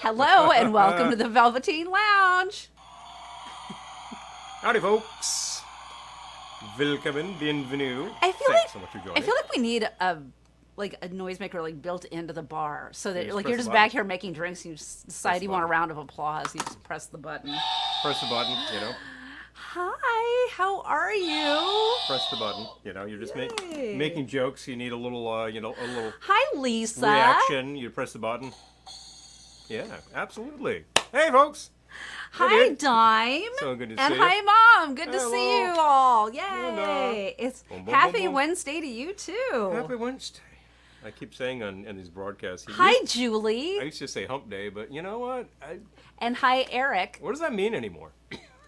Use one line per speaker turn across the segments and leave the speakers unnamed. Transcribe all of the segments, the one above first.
Hello and welcome to the Velveteen Lounge.
Howdy, folks. Willkommen, bienvenue.
Thanks
so much for joining.
I feel like we need a noisemaker built into the bar so that
just
you're
press
just
the
back
button.
here making drinks and you just decide you want a
button.
round of applause. You just press the button.
Press the button,
Hi, how are you?
Press the button. You're just
Yay.
making jokes. You need a little, a little
Hi, Lisa.
reaction. You press the button. Yeah, absolutely. Hey, folks.
Hi, Dime.
So good to
and
see you.
hi, Mom. Good to
Hello.
see you all. Yay.
Hello.
It's
Boom, boom,
happy
boom, boom.
Wednesday to you, too.
Happy Wednesday. I keep saying on these broadcasts.
Hi, Julie.
I used to say hump day, but you know what?
And hi, Eric.
What does that mean anymore?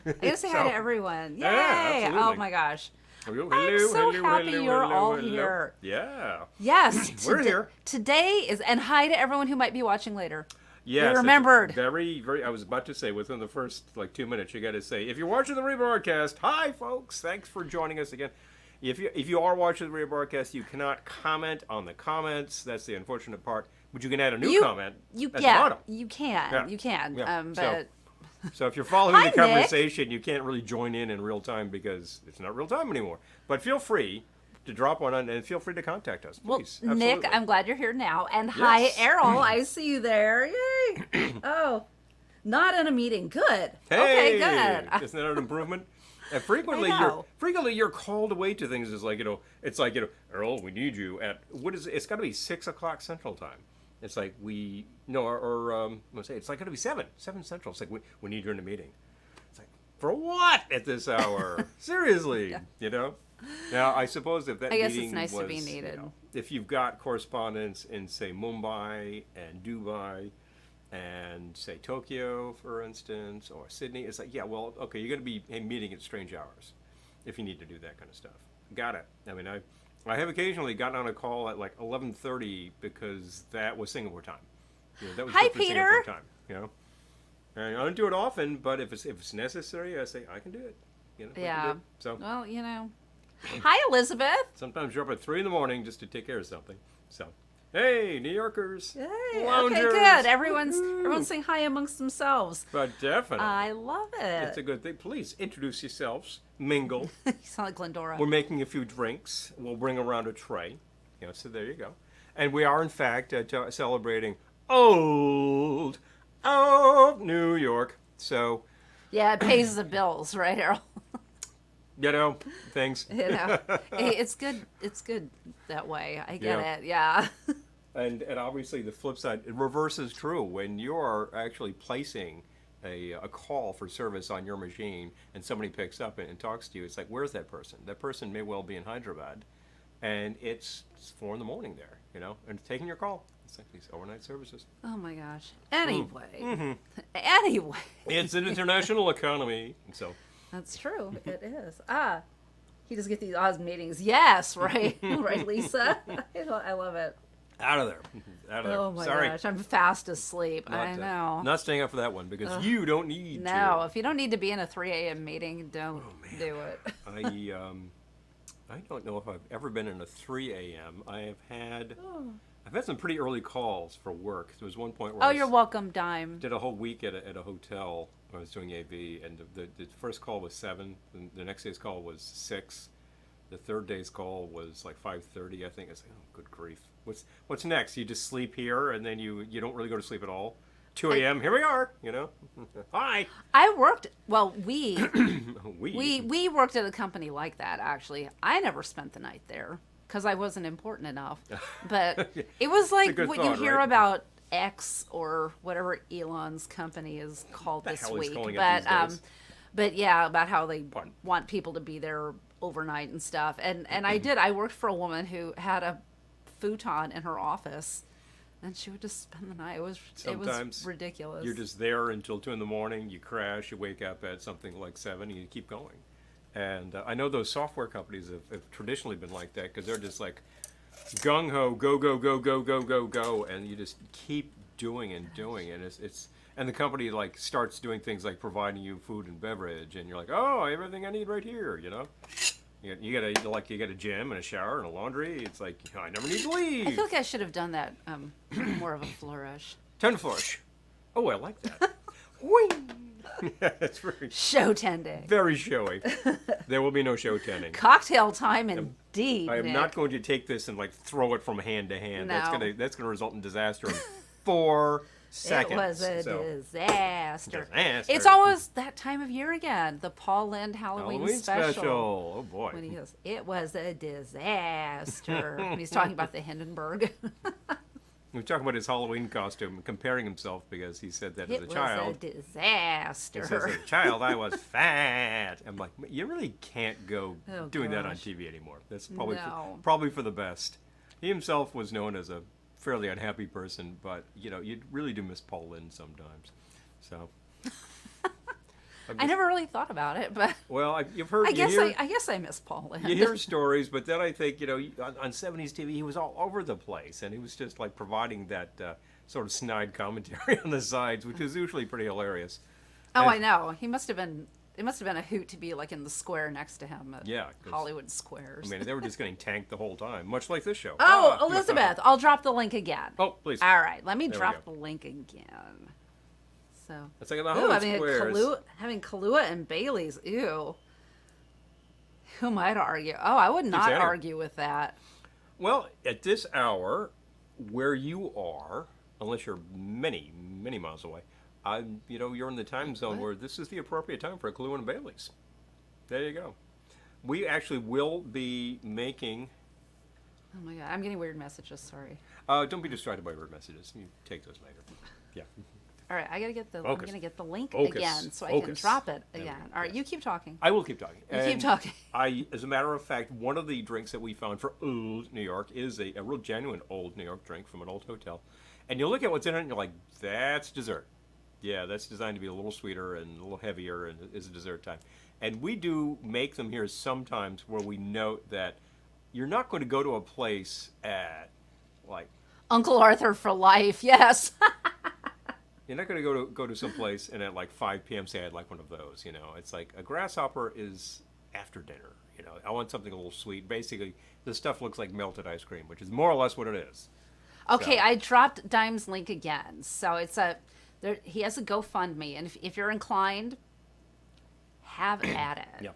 I gotta say hi to everyone. Yay!
Yeah, absolutely.
Oh my gosh.
Hello,
I'm so
hello,
happy
hello,
you're
hello,
all
hello.
here.
Yeah.
Yes.
We're here.
Today is, and hi to everyone who might be watching later.
Yes,
You remembered.
Very, very. I was about to say within the first 2 minutes, you got to say if you're watching the rebroadcast. Hi, folks. Thanks for joining us again. If you are watching the rebroadcast, you cannot comment on the comments. That's the unfortunate part. But you can add a new comment at the bottom.
You can.
Yeah.
You can.
Yeah.
But
So if you're following
Hi,
the
Nick.
conversation, you can't really join in real time because it's not real time anymore. But feel free to drop one on and feel free to contact us,
well,
please.
Nick,
Absolutely.
I'm glad you're here now. And hi,
Yes.
Errol. I see you there. Yay! Oh, not in a meeting. Good.
Hey,
Okay, good.
Isn't that an improvement? And frequently
I know.
you're called away to things. It's like Earl, we need you at what is it? It's got to be 6 o'clock Central Time. It's like let's say it's like got to be 7 Central. It's like we need you in a meeting. It's like for what at this hour? Seriously, Now I suppose if that
I guess
meeting
it's nice to
was,
be needed.
if you've got correspondence in say Mumbai and Dubai and say Tokyo, for instance, or Sydney, it's like, yeah, well, okay, you're going to be meeting at strange hours if you need to do that kind of stuff. Got it. I mean, I have occasionally gotten on a call at like 11:30 because that was Singapore time. That was
Hi,
good for
Peter.
Singapore time. And I don't do it often, but if it's necessary, I say I can do it. I can do
Yeah.
it. So
Well, Hi, Elizabeth.
sometimes you're up at 3 a.m. just to take care of something. So, hey, New Yorkers.
Hey,
Loungers.
okay, good. Everyone's saying hi amongst themselves.
But definitely.
I love
It's a
it.
good thing. Please introduce yourselves, mingle.
You sound like Glendora.
We're making a few drinks. We'll bring around a tray. So there you go. And we are, in fact, celebrating old New York. So,
Yeah, it pays the bills, right, Errol?
things.
Hey, it's good. It's good that way. I get
Yeah.
it. Yeah.
And obviously the flip side, it reverse is true. When you're actually placing a call for service on your machine and somebody picks up and talks to you, it's like, where's that person? That person may well be in Hyderabad, and it's 4 a.m. there, and taking your call. It's like these overnight services.
Oh my gosh. Anyway.
Mm-hmm.
Anyway.
It's an international economy, so.
That's true. It is. He just gets these odd meetings. Yes, right. Right, Lisa? I love it.
Out of there.
Oh my
Sorry.
gosh. I'm fast asleep.
Not,
I know.
Not staying up for that one because you don't need
No,
to.
if you don't need to be in a 3 a.m. meeting, don't do it.
I don't know if I've ever been in a 3 a.m. I've had some pretty early calls for work. There was one point where
Oh,
I
you're welcome, Dime.
did a whole week at a hotel. I was doing AV, and the first call was 7. The next day's call was 6. The third day's call was like 5:30. I think. I was like, oh, good grief. What's next? You just sleep here, and then you don't really go to sleep at all. 2 a.m. Here we are. Hi.
I worked, well, we
We.
worked at a company like that, actually. I never spent the night there because I wasn't important enough. But it was like
good
what
thought,
you hear
right?
about X or whatever Elon's company is called
The
this
hell he's
week.
calling it
But
these days.
but yeah, about how they
Pardon.
want people to be there overnight and stuff. And I did. I worked for a woman who had a futon in her office. And she would just spend the night. It was
Sometimes
ridiculous.
You're just there until 2 a.m. You crash. You wake up at something like 7, and you keep going. And I know those software companies have traditionally been like that because they're just like gung ho, go go go go go go go, and you just keep doing and doing, and it's and the company like starts doing things like providing you food and beverage, and you're like, oh, everything I need right here, You get a gym and a shower and a laundry. It's like I never need to leave.
I feel like I should have done that more of a flourish.
Time to flourish. Oh, I like that. Whing! Yeah, it's
Show tending.
very showy. There will be no show tending.
Cocktail time indeed.
I am
Nick.
not going to take this and like throw it from hand to hand.
No.
That's gonna result in disaster in 4 seconds.
It was a
So,
disaster.
disaster.
It's almost that time of year again. The Paul Lynde Halloween,
Halloween special. Oh boy.
When he goes, it was a disaster. And he's talking about the Hindenburg.
We're talking about his Halloween costume, comparing himself because he said that
It
as a
was
child.
a disaster.
He says, as a child, I was fat. I'm like, you really can't go
Oh,
doing that on
gosh.
TV anymore. That's probably
No.
probably for the best. He himself was known as a fairly unhappy person, but you know, you really do miss Paul Lynde sometimes. So.
I never really thought about it, but
Well, you've heard.
I
you
guess
hear,
I guess I miss Paul Lynde.
you hear stories, but then I think, you know, on 70s TV, he was all over the place, and he was just like providing that sort of snide commentary on the sides, which is usually pretty hilarious.
Oh,
And-
I know. He must have been. It must have been a hoot to be like in the square next to him at
Yeah, 'cause-
Hollywood Squares.
I mean, they were just getting tanked the whole time, much like this show.
Oh,
Ah,
Elizabeth, I'll drop the link again.
Oh, please.
All right, let me
There we
drop
go.
the link again. So,
Let's take the
ooh,
Hollywood
having
Squares.
Kahlua and Bailey's. Ew. Who am I to argue? Oh, I would not
saying.
argue with that.
Well, at this hour, where you are, unless you're many, many miles away, you know, you're in the time zone where this is the appropriate time for a Kahlua and Bailey's. There you go. We actually will be making.
Oh my god, I'm getting weird messages. Sorry.
Don't be distracted by word messages. You take those later. Yeah.
All right, I gotta get the. I'm
Focus.
gonna get the link
Focus.
again so I can
Focus.
drop it
There we
again.
go.
All right,
Yes.
you keep talking.
I will keep talking.
You keep talking.
As a matter of fact, one of the drinks that we found for Old New York is a real genuine Old New York drink from an old hotel. And you look at what's in it and you're like, that's dessert. Yeah, that's designed to be a little sweeter and a little heavier and is a dessert type. And we do make them here sometimes where we note that you're not going to go to a place at like
Uncle Arthur for life. Yes.
you're not going to go to some place and at like 5 p.m. say I'd like one of those. You know, it's like a grasshopper is after dinner. You know, I want something a little sweet. Basically, this stuff looks like melted ice cream, which is more or less what it is.
Okay,
So-
I dropped Dime's link again. So it's he has a GoFundMe, and if you're inclined, have at it.
Yeah.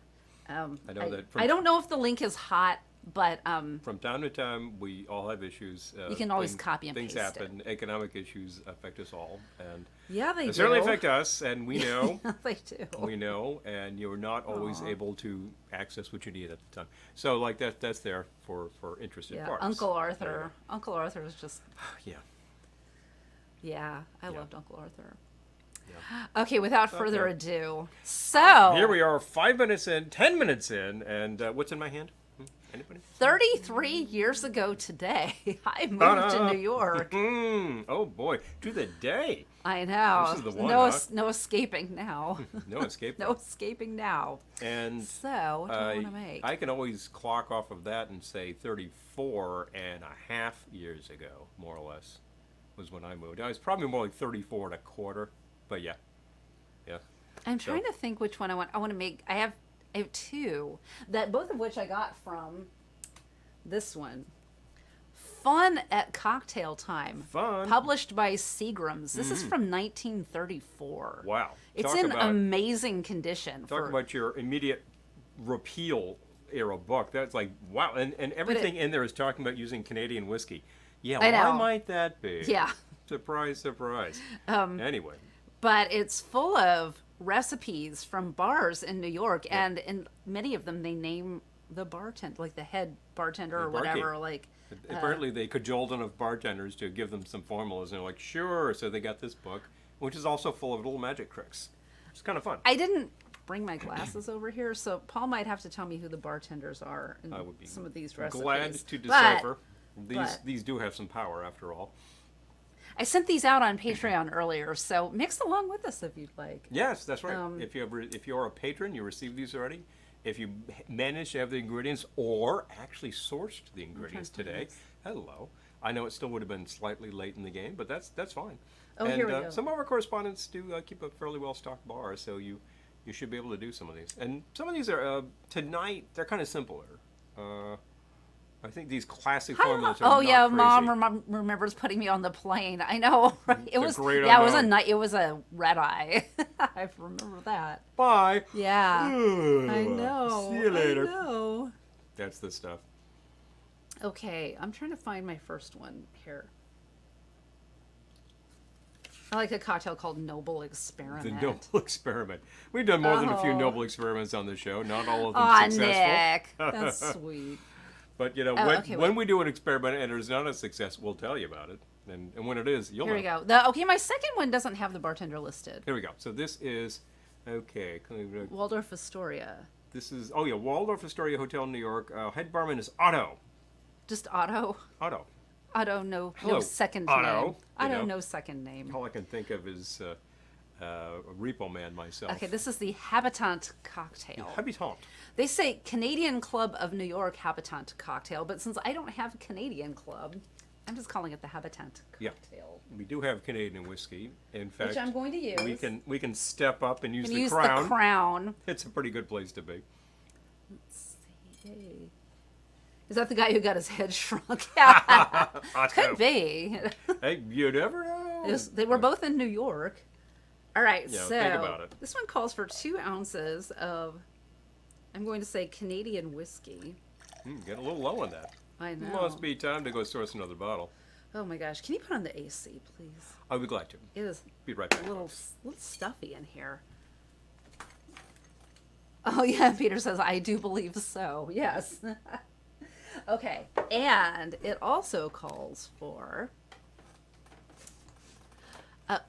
I know
I,
that
I don't know if the link is hot, but
from time to time we all have issues.
You can always copy and
things
paste it.
happen. Economic issues affect us all, and
yeah, they
they
do.
certainly affect us. And we know,
They do.
we know, and you're not always
Aw.
able to access what you need at the time. So, like that's there for interested
Yeah,
parties.
Uncle
There
Arthur. Uncle Arthur is just.
you go.
Yeah, I
Yeah.
loved Uncle Arthur.
Yeah.
Okay, without further
Okay.
ado, so
Here we are, 5 minutes in, 10 minutes in, and what's in my hand? Anybody?
33 years ago today, I moved
Ta-da.
to New York.
Oh boy, to the day.
I know.
This is the one,
no,
huh?
no escaping now.
No escape.
No escaping now.
And
So, what do I want to make?
I can always clock off of that and say 34 and a half years ago, more or less, was when I moved. I was probably more like 34 and a quarter, but yeah. Yeah.
I'm trying to think which one I want. I want to make. I have two that both of which I got from this one. Fun at Cocktail Time.
Fun.
Published by Seagram's. This is from 1934.
Wow.
It's
Talk
in
about-
amazing condition.
Talk about your immediate repeal era book. That's like, wow. And everything in there is talking about using Canadian whiskey. Yeah,
I
why
know.
might that be?
Yeah.
Surprise, surprise. Anyway.
But it's full of recipes from bars in New York, and in many of them they name the bartender, like the head bartender or
barkeep.
whatever. Like,
Apparently, they cajoled enough bartenders to give them some formulas, and they're like, sure. So they got this book, which is also full of little magic tricks. It's kind of fun.
I didn't bring my glasses over here, so Paul might have to tell me who the bartenders are in
I would be
some of these recipes.
glad to
But
decipher.
but-
These do have some power, after all.
I sent these out on Patreon earlier, so mix along with us if you'd like.
Yes, that's right. If you're a patron, you receive these already. If you managed to have the ingredients or actually sourced the ingredients today, hello. I know it still would have been slightly late in the game, but that's fine.
Oh,
and
here we go.
some of our correspondents do keep a fairly well-stocked bar, so you should be able to do some of these. And some of these are tonight. They're kind of simpler. I think these classic
Hi,
formulas
Mom.
are
Oh
not
yeah,
crazy.
Mom remembers putting me on the plane. I know, right? It
a
was
great
yeah, it was a
unknown.
night. It was a red eye. I remember that.
Bye.
Yeah, I
Ugh.
know.
See you later.
I know.
That's the stuff.
Okay, I'm trying to find my first one here. I like a cocktail called Noble Experiment.
The noble experiment. We've done more than a few
Oh.
noble experiments on the show. Not all of them
Aw,
successful.
Nick, that's sweet.
But you know,
Oh,
when,
okay,
when
wait.
we do an experiment and it's not a success, we'll tell you about it. And when it is, you'll
Here
know.
we go. Okay, my second one doesn't have the bartender listed.
Here we go. So this is okay.
Waldorf Astoria.
This is Waldorf Astoria Hotel, New York. Head barman is Otto.
Just Otto.
Otto.
Otto, no
Hello,
second
Otto,
name.
you
Otto,
know.
no second name.
All I can think of is Repo Man myself.
Okay, this is the Habitant cocktail.
Habitant.
They say Canadian Club of New York Habitant cocktail, but since I don't have a Canadian club, I'm just calling it the Habitant
Yeah.
cocktail.
We do have Canadian whiskey. In fact,
Which I'm going to use.
we can step up and use
Can
the
use
Crown.
the Crown.
It's a pretty good place to be.
Let's see. Is that the guy who got his head shrunk?
Otto.
Could be.
Hey, you never know.
They were both in New York. All right,
Yeah,
so
think about it.
this one calls for 2 ounces of, I'm going to say Canadian whiskey.
Get a little low on that.
I know.
Must be time to go source another bottle.
Oh my gosh, can you put on the AC, please?
I'll be glad to.
It is
Be right back.
a little stuffy in here. Oh yeah, Peter says, I do believe so. Yes. Okay, and it also calls for...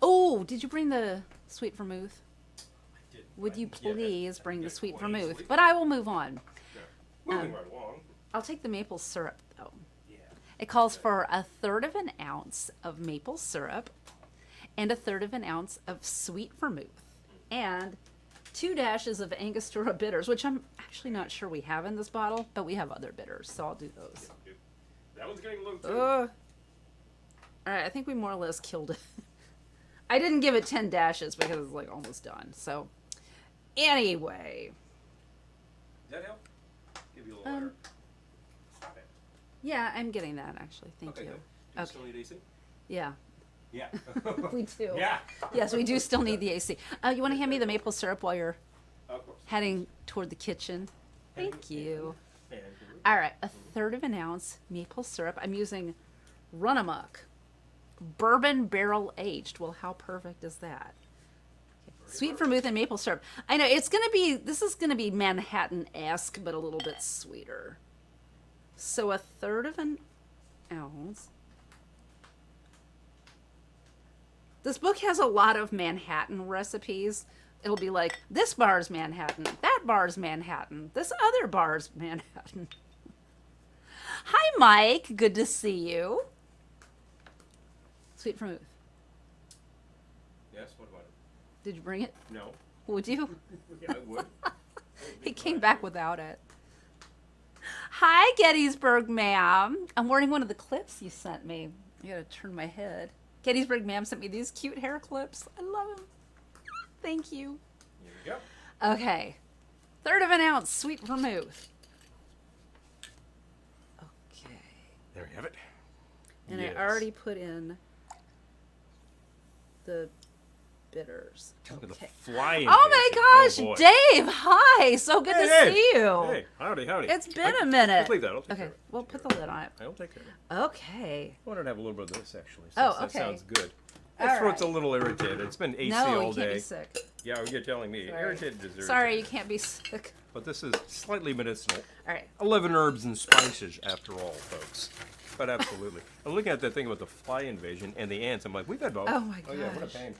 oh, did you bring the sweet vermouth? Would you please bring the sweet vermouth? But I will move on.
Moving right along.
I'll take the maple syrup, though.
Yeah.
It calls for 1/3 of an ounce of maple syrup and 1/3 of an ounce of sweet vermouth and 2 dashes of Angostura bitters, which I'm actually not sure we have in this bottle, but we have other bitters, so I'll do those.
That one's getting low too.
All right, I think we more or less killed it. I didn't give it 10 dashes because it's like almost done. So anyway,
Does that help? Give you a little air. Stop it.
yeah, I'm getting that actually. Thank
Okay,
you.
good. Do you
Okay.
still need AC?
Yeah,
Yeah.
we do.
Yeah.
Yes, we do still need the AC. You want to hand me the maple syrup while you're
Of course.
heading toward the kitchen? Thank you.
And
All right, 1/3 of an ounce maple syrup. I'm using Run Amok, bourbon barrel aged. Well, how perfect is that? Okay. Sweet vermouth and maple syrup. I know this is gonna be Manhattan-esque, but a little bit sweeter. So 1/3 of an ounce. This book has a lot of Manhattan recipes. It'll be like, this bar's Manhattan, that bar's Manhattan, this other bar's Manhattan. Hi, Mike. Good to see you. Sweet vermouth.
yes, what about it?
Did you bring it?
No.
Would you?
Yeah, I would.
He came back without it. Hi, Gettysburg, ma'am. I'm wearing one of the clips you sent me. I gotta turn my head. Gettysburg, ma'am sent me these cute hair clips. I love them. Thank you.
Here we go.
Okay. 1/3 of an ounce sweet vermouth. Okay.
There you have it.
And
Yes.
I already put in the bitters.
Look at the
Okay.
flying.
Oh my gosh,
boy.
Dave! Hi, so good
Hey,
to
Dave.
see you.
Hey, howdy, howdy.
It's been
I-
a minute.
Just leave that. I'll take care
Okay,
of it.
well, put the lid on it.
I'll take care of it.
Okay.
I wanted to have a little bit of this actually. Since
Oh,
That
okay.
sounds good.
All
My throat's
right.
a little irritated. It's been AC
No,
all
you can't
day.
be sick.
Yeah, you're telling me.
Sorry.
Irritated is irritated.
Sorry, you can't be sick.
But this is slightly medicinal.
All right.
11 herbs and spices, after all, folks. But absolutely. I'm looking at that thing about the fly invasion and the ants. I'm like, we've had both.
Oh my
Oh yeah, what a
gosh.
pain.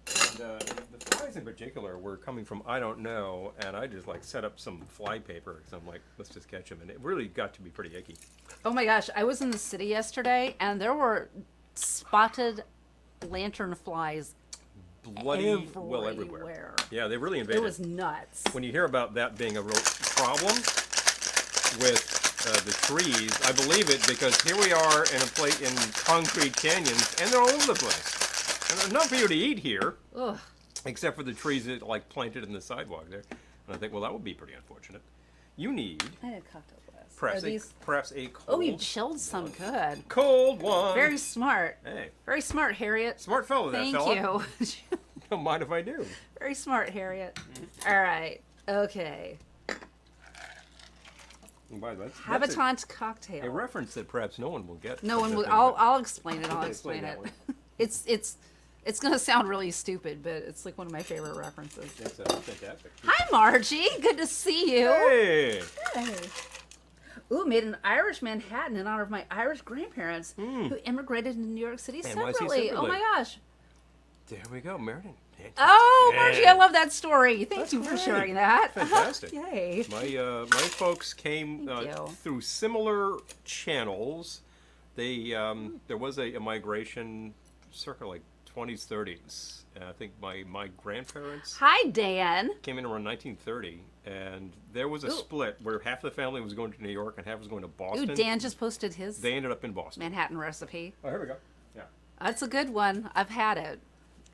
And the flies in particular were coming from I don't know, and I just like set up some fly paper because I'm like, let's just catch them, and it really got to be pretty icky.
Oh my gosh, I was in the city yesterday, and there were spotted lantern flies
Bloody well everywhere.
everywhere.
Yeah, they really invaded.
It was nuts.
When you hear about that being a real problem with the trees, I believe it because here we are in concrete canyons, and they're all over the place. And there's nothing for you to eat here,
Ugh.
except for the trees that like planted in the sidewalk there. And I think, well, that would be pretty unfortunate. you need
I need a cocktail glass.
perhaps
Are these...
perhaps a cold.
Oh, you chilled some good.
Cold one.
Very smart.
Hey,
Very smart, Harriet.
smart fellow, that
Thank
fella.
you.
Don't mind if I do.
Very smart, Harriet. All right. Okay.
And by the way, that's
Habitant
a
cocktail.
reference that perhaps no one will get.
No one
from
will.
this thing, but
I'll explain it. I'll
Okay,
explain
explain
it.
that one.
It's gonna sound really stupid, but it's like one of my favorite references.
That's fantastic.
Hi, Margie. Good to see you.
Hey.
Hey. Ooh, made in Irish Manhattan in honor of my Irish grandparents who immigrated to New York City
NYC
separately. Oh
separately.
my gosh.
There we go, Meriden.
Oh, Margie,
Yeah.
I love that story. Thank
That's
you for
great.
sharing that.
Fantastic.
Yay.
My folks came
Thank you.
through similar channels. They there was a migration circa like 20s, 30s. I think my grandparents
Hi, Dan.
came in around 1930, and there was a split where half the family was going to New York and half was going to
Ooh,
Boston.
Dan just posted his
They ended up in Boston.
Manhattan recipe.
Oh, here we go. Yeah.
That's a good one. I've had it.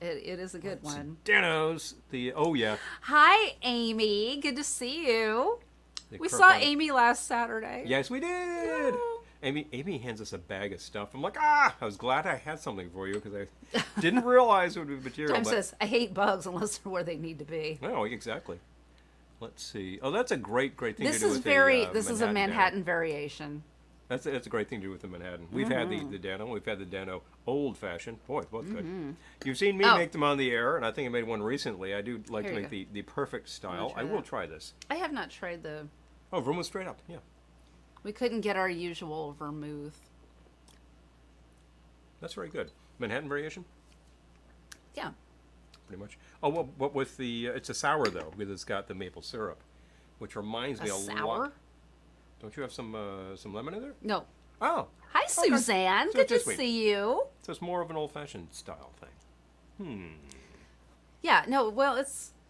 It is a good one.
Dano's. Oh yeah.
Hi, Amy. Good to see you.
The
We
Kirk
saw
on-
Amy last Saturday.
Yes, we did.
Oh.
Amy hands us a bag of stuff. I'm like, I was glad I had something for you because I didn't realize it would be material.
Time
But,
says, I hate bugs unless they're where they need to be.
no, exactly. Let's see. Oh, that's a great thing
This
to do
is
with
this is a
Dano.
Manhattan variation.
That's a great thing to do with the Manhattan. We've had the Dano. We've had the Dano old fashioned. Boy, both good. You've seen me
Oh.
make them on the air, and I think I made one recently. I do like
Here
to
you
make the perfect style.
try
I will
that?
try this.
I have not tried the.
Oh, vermouth straight up. Yeah,
We couldn't get our usual vermouth.
that's very good. Manhattan variation.
Yeah.
Pretty much. Oh, well, but with the it's a sour though because it's got the maple syrup, which reminds me a
sour?
lot. Don't you have some lemon in there?
No.
Oh,
Hi, Suzanne.
So
Good to
just wait.
see you.
so it's more of an old-fashioned style thing.
Yeah. No. Well,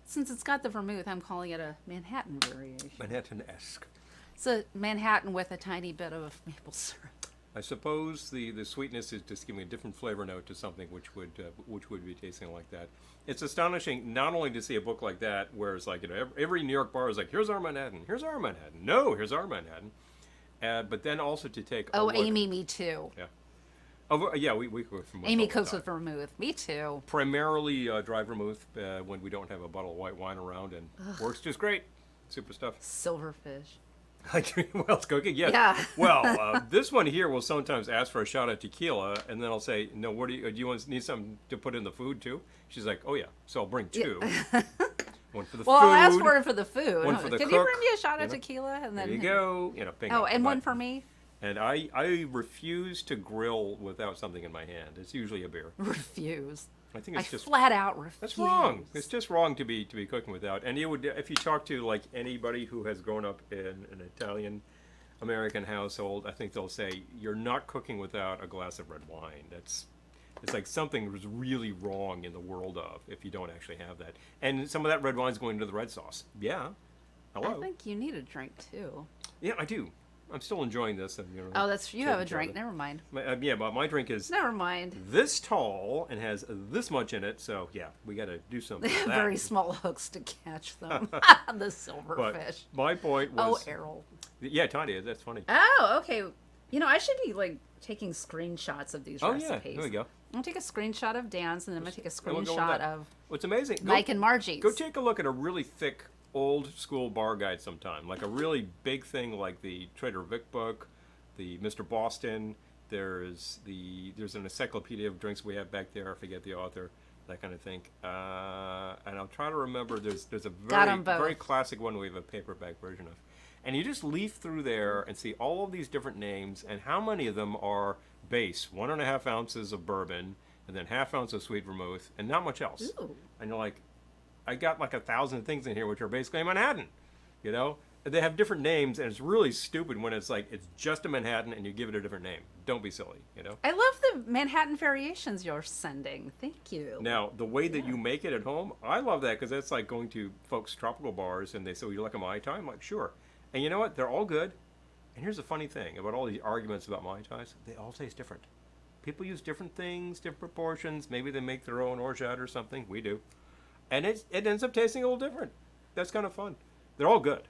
since it's got the vermouth, I'm calling it a Manhattan variation.
Manhattan-esque.
It's a Manhattan with a tiny bit of maple syrup.
I suppose the sweetness is just giving a different flavor note to something which would be tasting like that. It's astonishing not only to see a book like that, where it's like every New York bar is like, here's our Manhattan, here's our Manhattan, no, here's our Manhattan, but then also to take a
Oh,
look,
Amy, me too.
yeah, yeah, we go from
Amy
all the
cooks
time.
with vermouth. Me too.
Primarily dry vermouth when we don't have a bottle of white wine around, and works just great. Super stuff.
Silverfish.
Like well, it's cooking, yes.
Yeah.
Well, this one here will sometimes ask for a shot of tequila, and then I'll say, "No, what do you need something to put in the food too?" She's like, "Oh yeah, so I'll bring two. One for the
Well,
food.
I'll ask for it for the food.
One for the
Can you
cook,
bring me a shot of
you know.
tequila and then?
There you go. Bingo.
Oh, and
But-
one for me.
And I refuse to grill without something in my hand. It's usually a beer.
Refuse.
I think it's just
flat out refuse.
that's wrong. It's just wrong to be cooking without. And you would if you talk to like anybody who has grown up in an Italian American household, I think they'll say you're not cooking without a glass of red wine. It's like something was really wrong in the world of if you don't actually have that. And some of that red wine's going into the red sauce. Yeah. Hello.
I think you need a drink too.
Yeah, I do. I'm still enjoying this. And,
Oh, that's you have a
taking care
drink.
of it.
Never mind.
Yeah, but my drink is
Never mind.
this tall and has this much in it. So yeah, we got to do something. with that.
Very small hooks to catch them. The
But
silverfish.
my point
Oh,
was.
Errol.
Yeah, Tanya, that's funny.
Oh, okay. You know, I should be like taking screenshots of these
Oh
recipes.
yeah, there we go.
I'm gonna take a screenshot of Dan's, and then I'm gonna take a
And we'll go with
screenshot
that.
of
What's amazing?
Mike and Margie's.
Go take a look at a really thick old school bar guide sometime, like a really big thing like the Trader Vic book, the Mr. Boston. There's an encyclopedia of drinks we have back there. I forget the author, that kind of thing. And I'll try to remember. There's a
Got 'em both.
very classic one we have a paperback version of. And you just leaf through there and see all of these different names and how many of them are base 1.5 ounces of bourbon and then ½ ounce of sweet vermouth and not much else.
Ooh.
And you're like, I got like 1,000 things in here which are basically Manhattan, you know? And they have different names, and it's really stupid when it's like it's just a Manhattan and you give it a different name. Don't be silly, you know?
I love the Manhattan variations you're sending. Thank you.
Now, the way that you make it at home, I love that because that's like going to folks' tropical bars and they say, "Would you like a Mai Tai?" I'm like, sure. And you know what? They're all good. And here's the funny thing about all these arguments about Mai Tais. They all taste different. People use different things, different proportions. Maybe they make their own orgeat or something. We do. And it ends up tasting a little different. That's kind of fun. They're all good.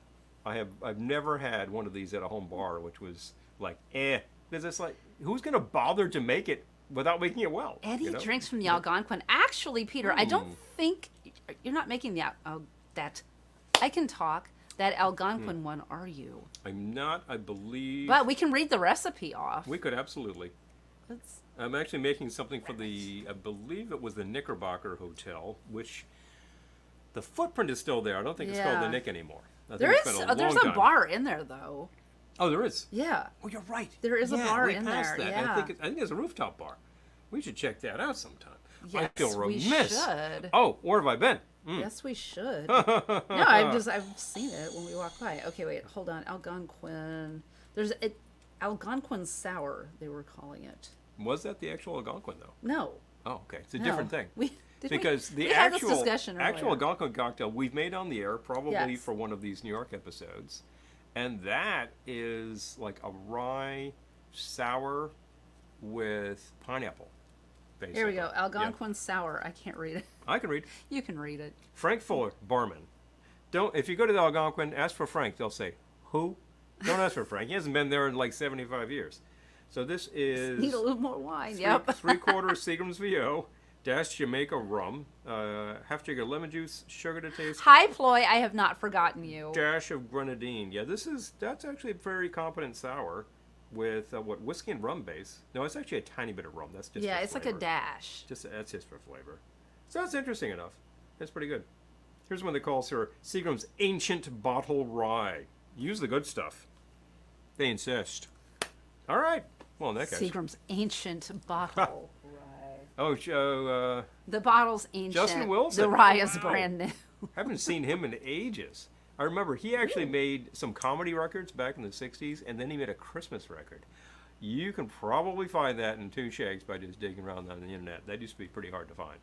I've never had one of these at a home bar, which was like, because it's like, who's gonna bother to make it without making it well?
And he
you know?
drinks from the Algonquin. Actually, Peter, I don't think you're not making that. I can talk. That Algonquin one, are you?
I'm not, I believe.
But we can read the recipe off.
We could absolutely.
Let's,
I'm actually making something for I believe it was the Knickerbocker Hotel, which the footprint is still there. I don't think it's called the
Yeah.
Nick anymore. I think
there
it's
is.
been a
There's
long
a
time.
bar in there though.
Oh, there is.
Yeah.
Oh, you're right.
There is a bar
we
in
passed
there,
That.
yeah.
I think there's a rooftop bar. We should check that out sometime. I
Yes,
feel
we
remiss.
should.
Oh, where have I been?
Yes, we should. No, I've seen it when we walk by. Okay, wait, hold on. Algonquin. There's Algonquin sour. They were calling it.
Was that the actual Algonquin though?
No.
Oh, okay. It's a
No.
different thing.
Did
Because
we
the
had this
actual
discussion
actual
earlier.
Algonquin cocktail we've made on the air probably
Yes.
for one of these New York episodes, and that is like a rye sour with pineapple. Basically.
Here we go.
Yeah.
Algonquin sour. I can't read it.
I can read.
You can read it.
Frank Fuller, barman. Don't if you go to the Algonquin, ask for Frank. They'll say who. Don't ask for Frank. He hasn't been there in like 75 years. So this is
Need a little more wine. Yep.
3/4 Seagram's VO, dash Jamaica rum, half jig of lemon juice, sugar to taste,
Hi, Ploy. I have not forgotten you.
dash of grenadine. Yeah, that's actually a very competent sour with whiskey and rum base. No, it's actually a tiny bit of rum. That's just
Yeah,
for
it's like a
flavor.
dash.
That's just for flavor. So that's interesting enough. That's pretty good. Here's one that calls for Seagram's Ancient Bottle Rye. Use the good stuff. They insist. All right. Well, in that case.
Seagram's ancient bottle. Right.
Oh,
The bottle's ancient.
Justin Wilson.
The rye is
Wow.
brand new.
haven't seen him in ages. I remember he actually made some comedy records back in the 60s, and then he made a Christmas record. You can probably find that in 2 shakes by just digging around on the internet. That used to be pretty hard to find.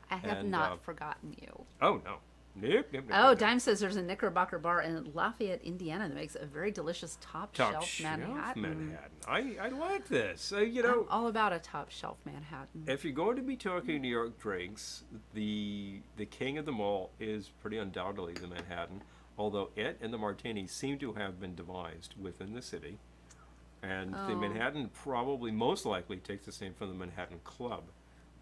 I have
And,
not forgotten you.
Oh, no. Nope, nope, nope,
Oh,
nope.
Dime says there's a Knickerbocker bar in Lafayette, Indiana that makes a very delicious top shelf Manhattan.
I like this. You know,
I'm all about a top shelf Manhattan.
if you're going to be talking New York drinks, the king of them all is pretty undoubtedly the Manhattan, although it and the Martini seem to have been devised within the city. And the Manhattan probably most likely takes its name from the Manhattan Club.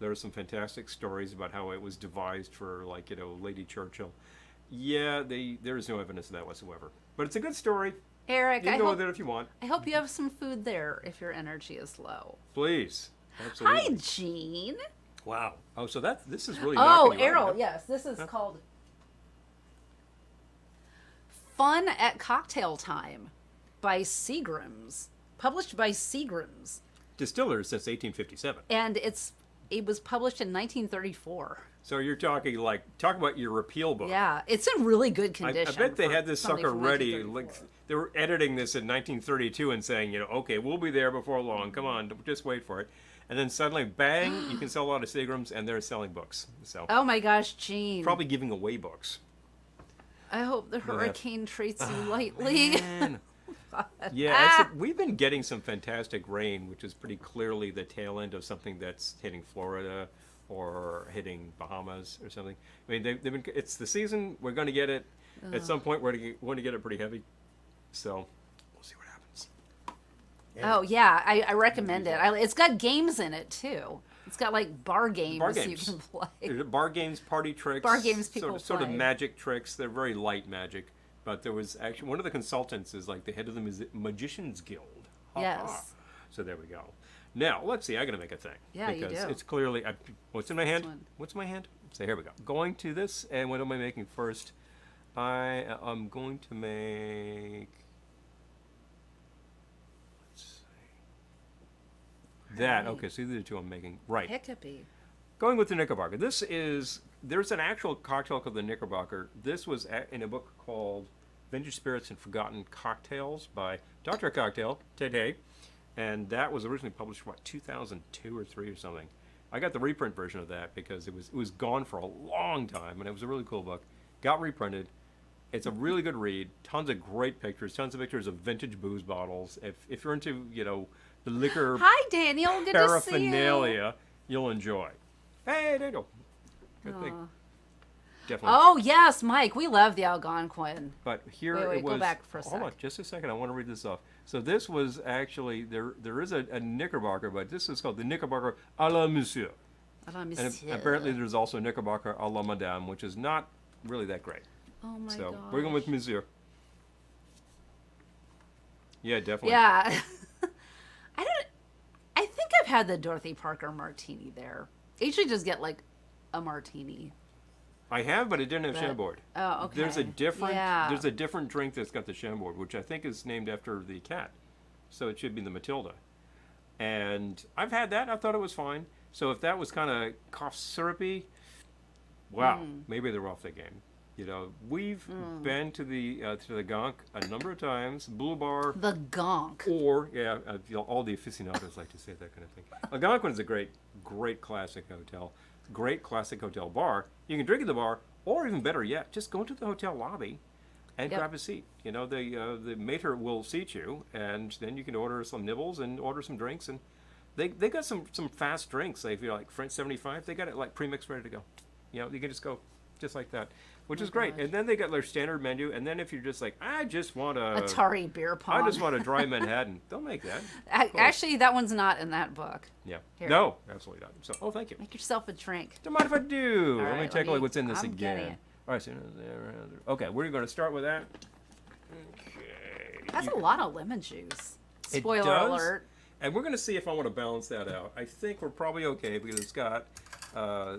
There are some fantastic stories about how it was devised for, like, you know, Lady Churchill. Yeah, there is no evidence of that whatsoever. But it's a good story.
Eric,
You
I
can go
hope,
with it if you want.
I hope you have some food there if your energy is low.
Please. Absolutely.
Hi, Jean.
Wow. Oh, so this is really
Oh,
knocking you out,
Errol,
huh?
yes. This is called Fun at Cocktail Time by Seagram's. Published by Seagram's.
Distillers since 1857.
And it was published in 1934.
So you're talking talk about your repeal book.
Yeah, it's in really good
I
condition.
bet they
for
had this
something
sucker
from
ready.
1934.
They were editing this in 1932 and saying, okay, we'll be there before long. Come on, just wait for it. And then suddenly, bang, you can sell a lot of Seagrams, and they're selling books. So
Oh my gosh, Jean.
probably giving away books.
I hope the
ahead.
hurricane treats you lightly.
Man. Yeah, we've been getting some fantastic rain, which is pretty clearly the tail end of something that's hitting Florida or hitting Bahamas or something. I mean, they've been. It's the season. We're going to get it. At some point, we're going to get it pretty heavy. So we'll see what happens.
Oh yeah, I recommend it. It's got games in it too. It's got like bar games,
Bar
you
games.
can play.
There's Bar games, party tricks.
Bar games people
sort of
play.
magic tricks. They're very light magic. But there was actually one of the consultants is like the head of the Magicians Guild. Ha, ha.
Yes.
So there we go. Now let's see. I got to make a thing.
Yeah, you
because
do.
it's clearly. What's in my hand?
one.
What's in my hand? So here we go. Going to this, and what am I making first? I am going to make. Let's see. That okay. So these are the two I'm making. Right.
Hiccupy.
Going with the Knickerbocker. There's an actual cocktail called the Knickerbocker. This was in a book called Vintage Spirits and Forgotten Cocktails by Dr. Cocktail, Ted Hay. And that was originally published, 2002 or 3 or something. I got the reprint version of that because it was gone for a long time, and it was a really cool book. Got reprinted. It's a really good read. Tons of great pictures. Tons of pictures of vintage booze bottles. If you're into, the liquor
Hi, Daniel. Good to see you.
paraphernalia, you'll enjoy. Hey, Daniel. Good thing. definitely.
Oh yes, Mike, we love the Algonquin.
But here
Wait,
it was.
go back for a
Hold on,
sec.
just a second. I want to read this off. So this was actually there is a Knickerbocker, but this is called the Knickerbocker à la Monsieur. And apparently there's also a Knickerbocker à la Madame, which is not really that great.
Oh my
So
god.
we're going with Monsieur. Yeah, definitely.
Yeah. I think I've had the Dorothy Parker martini there. I usually just get like a martini.
I have, but it didn't have
But-
Chambord.
Oh, okay.
There's a different
Yeah.
there's a different drink that's got the Chambord, which I think is named after the cat. So it should be the Matilda. And I've had that. I thought it was fine. So if that was kind of cough syrupy, wow, maybe they're off the game. You know, we've been to the Gonk a number of times, Blue Bar,
The Gonk.
or you know, all the aficionados like to say that kind of thing. Algonquin is a great classic hotel, great classic hotel bar. You can drink at the bar, or even better yet, just go into the hotel lobby and
Yep.
grab a seat. You know, the maître will seat you, and then you can order some nibbles and order some drinks. And they got some fast drinks. Like, if you're like French 75, they got it like pre-mixed, ready to go. You know, you can just go just like that, which is great.
gosh.
And then they got their standard menu. And then if you're just like, I just want a
Atari beer pong.
I just want a dry Manhattan. They'll make that.
Actually, that one's not in that book.
Yeah.
Here.
No, absolutely not. So, oh, thank you.
Make yourself a drink.
Don't mind if I do.
All
Let me
right,
take a look what's in this
I'm getting
again.
it.
All right. So, okay, we're going to start with that. Okay.
That's a lot of lemon juice.
It
Spoiler
does?
alert.
And we're going to see if I want to balance that out. I think we're probably okay because it's got a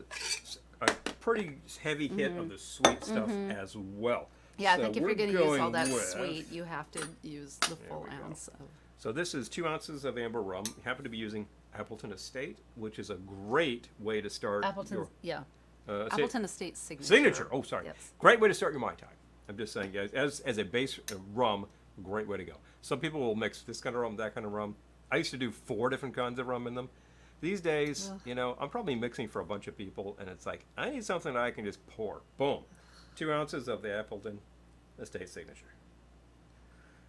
pretty heavy hit of the sweet stuff as well.
Yeah,
So
I think if
we're
you're going to use all
going
that
with-
sweet, you have to use the full
we go.
ounce of.
So this is 2 ounces of amber rum. You happen to be using Appleton Estate, which is a great way to start
Appleton's,
your
Appleton Estate signature.
signature. Oh, sorry.
Yes.
Great way to start your Mai Tai. I'm just saying, guys, as a base rum, great way to go. Some people will mix this kind of rum, that kind of rum. I used to do 4 different kinds of rum in them. These days, you know, I'm probably mixing for a bunch of people, and it's like, I need something that I can just pour. Boom. 2 ounces of the Appleton Estate signature.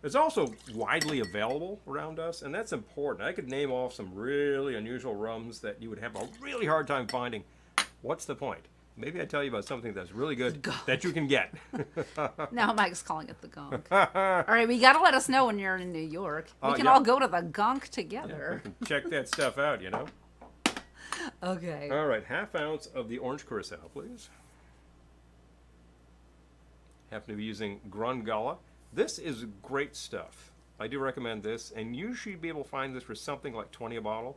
It's also widely available around us, and that's important. I could name off some really unusual rums that you would have a really hard time finding. What's the point? Maybe I tell you about something that's really good that you can get.
Now Mike's calling it the Gonk. All right, we got to let us know when you're in New York. We can
yeah.
all go to the Gonk together.
Check that stuff out, you know.
Okay.
All right, 1/2 ounce of the orange curacao, please. Happen to be using Grand Gala. This is great stuff. I do recommend this, and you should be able to find this for something like 20 a bottle.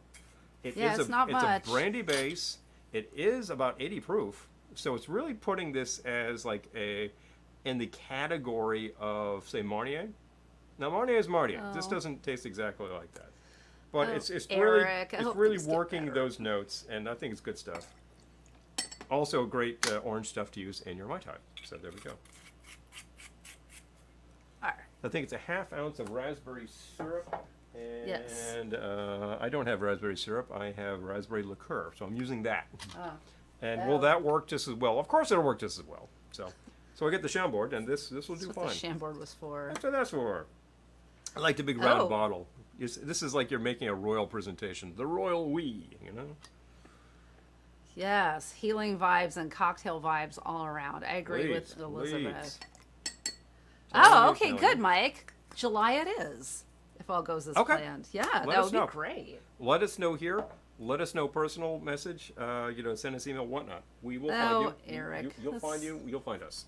Yeah, it's not much.
It's a brandy base. It is about 80 proof, so it's really putting this as like in the category of, say, Marnier. Now Marnier is Marnier. This doesn't taste exactly like that, but
Oh,
it's
Eric, I
really
hope things get
working
better.
those notes, and I think it's good stuff. Also, great orange stuff to use in your Mai Tai. So there we go.
All right.
I think it's a 1/2 ounce of raspberry syrup. And
Yes.
I don't have raspberry syrup. I have raspberry liqueur, so I'm using that.
Oh.
And will that work just as well? Of course, it'll work just as well. So I get the Chambord, and this will do
That's what
fine.
the Chambord was for.
That's what that's for. I like the big round
Oh.
bottle. This is like you're making a royal presentation. The royal we, you know.
Yes, healing vibes and cocktail vibes all around. I agree with
Please,
Elizabeth.
please.
Oh,
you're
okay,
telling
good,
me.
Mike. July it is, if all goes as
Okay.
planned. Yeah,
Let
that
us
would
know.
be great.
Let us know here. Let us know personal message. You know, send us email, whatnot. We will find you.
Eric,
You'll find
that's-
you. You'll find us.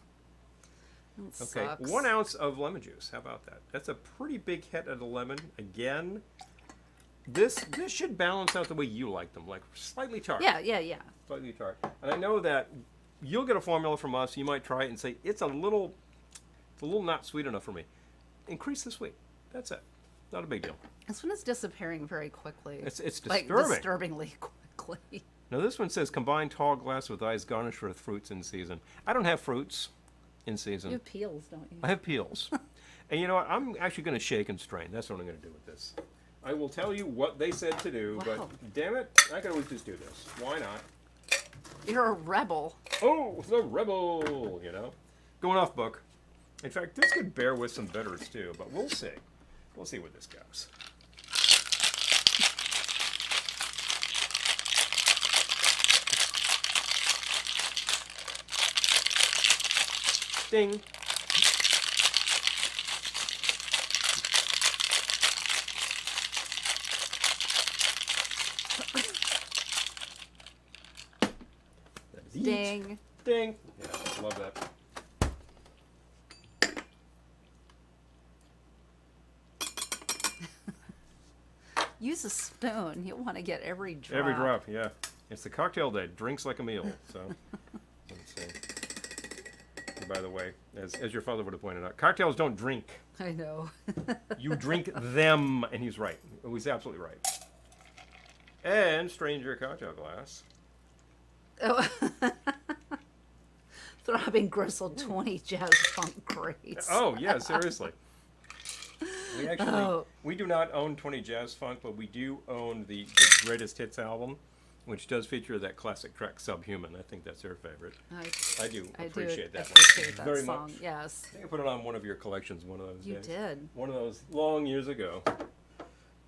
That
Okay,
sucks.
1 ounce of lemon juice. How about that? That's a pretty big hit of the lemon. Again, this should balance out the way you like them, like slightly tart.
Yeah.
Slightly tart. And I know that you'll get a formula from us. You might try it and say it's a little not sweet enough for me. Increase the sweet. That's it. Not a big deal.
This one is disappearing very quickly.
It's
like
disturbing.
disturbingly quickly.
Now this one says combine tall glass with ice garnished with fruits in season. I don't have fruits in season.
You have peels, don't you?
I have peels. And you know what? I'm actually going to shake and strain. That's what I'm going to do with this. I will tell you what they said to do,
Wow.
but damn it, I can always just do this. Why not?
You're a rebel.
Oh, the rebel, you know? Going off book. In fact, this could bear with some bitters too, but we'll see. We'll see where this goes. Ding. That is yeet.
Ding.
Ding. Yeah, love that.
Use a spoon. You'll want to get every drop.
Every drop, yeah. It's the cocktail that drinks like a meal. So, let's see. And by the way, as your father would have pointed out, cocktails don't drink.
I know.
You drink them, and he's right. He's absolutely right. And strain your cocktail glass.
Oh. Throbbing Gristle 20 Jazz Funk Greats.
Oh yeah, seriously. We actually
Oh.
we do not own 20 Jazz Funk, but we do own the Greatest Hits album, which does feature that classic track "Subhuman." I think that's their favorite. I do appreciate that
appreciate
one
that
very
song.
much.
Yes.
I think I put it on one of your collections one of those
You
days.
did.
One of those long years ago. Let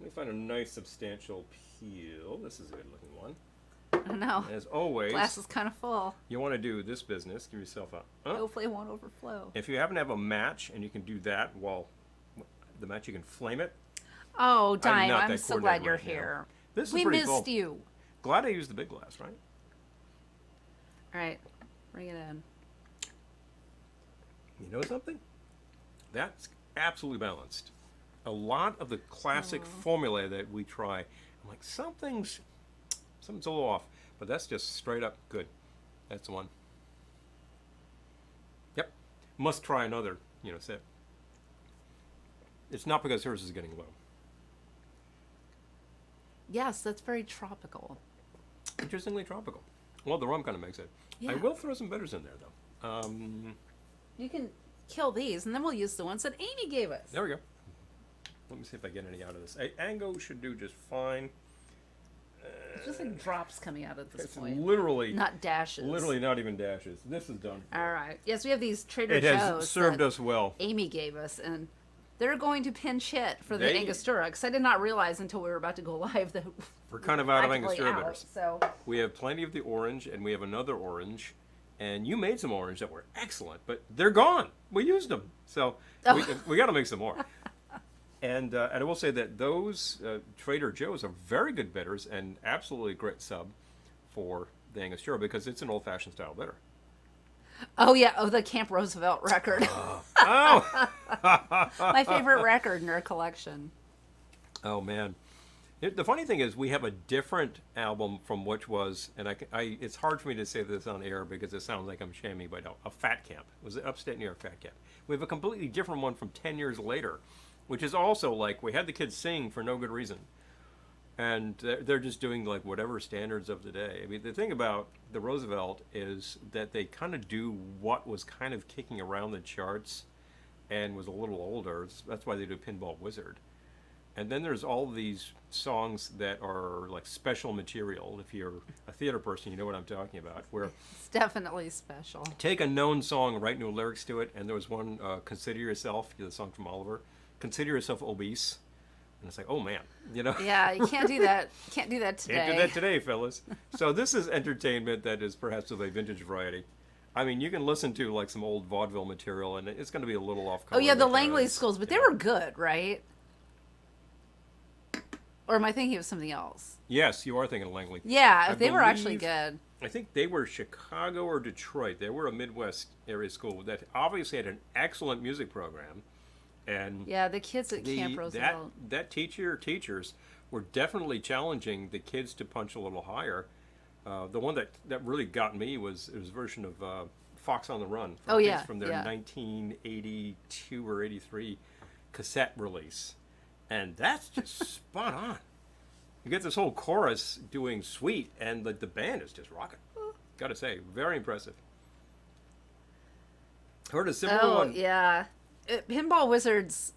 me find a nice substantial peel. This is a good looking one.
I know.
As always,
Glass is kind of full.
you want to do this business. Give yourself a.
Hopefully it won't overflow.
If you happen to have a match and you can do that while the match, you can flame it.
Oh,
I'm
Dime,
not
I'm
that
so glad
coordinated
you're
right now.
here.
This is
We
pretty
missed
cool.
you.
Glad I used the big glass, right?
All right, bring it in.
You know something? That's absolutely balanced. A lot of the classic formulae that we try, I'm like, something's a little off, but that's just straight up good. That's the one. Yep. Must try another, sip. It's not because hers is getting low.
Yes, that's very tropical.
Interestingly tropical. Well, the rum kind of makes it. I
Yeah.
will throw some bitters in there, though.
You can kill these, and then we'll use the ones that Amy gave us.
There we go. Let me see if I get any out of this. Ango should do just fine.
It's just like drops coming out at this
It's
point.
literally
Not dashes.
Literally not even dashes. This is done.
All right. Yes, we have these Trader
It
Joe's
has served
that
us well.
Amy gave us, and they're going to pinch hit for the
They-
Angostura, because I did not realize until we were about to go live that
We're kind of out of
practically
Angostura
out,
bitters.
So
We have plenty of the orange, and we have another orange. And you made some orange that were excellent, but they're gone. We used them, so we got to make some more. And I will say that those Trader Joe's are very good bitters and absolutely great sub for the Angostura because it's an old-fashioned style bitter.
the Camp Roosevelt record,
Oh,
my favorite record in our collection.
oh man. The funny thing is, we have a different album from which was, and it's hard for me to say this on air because it sounds like I'm shaming, but no, a Fat Camp. It was an upstate New York Fat Camp. We have a completely different one from 10 years later, which is also like, we had the kids sing for no good reason. And they're just doing like whatever standards of the day. I mean, the thing about the Roosevelt is that they kind of do what was kind of kicking around the charts and was a little older. That's why they do Pinball Wizard. And then there's all these songs that are like special material. If you're a theater person, you know what I'm talking about. Where
It's definitely special.
take a known song, write new lyrics to it. And there was one, Consider Yourself, the song from Oliver. Consider yourself obese. And it's like, oh man,
Yeah, you can't do that. Can't do that today.
Can't do that today, fellas. So this is entertainment that is perhaps of a vintage variety. I mean, you can listen to like some old vaudeville material, and it's going to be a little off color.
Oh yeah, the
because,
Langley schools, but they were good, right? Or am I thinking of something else?
Yes, you are thinking of Langley.
Yeah,
I
they were actually
believe-
good.
I think they were Chicago or Detroit. They were a Midwest area school that obviously had an excellent music program, and
Yeah, the kids at Camp Roosevelt.
that teachers were definitely challenging the kids to punch a little higher. The one that really got me was a version of Fox on the Run. From,
Oh,
I think
yeah,
it's from their
yeah.
1982 or 83 cassette release, and that's just spot on. You get this whole chorus doing sweet, and the band is just rocking. Gotta say, very impressive. Heard a similar
Oh
one.
yeah, Pinball Wizards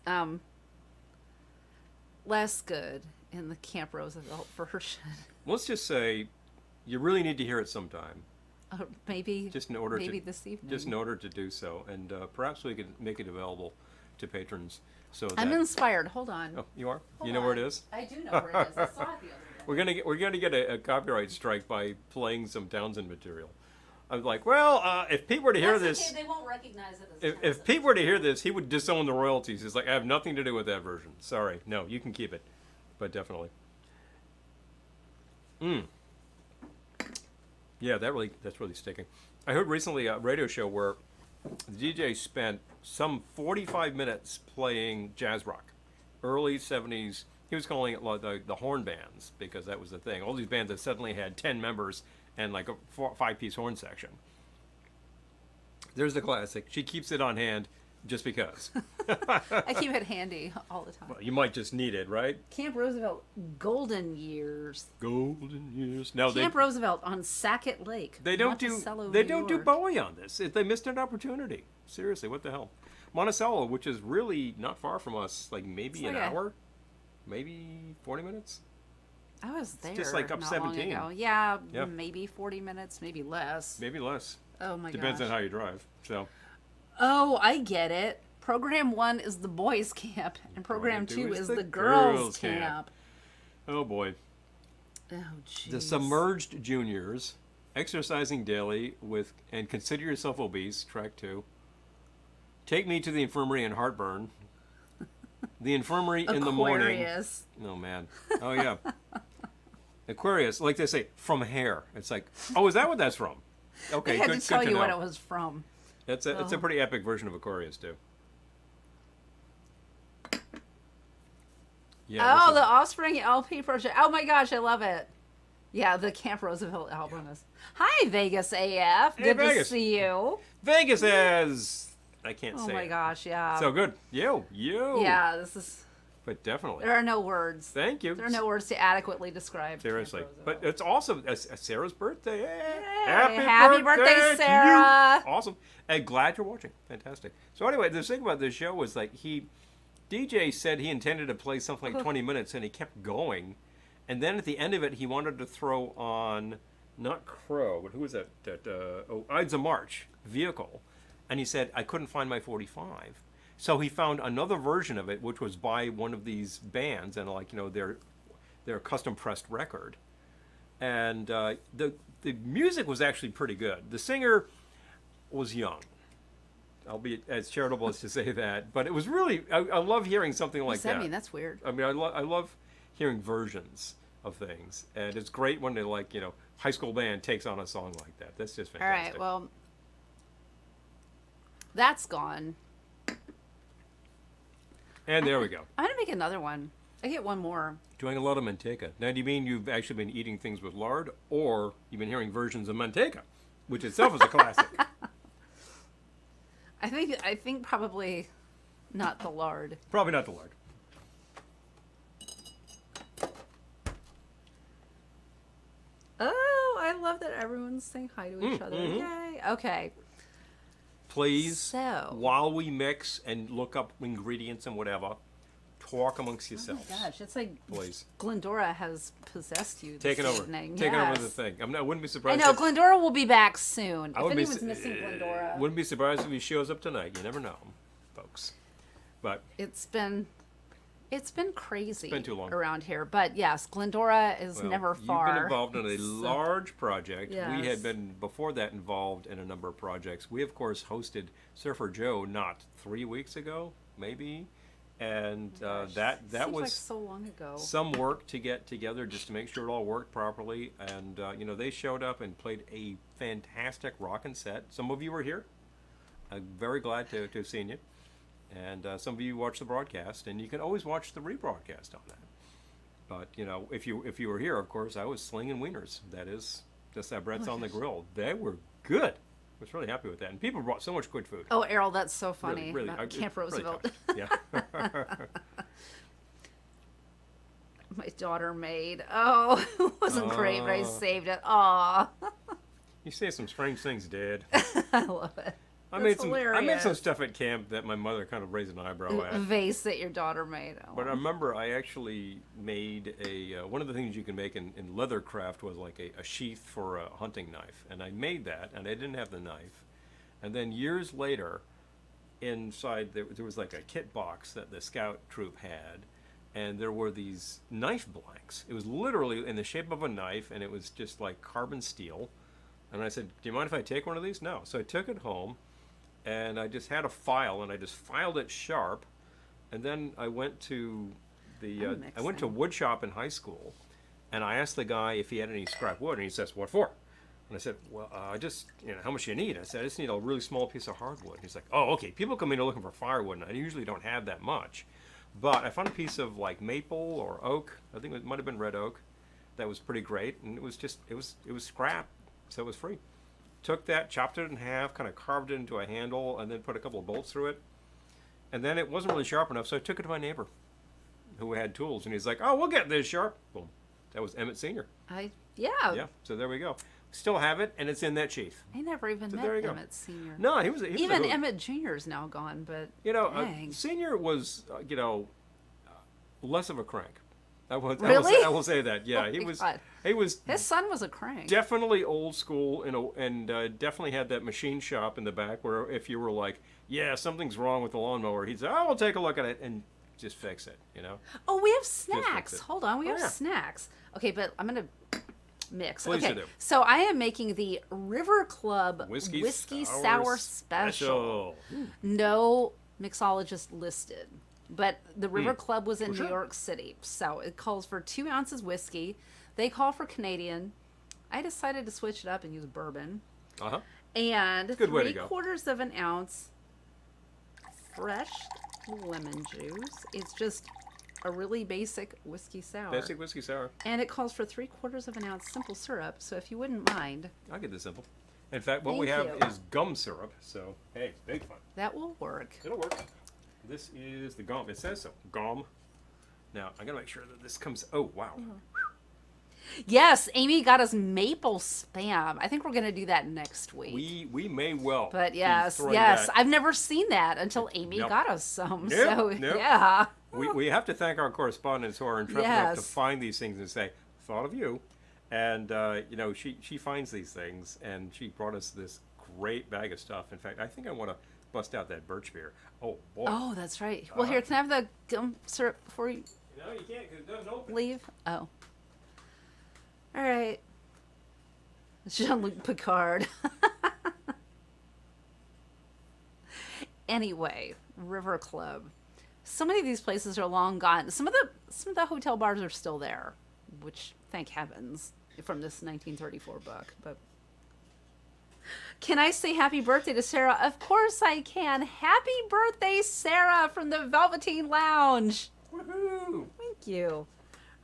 less good in the Camp Roosevelt version.
Let's just say, you really need to hear it sometime,
Maybe
just in order
maybe
to
this evening.
just in order to do so, and perhaps we could make it available to patrons. So
I'm
that,
inspired. Hold on.
oh, you are?
Hold
You know where
on.
it is?
I do know where it is. I saw it the other day.
We're gonna get a copyright strike by playing some Townsend material. I'm like, well, if Pete were to hear
That's
this,
okay, they won't recognize it as
if Pete were to hear this, he would disown the royalties. He's like, I have nothing to do with that version. Sorry, no, you can keep it, but definitely. Yeah, that's really sticking. I heard recently a radio show where the DJ spent some 45 minutes playing jazz rock, early 70s. He was calling it like the horn bands because that was the thing. All these bands that suddenly had 10 members and like a 5-piece horn section. There's the classic. She keeps it on hand just because.
I keep it handy all the time.
Well, you might just need it, right?
Camp Roosevelt, golden years.
Golden years. No,
Camp Roosevelt on Sackett Lake.
They don't
Monticello,
do
New York.
Bowie on this. They missed an opportunity. Seriously, what the hell? Monticello, which is really not far from us, like maybe an hour, maybe 40 minutes.
I was there.
just like up
not
17.
Long ago. Yeah,
Yeah.
maybe 40 minutes, maybe less.
Maybe less.
Oh my
Depends
gosh.
on how you drive. So
Oh, I get it. Program 1 is the boys' camp, and Program 2 is the
girls'
girls'
camp.
camp.
oh boy,
Oh, jeez.
the submerged juniors exercising daily with and consider yourself obese. Track 2. Take me to the infirmary and heartburn. The infirmary in the morning.
Aquarius.
Oh man. Oh yeah. Aquarius, like they say, from hair. It's like, oh, is that what that's from? Okay,
They had
good,
to tell
good to
you
know.
what it was from.
It's a pretty epic version of Aquarius too. Yeah.
Oh,
this
the
is-
Offspring LP project. Oh my gosh, I love it. Yeah, the Camp Roosevelt album is. Hi, Vegas AF.
Hey,
Good to
Vegas.
see you.
Vegas has. I can't
Oh
say.
my
it.
gosh, yeah.
So good. You.
Yeah, this is.
But definitely.
There are no words.
Thank you.
There are no words to adequately describe. Camp
Seriously.
Roosevelt.
But it's also Sarah's birthday. Yay.
Happy birthday,
to you.
Sarah.
Awesome. And glad you're watching. Fantastic. So anyway, the thing about this show was like DJ said he intended to play something like 20 minutes and he kept going. And then at the end of it, he wanted to throw on, not Crow, but who was that? Ides of March, Vehicle. And he said, I couldn't find my 45. So he found another version of it, which was by one of these bands and their custom pressed record. And the music was actually pretty good. The singer was young. I'll be as charitable as to say that. But it was really, I love hearing something like
What does that mean? That's weird.
I mean, I love hearing versions of things. And it's great when they high school band takes on a song like that. That's just
All
fantastic.
right, well, that's gone.
And there we go.
I'm gonna make another one. I get one more.
Doing a lot of manteca. Now, do you mean you've actually been eating things with lard, or you've been hearing versions of manteca, which itself is a classic?
I think probably not the lard.
Probably not the lard.
Oh, I love that everyone's saying hi to each other.
mhm.
Yay. Okay.
Please,
So-
while we mix and look up ingredients and whatever, talk amongst
Oh my
yourselves.
gosh, it's like
Please.
Glendora has possessed you this
Taking over.
evening.
Taking over
Yes.
the thing. I wouldn't be
I
surprised.
know
if-
Glendora will be back soon.
I
If
wouldn't be
anyone's
su-
missing Glendora,
Wouldn't be surprised if he shows up tonight. You never know, folks. But
it's been crazy.
been too long.
Around here. But yes, Glendora is
well,
never far.
You've been involved in a
So-
large project. We
Yes.
had been before that involved in a number of projects. We of course hosted Surfer Joe not 3 weeks ago, maybe, and
Gosh,
that
seems
was
like so long ago.
some work to get together just to make sure it all worked properly. And they showed up and played a fantastic rockin' set. Some of you were here. I'm very glad to have seen you. And some of you watched the broadcast, and you can always watch the rebroadcast on that. But if you were here, of course, I was slinging wieners. That is just that Brett's on the grill. They were good. I was really happy with that, and people brought so much good food.
Oh, Errol, that's so funny.
Really,
about
it's
Camp
really
Roosevelt.
touching. Yeah.
My daughter made. Oh, it wasn't great, but I
Oh.
saved it. Aw.
You say some strange things, Dad.
I love it.
I
That's
made some
hilarious.
stuff at camp that my mother kind of raised an eyebrow at.
Vase that your daughter made. Oh.
But I remember I actually made one of the things you can make in leathercraft was like a sheath for a hunting knife. And I made that, and I didn't have the knife. And then years later, inside there was like a kit box that the scout troop had. And there were these knife blanks. It was literally in the shape of a knife, and it was just like carbon steel. And I said, do you mind if I take one of these? No. So I took it home, and I just had a file, and I just filed it sharp. And then I went to I went to wood shop in high school, and I asked the guy if he had any scrap wood, and he says, what for? And I said, well, I just, how much do you need? I said, I just need a really small piece of hardwood. He's like, oh, okay. People come in here looking for firewood, and I usually don't have that much. But I found a piece of like maple or oak. I think it might have been red oak. That was pretty great, and it was scrap, so it was free. Took that, chopped it in half, kind of carved it into a handle, and then put a couple of bolts through it. And then it wasn't really sharp enough, so I took it to my neighbor, who had tools, and he's like, "Oh, we'll get this sharp." Boom, that was Emmett Senior.
Yeah.
Yeah, so there we go. Still have it, and it's in that sheath.
I never even
So
met
there you go.
Emmett Senior.
No, he was
Even Emmett Jr. is now gone, but dang.
Senior was less of a crank.
Really?
I will say that. Yeah,
Oh
he
my
was.
God.
He was
His son was a crank.
definitely old school, and definitely had that machine shop in the back where if you were like, yeah, something's wrong with the lawnmower, he'd say, oh, we'll take a look at it and just fix it.
Oh, we have
fix
snacks.
it.
Hold on, we have
yeah.
snacks. Okay, but I'm gonna mix.
Please
okay,
do.
so I am making the River Club
Whiskey
Sour Special. No mixologist listed, but the River Club was in
For sure.
New York City, so it calls for 2 ounces whiskey. They call for Canadian. I decided to switch it up and use bourbon.
Uh-huh.
And
Good way to go.
3/4 of an ounce fresh lemon juice. It's just a really basic whiskey sour.
Basic whiskey sour.
And it calls for 3/4 of an ounce simple syrup. So if you wouldn't mind,
I'll get this simple. In fact, what
Thank
we have
you.
is gum syrup. So, hey, big fun.
that will work.
It'll work. This is the gum. It says so. Gum. Now, I got to make sure that this comes... Oh, wow.
Yes, Amy got us maple spam. I think we're going to do that next week.
We may well.
But
be
yes,
throwing
yes.
that-
I've never seen that until Amy
Nope.
got us some.
Nope,
So,
nope.
yeah.
We have to thank our correspondents who are intrepid enough to
Yes.
find these things and say, thought of you. And, she finds these things, and she brought us this great bag of stuff. In fact, I think I want to bust out that birch beer. Oh, boy.
Oh, that's right. Well, here, can I have the gum syrup before you
No, you can't because it doesn't open.
leave? Oh. All right. Jean-Luc Picard. Anyway, River Club. So many of these places are long gone. Some of the hotel bars are still there, which thank heavens from this 1934 book. But can I say happy birthday to Sarah? Of course I can. Happy birthday, Sarah, from the Velveteen Lounge.
Woohoo!
Thank you.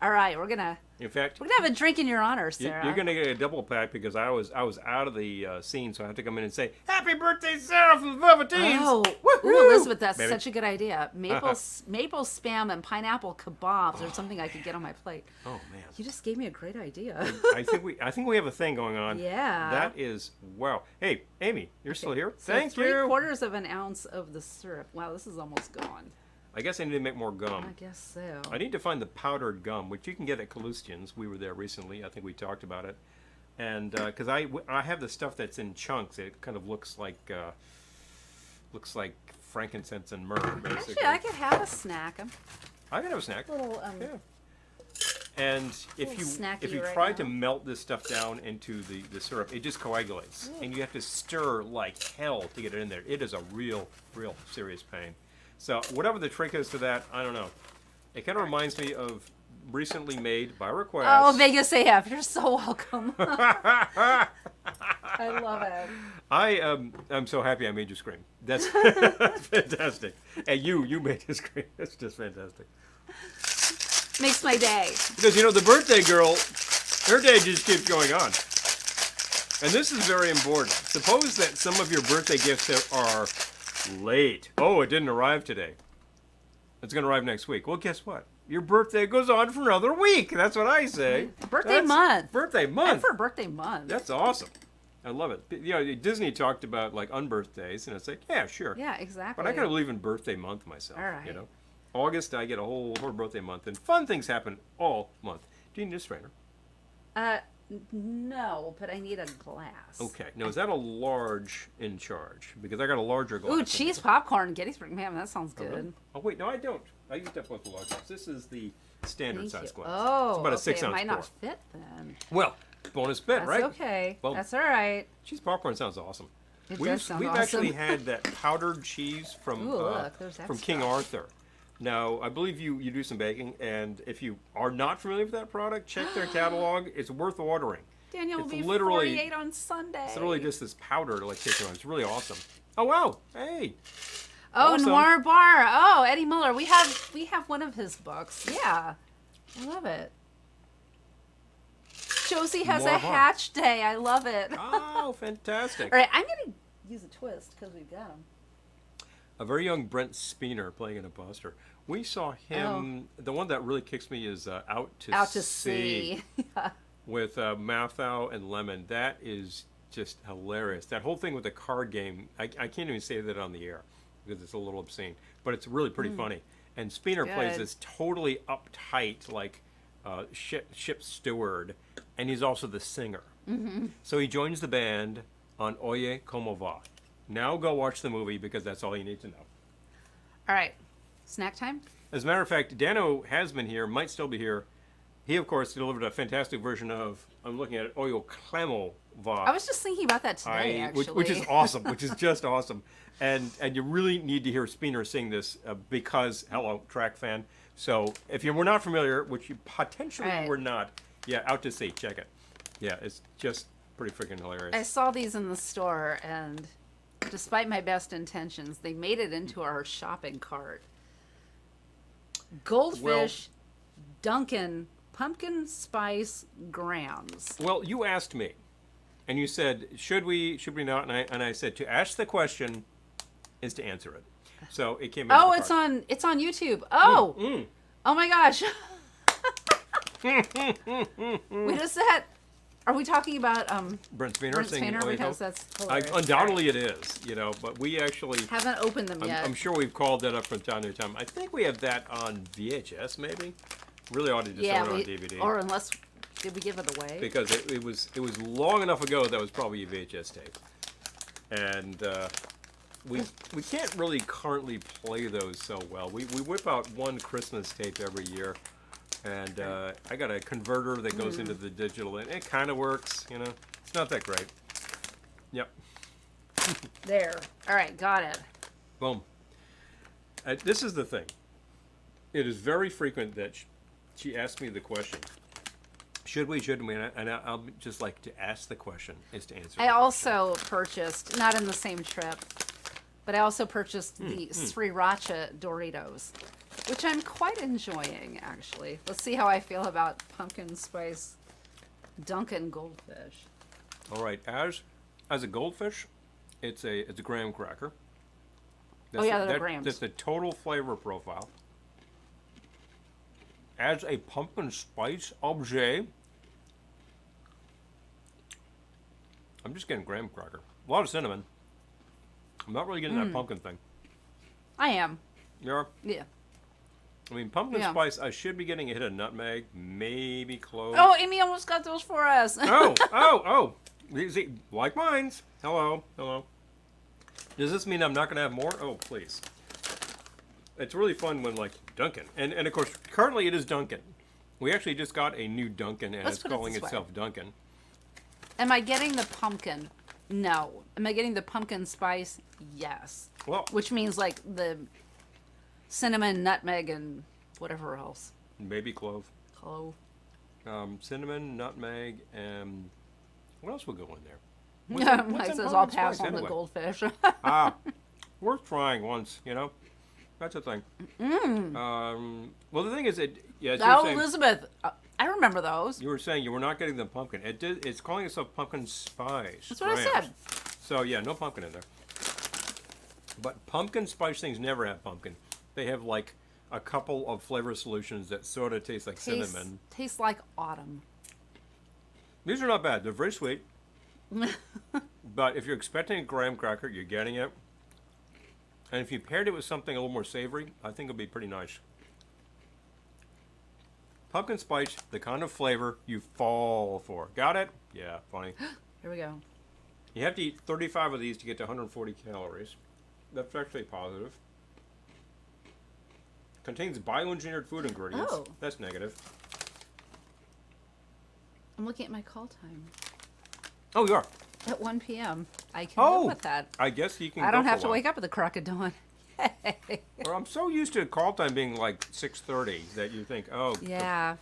All right, we're gonna
In fact,
have a drink in your honor, Sarah.
you're going to get a double pack because I was out of the scene, so I have to come in and say, happy birthday, Sarah, from the Velveteens!
Oh,
Woohoo!
ooh, Elizabeth, that's
Baby.
such a good idea. Maple spam and pineapple kebabs are something I could get on my plate.
Oh, man.
You just gave me a great idea.
I think we have a thing going on.
Yeah.
That is wow. Hey, Amy, you're still here.
So
Thank you.
3/4 of an ounce of the syrup. Wow, this is almost gone.
I guess I need to make more gum.
I guess so.
I need to find the powdered gum, which you can get at Kalustian's. We were there recently. I think we talked about it. And because I have the stuff that's in chunks, it kind of looks like frankincense and myrrh, basically.
Actually, I could have a snack.
I can have a snack.
A little
Yeah. And if
Little snacky
you
right
try
now.
to melt this stuff down into the syrup, it just coagulates, and you have to stir like hell to get it in there. It is a real serious pain. So whatever the trick is to that, I don't know. It kind of reminds me of recently made by request.
Oh, Vegas AF, you're so welcome. I love it.
I'm so happy I made you scream. That's, that's fantastic. And you made you scream. That's just fantastic.
Makes my day.
Because, the birthday girl, her day just keeps going on. And this is very important. Suppose that some of your birthday gifts are late. Oh, it didn't arrive today. It's going to arrive next week. Well, guess what? Your birthday goes on for another week. That's what I say.
Birthday month.
Birthday month.
And for birthday month.
That's awesome. I love it. Disney talked about like unbirthdays, and it's like, yeah, sure.
Yeah, exactly.
But I gotta believe in birthday month myself.
All right.
August, I get a whole birthday month, and fun things happen all month. Do you need a strainer?
No, but I need a glass.
Okay. Now, is that a large in charge? Because I got a larger glass.
Ooh,
in
cheese
there.
popcorn, Gettysburg. Man, that sounds
Oh,
good.
really? Oh, wait, no, I don't. I used up both the large ones. This is the standard
Thank
size
you.
glass.
Oh,
it's about a
okay,
6
it
ounce
might
pour.
not fit then.
Well, bonus bit,
That's
right?
okay.
Well,
That's all right.
cheese popcorn sounds awesome.
It
We've
does sound
we've
awesome.
actually had that powdered cheese from
Ooh, look, there's
from King
extra.
Arthur. Now, I believe you do some baking, and if you are not familiar with that product, check their catalog. It's worth ordering.
Daniel will
It's
be
literally-
48 on Sunday.
It's literally just this powder like taken on. It's really awesome. Oh wow! Hey,
Oh,
awesome.
Noir Bar. Oh, Eddie Muller. We have one of his books. Yeah, I love it. Josie has
Noir
a
Bar.
hatch day. I love it.
Oh, fantastic!
All right, I'm gonna use a twist because we've got him.
A very young Brent Spooner playing an imposter. We saw him. The one that really kicks me is Out to
Out to sea.
with Mathau and Lemon. That is just hilarious. That whole thing with the card game, I can't even say that on the air because it's a little obscene, but it's really pretty funny. And Spooner plays
Good.
this totally uptight, like ship steward, and he's also the singer. So he joins the band on Oye Como Va. Now go watch the movie because that's all you need to know.
All right, snack time.
As a matter of fact, Dano has been here, might still be here. He, of course, delivered a fantastic version of, I'm looking at it, Oyo Clamo Va.
I was just thinking about that today, actually.
Which is awesome, which is just awesome. And you really need to hear Spooner sing this because, hello, track fan. So if you were not familiar, which you potentially
Right.
were not, yeah, Out to Sea, check it. Yeah, it's just pretty freaking hilarious.
I saw these in the store, and despite my best intentions, they made it into our shopping cart. Goldfish, Dunkin' pumpkin spice grams.
Well, you asked me, and you said, should we not? And I said, to ask the question is to answer it. So it came out.
Oh, it's on YouTube. Oh, oh my gosh. Wait, is that? Are we talking about
Brent Spooner
Brent
singing
Spooner?
Oye
Because
Como?
that's hilarious.
Undoubtedly it is, but we actually,
Haven't opened them yet.
I'm sure we've called that up from time to time. I think we have that on VHS, maybe. Really ought to just
Yeah,
own it on DVD.
or unless did we give it away?
Because it was long enough ago that was probably a VHS tape. And we can't really currently play those so well. We whip out one Christmas tape every year. And I got a converter that goes into the digital, and it kind of works, It's not that great. Yep.
There. All right, got it.
Boom. This is the thing. It is very frequent that she asks me the question, should we, shouldn't we? And I'll just like to ask the question is to answer.
I also purchased, not in the same trip, but I also purchased the Sriracha Doritos, which I'm quite enjoying, actually. Let's see how I feel about pumpkin spice Dunkin' Goldfish.
All right, as a goldfish, it's a graham cracker.
Oh, yeah, they're grams.
That's the total flavor profile. As a pumpkin spice objet, I'm just getting graham cracker. A lot of cinnamon. I'm not really getting that pumpkin thing.
I am.
You are?
Yeah.
I mean, pumpkin
Yeah.
spice, I should be getting a hit of nutmeg, maybe clove.
Oh, Amy almost got those for us.
oh. See, like mine's. Hello. Does this mean I'm not going to have more? Oh, please. It's really fun when, like, Dunkin'. And of course, currently it is Dunkin'. We actually just got a new Dunkin', and
Let's
it's
put it
calling
this way.
itself Dunkin'.
Am I getting the pumpkin? No. Am I getting the pumpkin spice? Yes.
Well,
Which means like the cinnamon, nutmeg, and whatever else.
maybe clove.
Clove.
Cinnamon, nutmeg, and what else will go in there?
Mike
in
says I'll
pumpkin
pass
spice
on the
anyway?
goldfish.
Worth trying once, That's a thing. Well, the thing is, as you were
Oh,
saying,
Elizabeth. I remember those.
you were saying you were not getting the pumpkin. It's calling itself pumpkin spice.
That's what I
grams.
said.
So yeah, no pumpkin in there. But pumpkin spice things never have pumpkin. They have like a couple of flavor solutions that sort of taste like cinnamon.
Tastes like autumn.
These are not bad. They're very sweet. But if you're expecting a graham cracker, you're getting it. And if you paired it with something a little more savory, I think it'd be pretty nice. Pumpkin spice, the kind of flavor you fall for. Got it? Yeah, funny.
Here we go.
You have to eat 35 of these to get to 140 calories. That's actually positive. Contains bioengineered food ingredients.
Oh.
That's negative.
I'm looking at my call time.
Oh, you are.
At 1 p.m. I can
Oh,
live with that.
I guess you can.
I don't
go
have
for
to
a while.
wake up at the crack of dawn.
Well, I'm so used to call time being like 6:30 that you think, oh,
Yeah.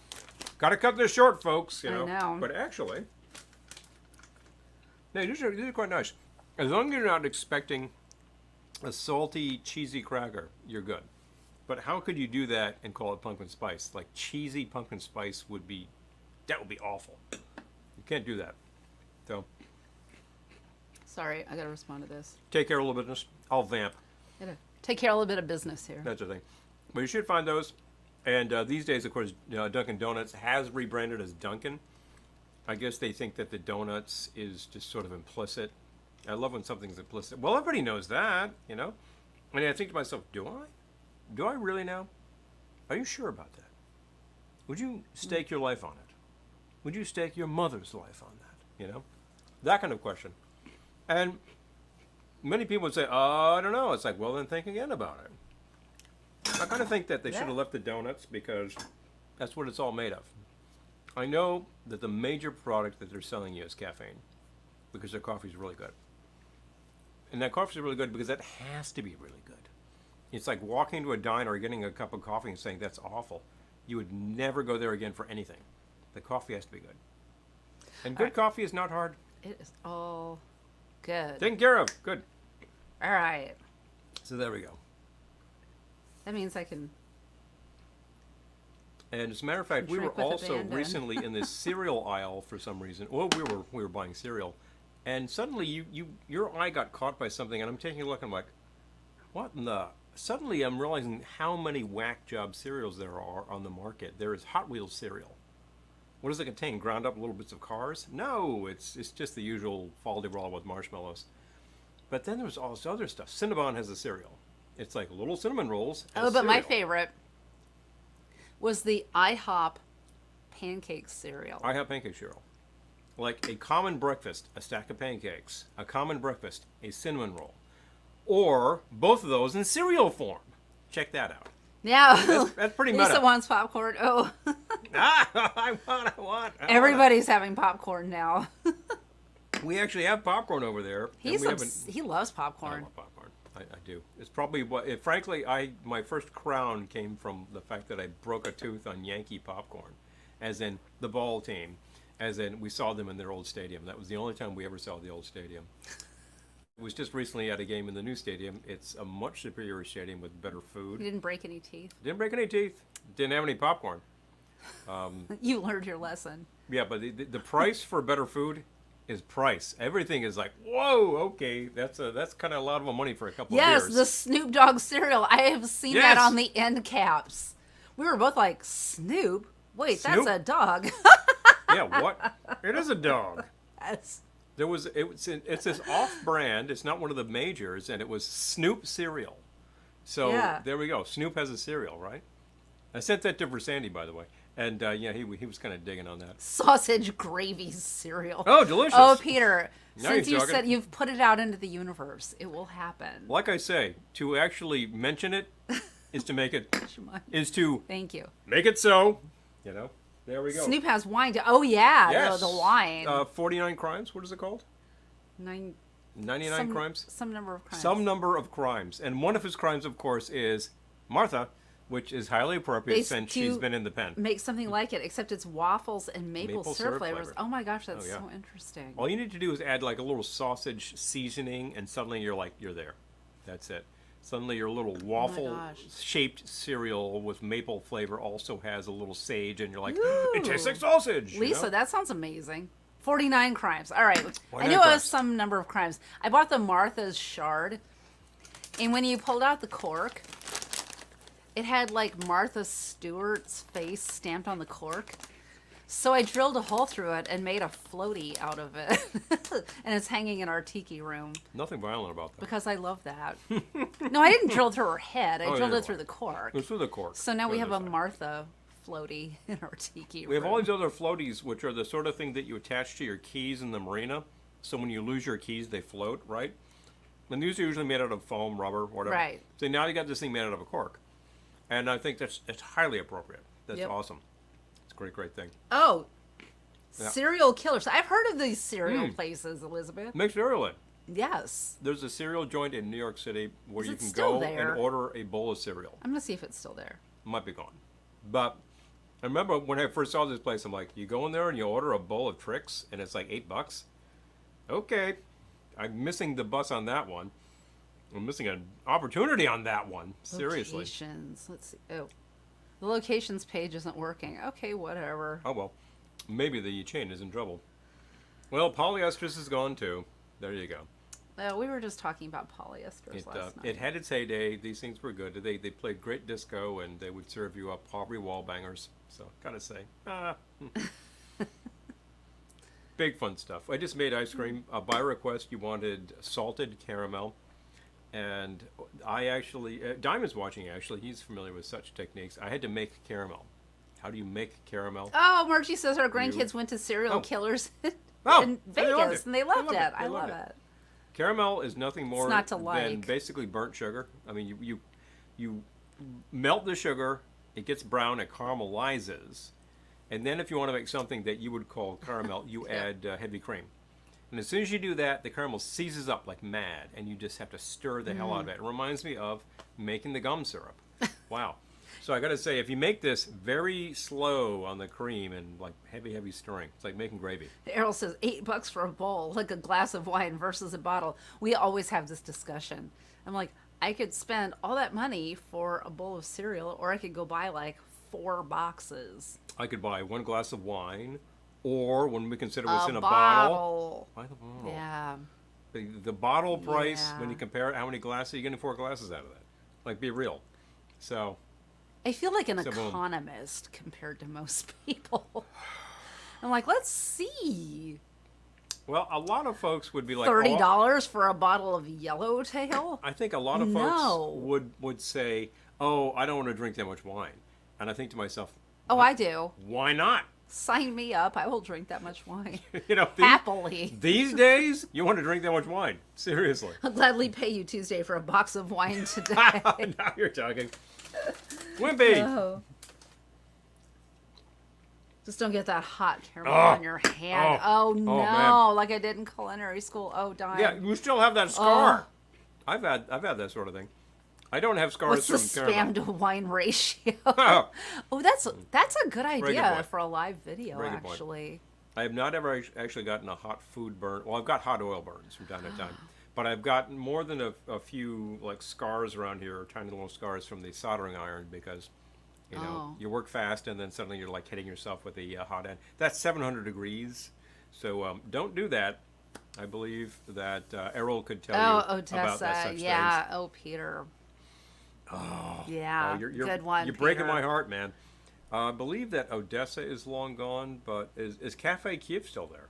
gotta cut this short, folks. You
I
know.
know.
But actually, no, these are quite nice. As long as you're not expecting a salty, cheesy cracker, you're good. But how could you do that and call it pumpkin spice? Like cheesy pumpkin spice would be awful. You can't do that. So
Sorry, I gotta respond to this.
take care of a little business. I'll vamp.
Gotta take care of a little bit of business here.
That's the thing. But you should find those. And these days, of course, Dunkin' Donuts has rebranded as Dunkin'. I guess they think that the donuts is just sort of implicit. I love when something's implicit. Well, everybody knows that, you know? And I think to myself, do I? Do I really now? Are you sure about that? Would you stake your life on it? Would you stake your mother's life on that? You know? That kind of question. And many people would say, oh, I don't know. It's like, well, then think again about it. I kind of think that they should have left the donuts because that's what it's all made of. I know that the major product that they're selling you is caffeine because their coffee is really good. And that coffee is really good because that has to be really good. It's like walking to a diner or getting a cup of coffee and saying that's awful. You would never go there again for anything. The coffee has to be good. And good coffee is not hard.
It is all good.
Taken care of. Good.
All right.
So there we go.
That means I can.
And as a matter of fact, we were
Drink with
also
abandon.
recently in this cereal aisle for some reason. Well, we were buying cereal, and suddenly your eye got caught by something, and I'm taking a look, and I'm like, what in the? Suddenly, I'm realizing how many whack job cereals there are on the market. There is Hot Wheels cereal. What does it contain? Ground up little bits of cars? No, it's just the usual fall de roll with marshmallows. But then there's all this other stuff. Cinnabon has a cereal. It's like little cinnamon rolls.
Oh, but my
cereal.
favorite was the IHOP pancake cereal.
I have pancake cereal. Like a common breakfast, a stack of pancakes. A common breakfast, a cinnamon roll. Or both of those in cereal form. Check that out.
Yeah.
That's pretty
Lisa
meta.
wants popcorn. Oh,
I want.
everybody's having popcorn now.
We actually have popcorn over there. and we haven't.
He loves
I
popcorn.
love popcorn. I do. It's probably what. Frankly, my first crown came from the fact that I broke a tooth on Yankee popcorn, as in the ball team, as in we saw them in their old stadium. That was the only time we ever saw the old stadium. It was just recently at a game in the new stadium. It's a much superior stadium with better
You
food.
didn't break any teeth.
Didn't break any teeth. Didn't have any popcorn.
You learned your lesson.
Yeah, but the price for better food is price. Everything is like, whoa, okay, that's kind of a lot of money for a couple
Yes,
of
the
beers.
Snoop Dogg cereal. I have seen that
Yes.
on the end caps. We were both like, Snoop? Wait,
Snoop?
that's a dog.
Yeah, what? It is a dog.
That's,
It's this off-brand. It's not one of the majors, and it was Snoop cereal. So
Yeah.
there we go. Snoop has a cereal, right? I sent that to Versandy, by the way, and yeah, he was kind of digging on that.
sausage gravy cereal.
Oh, delicious!
Oh, Peter,
Now
since
you're
you
talking.
said you've put it out into the universe, it will happen.
Like I say, to actually mention it is to make it
Thank you.
make it so. You know, there we go.
Snoop has wine. Oh, yeah,
Yes.
the wine.
49 crimes. What is it called? 99 crimes.
Some number of crimes.
Some number of crimes, and one of his crimes, of course, is Martha, which is highly appropriate
They
since
do
she's been in the pen.
Make something like it, except it's waffles and maple syrup flavors.
flavor.
Oh my gosh, that's
Oh, yeah.
so interesting.
All you need to do is add like a little sausage seasoning, and suddenly you're there. That's it. Suddenly your little waffle-shaped cereal with maple flavor also has a little sage, and you're like, it tastes like sausage. you
Lisa,
know?
that sounds amazing. 49 crimes. All right. I
49
knew it was
crimes.
some number of crimes. I bought the Martha's shard, and when you pulled out the cork, it had like Martha Stewart's face stamped on the cork. So I drilled a hole through it and made a floaty out of it. And it's hanging in our tiki room
Nothing violent about that.
because I love that. No, I didn't drill through her head. I
Oh,
drilled
yeah,
it through the cork.
It's through the cork.
So now we
Goes
have a
aside.
Martha floaty in our tiki room.
We have all these other floaties, which are the sort of thing that you attach to your keys in the marina. So when you lose your keys, they float, right? And these are usually made out of foam, rubber, whatever.
Right.
So now you got this thing made out of a cork. And I think that's highly appropriate. That's
Yep.
awesome. It's a great, great thing.
Oh,
Yeah.
Serial killers. I've heard of these cereal
Mm.
places, Elizabeth.
Make cereal in.
Yes.
There's a cereal joint in New York City where
Is
you
it
can
still
go
there?
and order a bowl of cereal.
I'm going to see if it's still there.
Might be gone. But I remember when I first saw this place, I'm like, you go in there and you order a bowl of Trix and it's like $8. Okay. I'm missing the bus on that one. I'm missing an opportunity on that one. Seriously.
Locations. Let's see. Oh. The locations page isn't working. Okay, whatever.
Oh well. Maybe the chain is in trouble. Well, polyesters is gone too. There you go.
We were just talking about polyesters last night.
It had its heyday. These things were good. They played great disco, and they would serve you up Aubrey wall bangers. So, gotta say, big fun stuff. I just made ice cream. By request, you wanted salted caramel, and I actually Diamond's watching. Actually, he's familiar with such techniques. I had to make caramel. How do you make caramel?
Oh, Margie says her grandkids went to serial killers in
and
Vegas, and they loved it.
They
I
loved
love
it.
it.
Caramel is nothing more
not to
than
like.
basically burnt sugar. I mean, you melt the sugar, it gets brown, it caramelizes, and then if you want to make something that you would call caramel, you add heavy cream. And as soon as you do that, the caramel seizes up like mad, and you just have to stir the hell out of it. It reminds me of making the gum syrup. Wow. So I got to say, if you make this very slow on the cream and like heavy stirring, it's like making gravy.
Errol says $8 for a bowl, like a glass of wine versus a bottle. We always have this discussion. I'm like, I could spend all that money for a bowl of cereal, or I could go buy like 4 boxes.
I could buy 1 glass of wine, or when we consider what's
A
in a
bottle.
buy the bottle.
Yeah.
The bottle price,
Yeah.
when you compare it, how many glasses, you're getting 4 glasses out of that. Like, be real. So,
I feel like an
So, boom.
economist compared to most people. I'm like, let's see.
well, a lot of folks would be like,
$30 for a bottle of Yellowtail?
I think a lot of
No.
folks would say, oh, I don't want to drink that much wine. And I think to myself,
Oh, I do.
why not?
Sign me up. I will drink that much wine.
You know,
Happily.
these days, you want to drink that much wine. Seriously.
I'll gladly pay you Tuesday for a box of wine today.
Now you're talking. Wimpy!
Oh. Just don't get that hot caramel
Oh.
on your hand.
Oh.
Oh, no.
man.
Like I did in culinary school. Oh, darn.
Yeah, you still have that scar. I've had that sort of thing. I don't have scars
What's the
from caramel.
spam to wine ratio?
Oh.
Oh, that's a good
good
idea
point.
for a live video,
Very good point.
actually.
I have not ever actually gotten a hot food burn. Well, I've got hot oil burns from time to time, but I've gotten more than a few like scars around here, tiny little scars from the soldering iron because, you know,
Oh.
you work fast and then suddenly you're like hitting yourself with the hot end. That's 700 degrees, so don't do that. I believe that Errol could tell you about that
Odessa.
such
Yeah.
things.
Oh, Peter.
Oh,
Yeah.
you're
good one.
You're breaking
Peter.
my heart, man. I believe that Odessa is long gone, but is Cafe Kiev still there?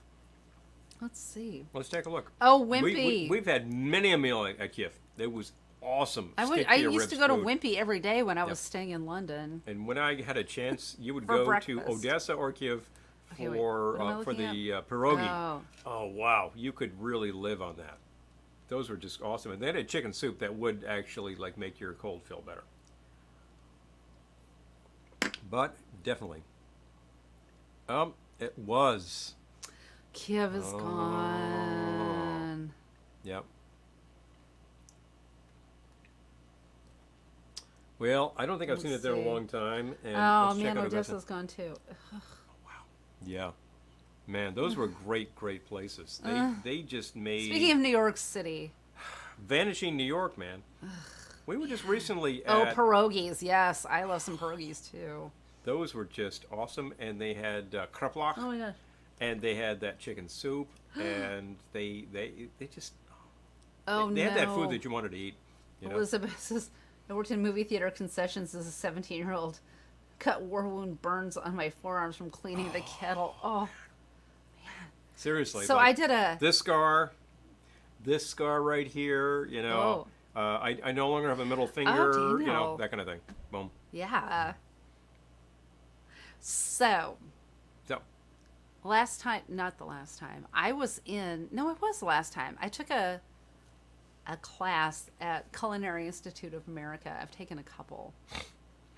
Let's see.
Let's take a look.
Oh, Wimpy.
We've had many a meal at Kiev. It was awesome.
I
Stick to your
used to
ribs
go to
food.
Wimpy every day when I
Yep.
was staying in London.
And when I had a chance, you would
For
go to
breakfast.
Odessa or Kiev
Okay, wait,
for
what am I
for
looking
the pierogi.
Oh.
Oh wow, you could really live on that. Those were just awesome, and they had a chicken soup that would actually like make your cold feel better. But definitely, it was.
Kiev is
Oh.
gone.
Yep. Well, I don't think I've seen
Let's
it there in
see.
a long time. And
Oh,
let's check
man,
out Odessa.
Odessa's gone too.
Yeah, man, those were great places. They just made
Speaking of New York City.
Vanishing New York, man. We were just recently
Oh,
at.
pierogies. Yes, I love some pierogies too.
Those were just awesome, and they had kreplach,
Oh my gosh.
and they had that chicken soup, and they just
Oh
they
no.
had that food that you wanted to eat. You know?
Elizabeth says, I worked in movie theater concessions as a 17-year-old. Cut war wound burns on my forearms from cleaning the kettle. Oh,
Seriously.
so
like,
I did a.
this scar right here. You know, I no longer have a middle finger. You know,
Daniel.
that kind of thing. Boom.
Yeah. So,
So
last time, not the last time, I was in, no, it was the last time. I took a class at Culinary Institute of America. I've taken a couple.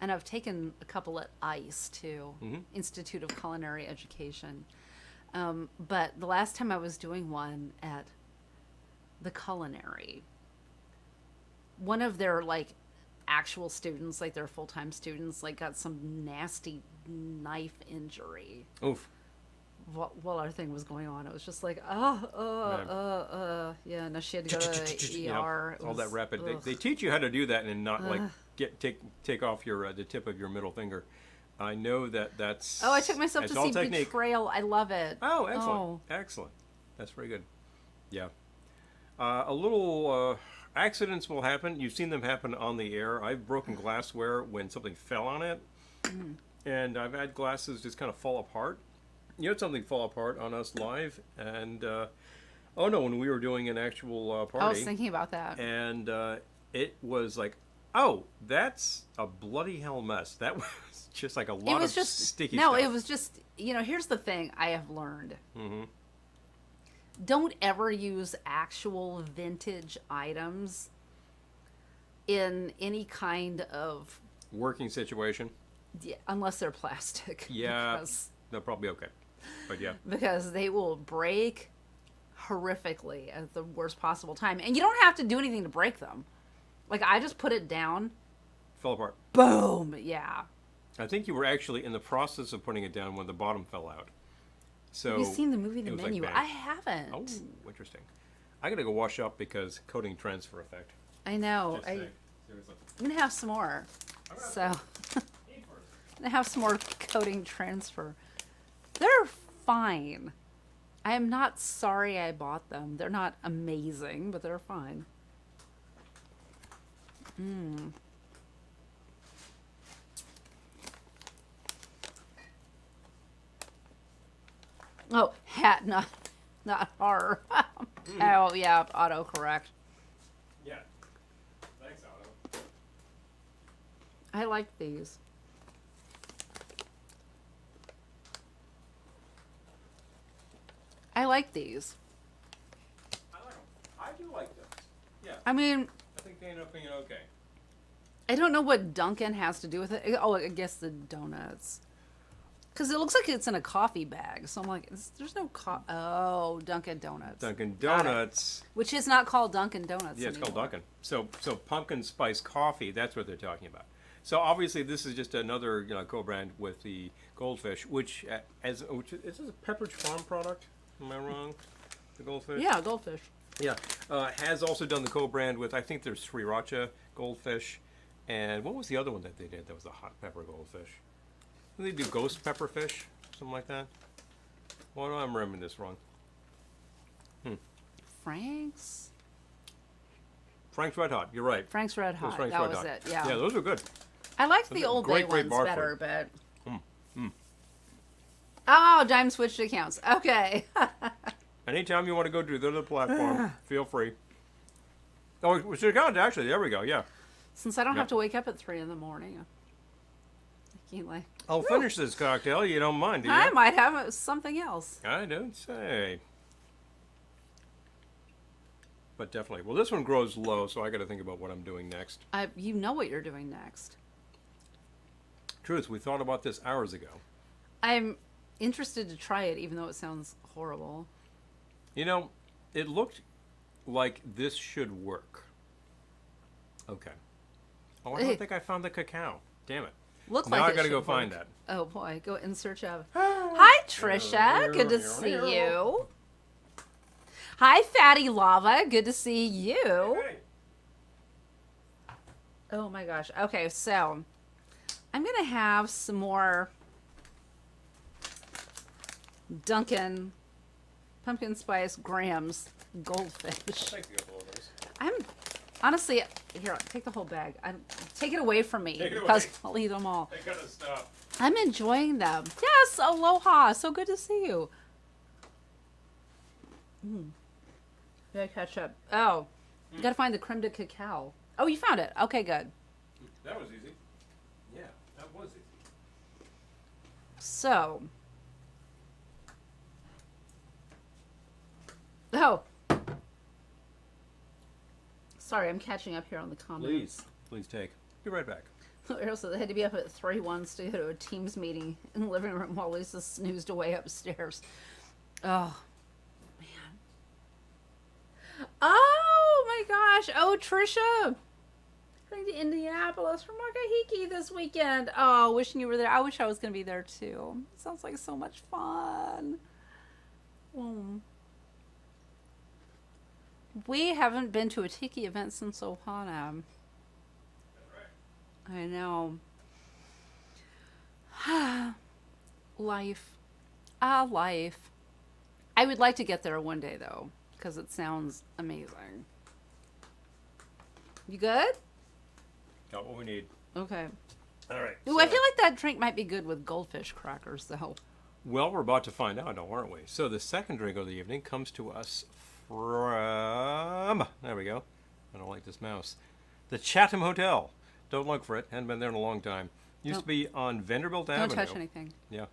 And I've taken a couple at ICE, too,
Mhm.
Institute of Culinary Education. But the last time I was doing one at the culinary, one of their like actual students, like their full time students, like got some nasty knife injury
Oof.
while our thing was going on. It was just like, yeah. No, she had to go to the
You know,
ER. It
all that
was-
rapid.
ugh.
They teach you how to do that and not like take off your the tip of your middle finger. I know that's.
Oh, I took myself
that's
to
all
see
technique.
Betrayal. I love it.
Oh, excellent,
Oh.
excellent. That's very good. Yeah. A little accidents will happen. You've seen them happen on the air. I've broken glassware when something fell on it, and I've had glasses just kind of fall apart. You had something fall apart on us live, and oh no, when we were doing an actual party,
I was thinking about that.
and it was like, oh, that's a bloody hell mess. That was just like a lot
It was
of
just
sticky
no.
stuff.
It was just here's the thing I have learned.
Mm-hmm.
Don't ever use actual vintage items in any kind of
Working situation.
unless they're plastic.
Yeah,
because,
they're probably okay, but yeah.
because they will break horrifically at the worst possible time, and you don't have to do anything to break them. Like I just put it down,
Fell apart.
boom, yeah.
I think you were actually in the process of putting it down when the bottom fell out. So
Have you seen the movie The
it was
Menu?
like
I
bang.
haven't.
Oh, interesting. I gotta go wash up because coating transfer effect.
I know.
Just
I'm
saying. Seriously.
gonna have some more. So I'm gonna have some more coating transfer. They're fine. I am not sorry I bought them. They're not amazing, but they're fine. Oh, hat, not horror. Oh yeah, autocorrect.
Yeah. Thanks, Otto.
I like these. I like these.
I like them. I do like them. Yeah.
I mean,
I think they end up being okay.
I don't know what Dunkin' has to do with it. Oh, I guess the donuts. Because it looks like it's in a coffee bag. So I'm like, there's no Oh, Dunkin' Donuts.
Dunkin'
Got it.
Donuts.
Which is not called Dunkin' Donuts
Yeah, it's called
anymore.
Dunkin'. So pumpkin spice coffee. That's what they're talking about. So obviously this is just another co-brand with the Goldfish, which is this a Pepperidge Farm product? Am I wrong? The Goldfish.
Yeah, Goldfish.
Yeah. Has also done the co-brand with, I think there's Sriracha Goldfish, and what was the other one that they did? That was the hot pepper goldfish. Did they do ghost pepperfish, something like that? Well, I'm remembering this wrong.
Frank's?
Frank's Red Hot. You're right.
Frank's Red
It was
Hot.
Frank's
That
Red
was
Hot.
it. Yeah.
Yeah, those are good.
I like
Those
the
are
old
great,
bay
great
ones
bar
better,
food.
but. Oh, Dime switched accounts. Okay.
Anytime you want to go to the other platform, feel free. Oh, it's your account, actually. There we go. Yeah.
Since I don't
Yep.
have to wake up at 3 in the morning. I can't like.
I'll finish this cocktail. You don't mind, do you?
I might have something else.
I don't say. But definitely. Well, this one grows low, so I got to think about what I'm doing next.
You know what you're doing next.
Truth, we thought about this hours ago.
I'm interested to try it, even though it sounds horrible.
You know, it looked like this should work. Okay. Oh, I
Hey.
don't think I found the cacao. Damn it.
Look
Now
like
I
it
got to go
should
find
work.
that.
Oh boy, go in search of. Hi, Trisha. Good to see you. Hi, Fatty Lava. Good to see you.
Hey.
Oh my gosh. Okay, so I'm gonna have some more Dunkin' pumpkin spice Grahams Goldfish.
Thank you for all those.
I'm honestly here. Take the whole bag. Take it away from me
Take it
because
away.
I'll eat them all.
They gotta stop.
I'm enjoying them. Yes, aloha. So good to see you. Gotta catch up. Oh, you gotta find the creme de cacao. Oh, you found it. Okay, good.
That was easy. Yeah, that was easy.
So, oh, sorry, I'm catching up here on the comments.
Please take. Be right back.
Also, they had to be up at 3 once to go to a Teams meeting in the living room while Lisa snoozed away upstairs. Oh, man. Oh, my gosh. Oh, Trisha. Going to Indianapolis for Makahiki this weekend. Oh, wishing you were there. I wish I was going to be there, too. Sounds like so much fun. Mm. We haven't been to a tiki event since Ohana. I know. Life. Life. I would like to get there one day, though, because it sounds amazing. You good?
Got what we need.
Okay.
All right.
Ooh, I feel like that drink might be good with goldfish crackers, though.
Well, we're about to find out, aren't we? So the second drink of the evening comes to us from... There we go. I don't like this mouse. The Chatham Hotel. Don't look for it. Hadn't been there in a long time. Used to be on Vanderbilt Avenue.
Don't touch anything.
Yeah.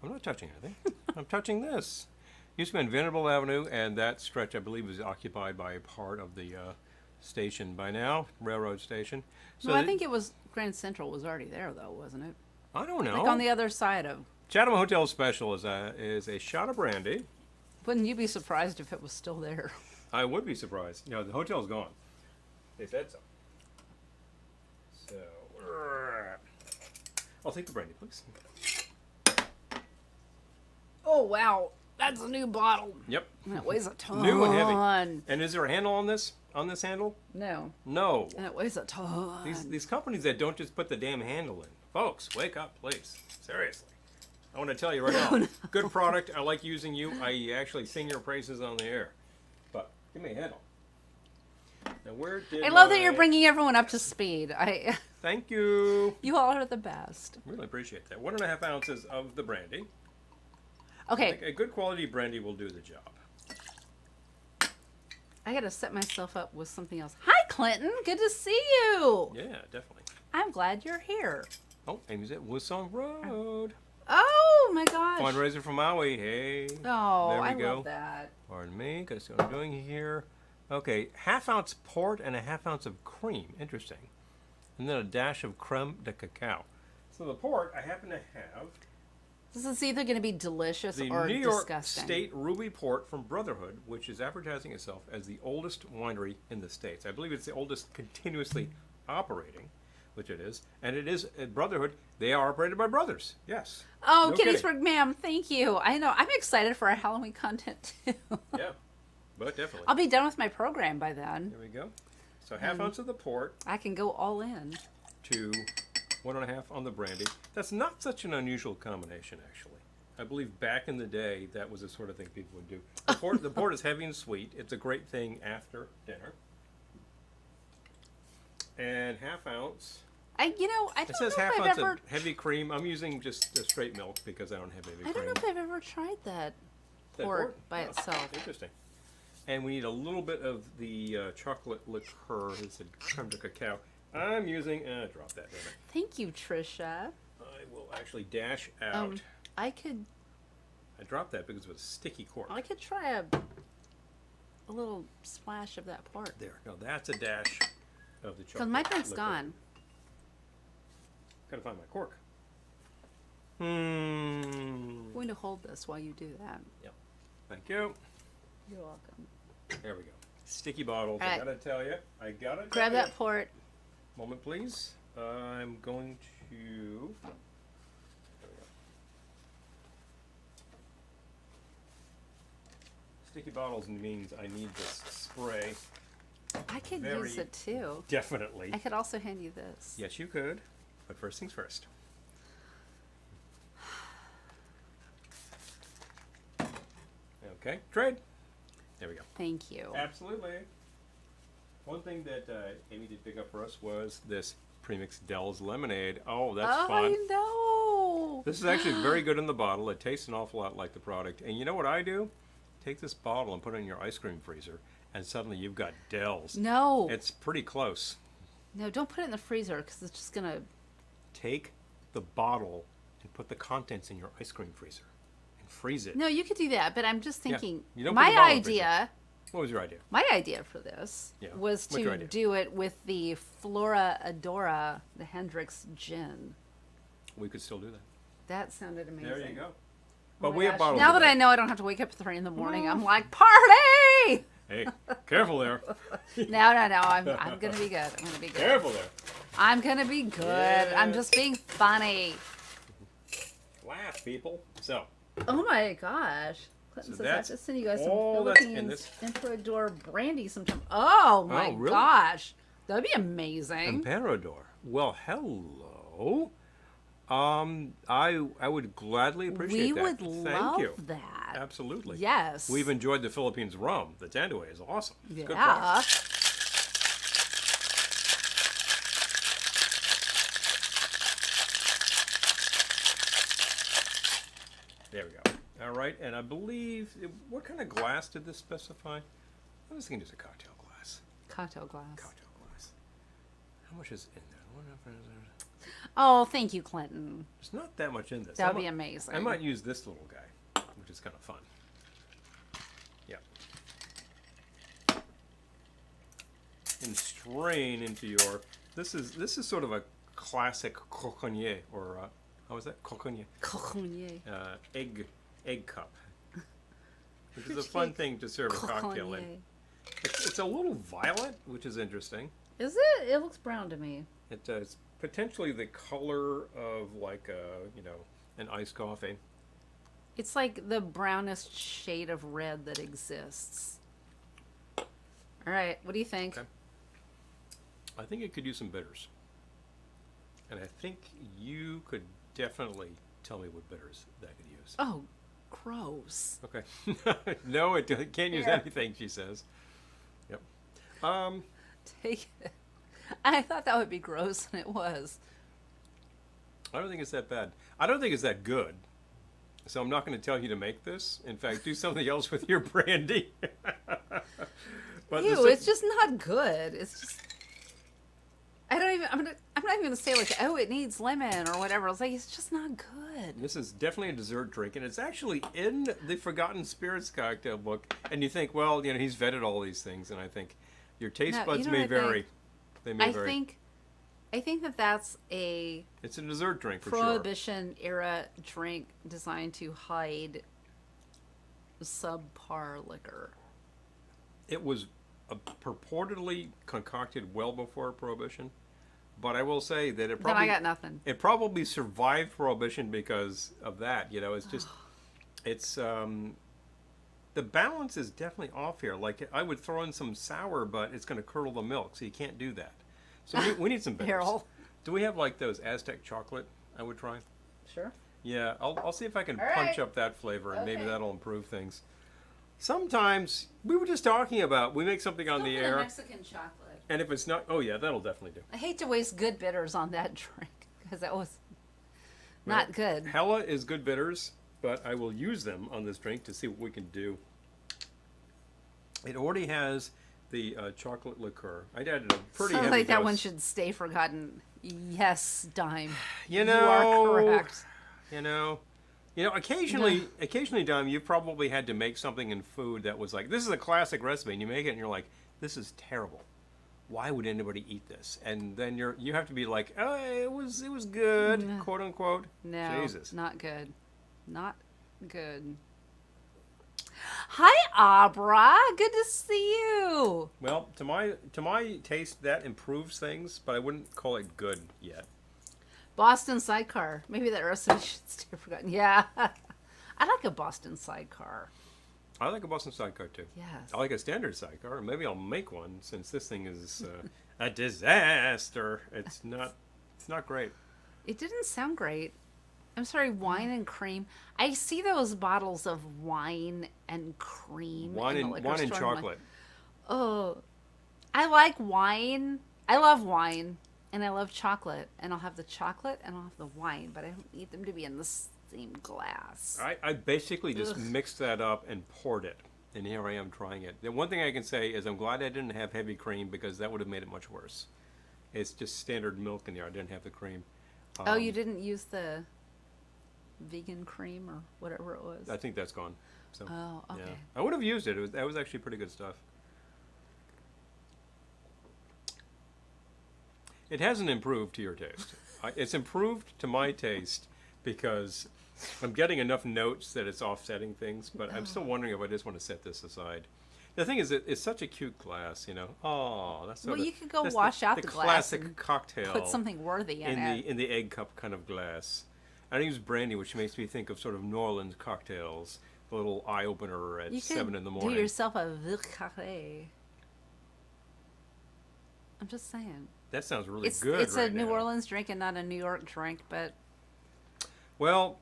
I'm not touching anything. I'm touching this. Used to be on Vanderbilt Avenue, and that stretch, I believe, is occupied by a part of the station by now, railroad station. So
No, I think it was Grand Central was already there, though, wasn't it?
I don't know.
Like on the other side of...
Chatham Hotel Special is a shot of brandy.
Wouldn't you be surprised if it was still there?
I would be surprised. No, the hotel's gone. They said so. So, I'll take the brandy, please.
Oh, wow. That's a new bottle.
Yep.
And it weighs a ton.
New and heavy. And is there a handle on this? On this handle?
No.
No.
And it weighs a ton.
These companies that don't just put the damn handle in. Folks, wake up, please. Seriously. I want to tell you right now.
No.
Good product. I like using you. I actually sing your praises on the air. But give me a handle. Now, where did
I love that you're bringing everyone up to speed.
Thank you.
You all are the best.
Really appreciate that. 1.5 ounces of the brandy.
Okay.
A good quality brandy will do the job.
I got to set myself up with something else. Hi, Clinton. Good to see you.
Yeah, definitely.
I'm glad you're here.
Oh, Amy's at Woosong Road.
Oh, my gosh.
Fundraiser from Maui. Hey.
Oh,
there we
I
go.
love that.
Pardon me, because what I'm doing here. Okay, 1/2 ounce port and 1/2 ounce of cream. Interesting. And then a dash of creme de cacao. So the port I happen to have
This is either going to be delicious
the
or
New York
disgusting.
State Ruby Port from Brotherhood, which is advertising itself as the oldest winery in the States. I believe it's the oldest continuously operating, which it is. And it is at Brotherhood. They are operated by brothers. Yes.
Oh,
No kidding.
Gettysburg, ma'am, thank you. I know. I'm excited for our Halloween content, too.
Yeah, but definitely.
I'll be done with my program by then.
There we go. So 1/2 ounce of the port
I can go all in.
to 1.5 on the brandy. That's not such an unusual combination, actually. I believe back in the day, that was the sort of thing people would do. The port is heavy and sweet. It's a great thing after dinner. And 1/2 ounce.
I
It
don't
says
know
1/2
if I've
ounce
ever...
of heavy cream. I'm using just straight milk because I don't have heavy
I
cream.
don't know if I've ever tried that
That
port by
Oh,
itself.
Interesting. And we need a little bit of the chocolate liqueur. It's a creme de cacao. I'm using. Drop that. Damn it.
Thank you, Trisha.
I will actually dash out.
I could
I dropped that because it was a sticky cork.
try a little splash of that port.
There. No, that's a dash of the chocolate.
Because my drink's
liquor.
gone.
Gotta find my cork.
I'm going to hold this while you do that.
Yep. Thank you.
You're welcome.
There we go. Sticky bottles.
All
I
right.
gotta tell you.
Grab that port.
Moment, please. I'm going to. There we go. Sticky bottles means I need this spray.
I could
Very
use it too.
Definitely.
I could also hand you this.
Yes, you could. But first things first. Okay, trade. There we go.
Thank you.
Absolutely. One thing that Amy did pick up for us was this premixed Dell's lemonade. Oh, that's fun.
I know.
This is actually very good in the bottle. It tastes an awful lot like the product. And you know what I do? Take this bottle and put it in your ice cream freezer, and suddenly you've got Dell's.
No.
It's pretty close.
No, don't put it in the freezer because it's just going to...
Take the bottle and put the contents in your ice cream freezer and freeze it.
No, you could do that, but I'm just
Yeah.
thinking...
You don't put
My
the bottle in the freezer.
idea...
What was your idea?
My idea for this
Yeah.
was
What's your
to
idea?
do it with the Flora Adora, the Hendrix gin.
We could still do that.
That sounded amazing.
There you go. But
my
we have
gosh.
bottles
Now
of
that
that.
I know I don't have to wake up at 3 in the morning, I'm like, party!
Hey, careful there.
No. I'm gonna be good. I'm gonna be good.
Careful there.
I'm gonna be good. I'm
Yeah.
just being funny.
Laugh, people. So,
Oh my gosh. Clinton
So
says I have
that's
to send you guys some
all that's in
Philippines
this.
Emperador brandy sometime. Oh my
really?
gosh. That'd be amazing.
Emperador. Well, hello. I would gladly appreciate
We
that.
would
Thank
love
you.
that.
Absolutely.
Yes.
We've enjoyed the Philippines rum. The Tanduay is awesome. It's good
Yeah.
product. There we go. All right, and I believe, what kind of glass did this specify? I was thinking it's a cocktail glass.
Cocktail glass.
Cocktail glass. How much is in there?
Oh, thank you, Clinton.
There's not that much in this.
That would be amazing.
I might use this little guy, which is kind of fun. Yeah. And strain into your. This is sort of a classic coconnier, or how was that? Coconnier.
Coconnier.
Egg cup. Which is a fun thing to serve a cocktail in. It's a little violet, which is interesting.
Is it? It looks brown to me.
It's potentially the color of like an iced coffee.
It's like the brownest shade of red that exists. All right, what do you think?
Okay. I think it could use some bitters. And I think you could definitely tell me what bitters that could use.
Oh, gross.
Okay. No, it can't use
Here.
anything, she says. Yep.
Take it. I thought that would be gross, and it was.
I don't think it's that bad. I don't think it's that good. So I'm not going to tell you to make this. In fact, do something else with your brandy. But
Ew, it's just not good. It's just. I don't even. I'm not even gonna say like, oh, it needs lemon or whatever. It's like it's just not good.
This is definitely a dessert drink, and it's actually in the Forgotten Spirits cocktail book. And you think, well, he's vetted all these things, and I think your taste
No,
buds
you know
may
what I
vary.
think?
They may vary.
I think that that's a
It's a dessert drink for sure.
Prohibition era drink designed to hide subpar liquor.
It was purportedly concocted well before Prohibition, but I will say that it
Then
probably
I got nothing.
it probably survived Prohibition because of that. It's just it's the balance is definitely off here. Like I would throw in some sour, but it's going to curdle the milk, so you can't do that. So we need some bitters.
Harold.
Do we have like those Aztec chocolate? I would try.
Sure.
Yeah, I'll see if I can
All
punch
right.
up that flavor, and maybe
Okay.
that'll improve things. Sometimes we were just talking about we make something on the air,
Mexican chocolate.
and if it's not, oh yeah, that'll definitely do.
I hate to waste good bitters on that drink because that was not good.
Hella is good bitters, but I will use them on this drink to see what we can do. It already has the chocolate liqueur. I added a pretty
Sounds
heavy
like that
dose.
one should stay forgotten. Yes, Dime.
You
You are correct.
Occasionally, Dom, you probably had to make something in food that was like, this is a classic recipe, and you make it, and you're like, this is terrible. Why would anybody eat this? And then you have to be like, oh, it was good,
No.
quote unquote.
No,
Jesus.
not good. Not good. Hi, Abra. Good to see you.
Well, to my taste, that improves things, but I wouldn't call it good yet.
Boston sidecar. Maybe that recipe should stay forgotten. Yeah. I like a Boston sidecar.
I like a Boston sidecar too.
Yes.
I like a standard sidecar, and maybe I'll make one since this thing is a disaster. It's not great.
It didn't sound great. I'm sorry, wine and cream. I see those bottles of wine and cream.
Wine
in the
and
liquor
wine and
store. I'm like,
chocolate.
oh, I like wine. I love wine. And I love chocolate. And I'll have the chocolate and I'll have the wine. But I don't need them to be in the same glass.
I basically just
Ugh.
mixed that up and poured it, and here I am trying it. The one thing I can say is I'm glad I didn't have heavy cream because that would have made it much worse. It's just standard milk in there. I didn't have the cream.
Oh, you didn't use the vegan cream or whatever it was?
I think that's gone. So,
Oh, okay.
yeah. I would have used it. That was actually pretty good stuff. It hasn't improved to your taste. It's improved to my taste because I'm getting enough notes that it's offsetting things, but I'm still wondering if I just want to set this aside. The thing is, it's such a cute glass, you know. Oh, that's
Well,
sort of,
you could go
that's
wash out the glass
classic
and
cocktail.
put something worthy in it.
In the egg cup kind of glass. I use brandy, which makes me think of sort of New Orleans cocktails. A little eye opener at
You
7 in the
could
morning.
do yourself a Ville. I'm just saying.
That sounds really
It's
good.
it's
right
a New
now.
Orleans drink and not a New York drink, but
Well,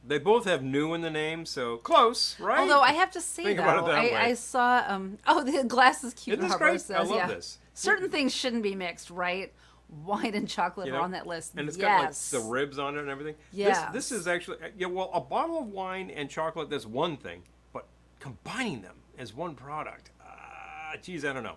they both have new in the name, so close, right?
although I have to say
Think
though,
about it that way.
I saw oh the glass is cute.
Isn't this
Barbara
great?
says,
I love
yeah.
this.
Certain things shouldn't be mixed, right? Wine and chocolate
You
are
know,
on that list.
And it's
yes.
got like the ribs on it and everything.
Yes.
This is actually, yeah, well, a bottle of wine and chocolate, that's one thing, but combining them as one product, geez, I don't know.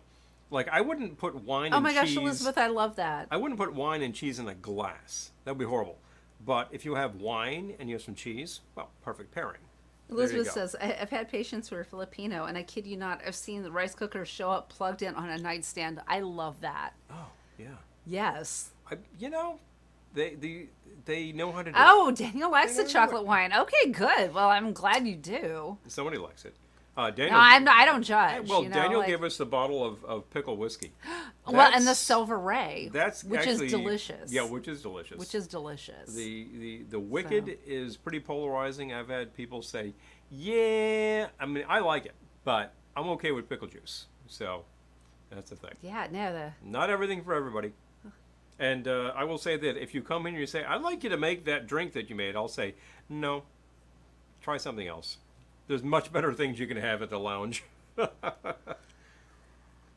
Like, I wouldn't put wine
Oh
and
my gosh,
cheese.
Elizabeth, I love that.
I wouldn't put wine and cheese in a glass. That would be horrible. But if you have wine and you have some cheese, well, perfect pairing. There you
Elizabeth
go.
says, I've had patients who are Filipino, and I kid you not, I've seen the rice cooker show up plugged in on a nightstand. I love that.
Oh, yeah.
Yes.
You know, they know how to do
Oh, Daniel likes
They
the
know
chocolate
it.
wine. Okay, good. Well, I'm glad you do.
it. Somebody likes it. Daniel,
No, I don't judge.
well,
you know,
Daniel
like-
gave us the bottle of pickle whiskey.
well, and the
That's-
Silver Ray,
That's
which
actually,
is delicious.
Yeah, which is delicious.
which is delicious.
The Wicked is pretty polarizing. I've had people say, yeah, I mean, I like it, but I'm okay with pickle juice. So that's the thing.
Yeah, no,
Not everything for everybody. And I will say that if you come in and you say, I'd like you to make that drink that you made, I'll say, no, try something else. There's much better things you can have at the lounge.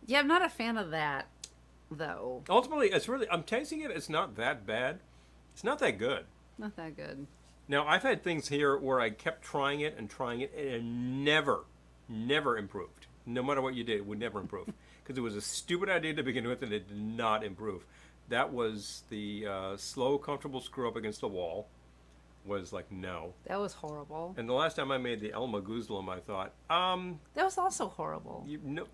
yeah, I'm not a fan of that, though.
Ultimately, I'm tasting it. It's not that bad. It's not that good.
Not that good.
Now, I've had things here where I kept trying it, and it never improved. No matter what you did, it would never improve. Because it was a stupid idea to begin with, and it did not improve. That was the slow, comfortable screw up against the wall. Was like, no.
That was horrible.
And the last time I made the El Maguzlum, I thought,
That was also horrible.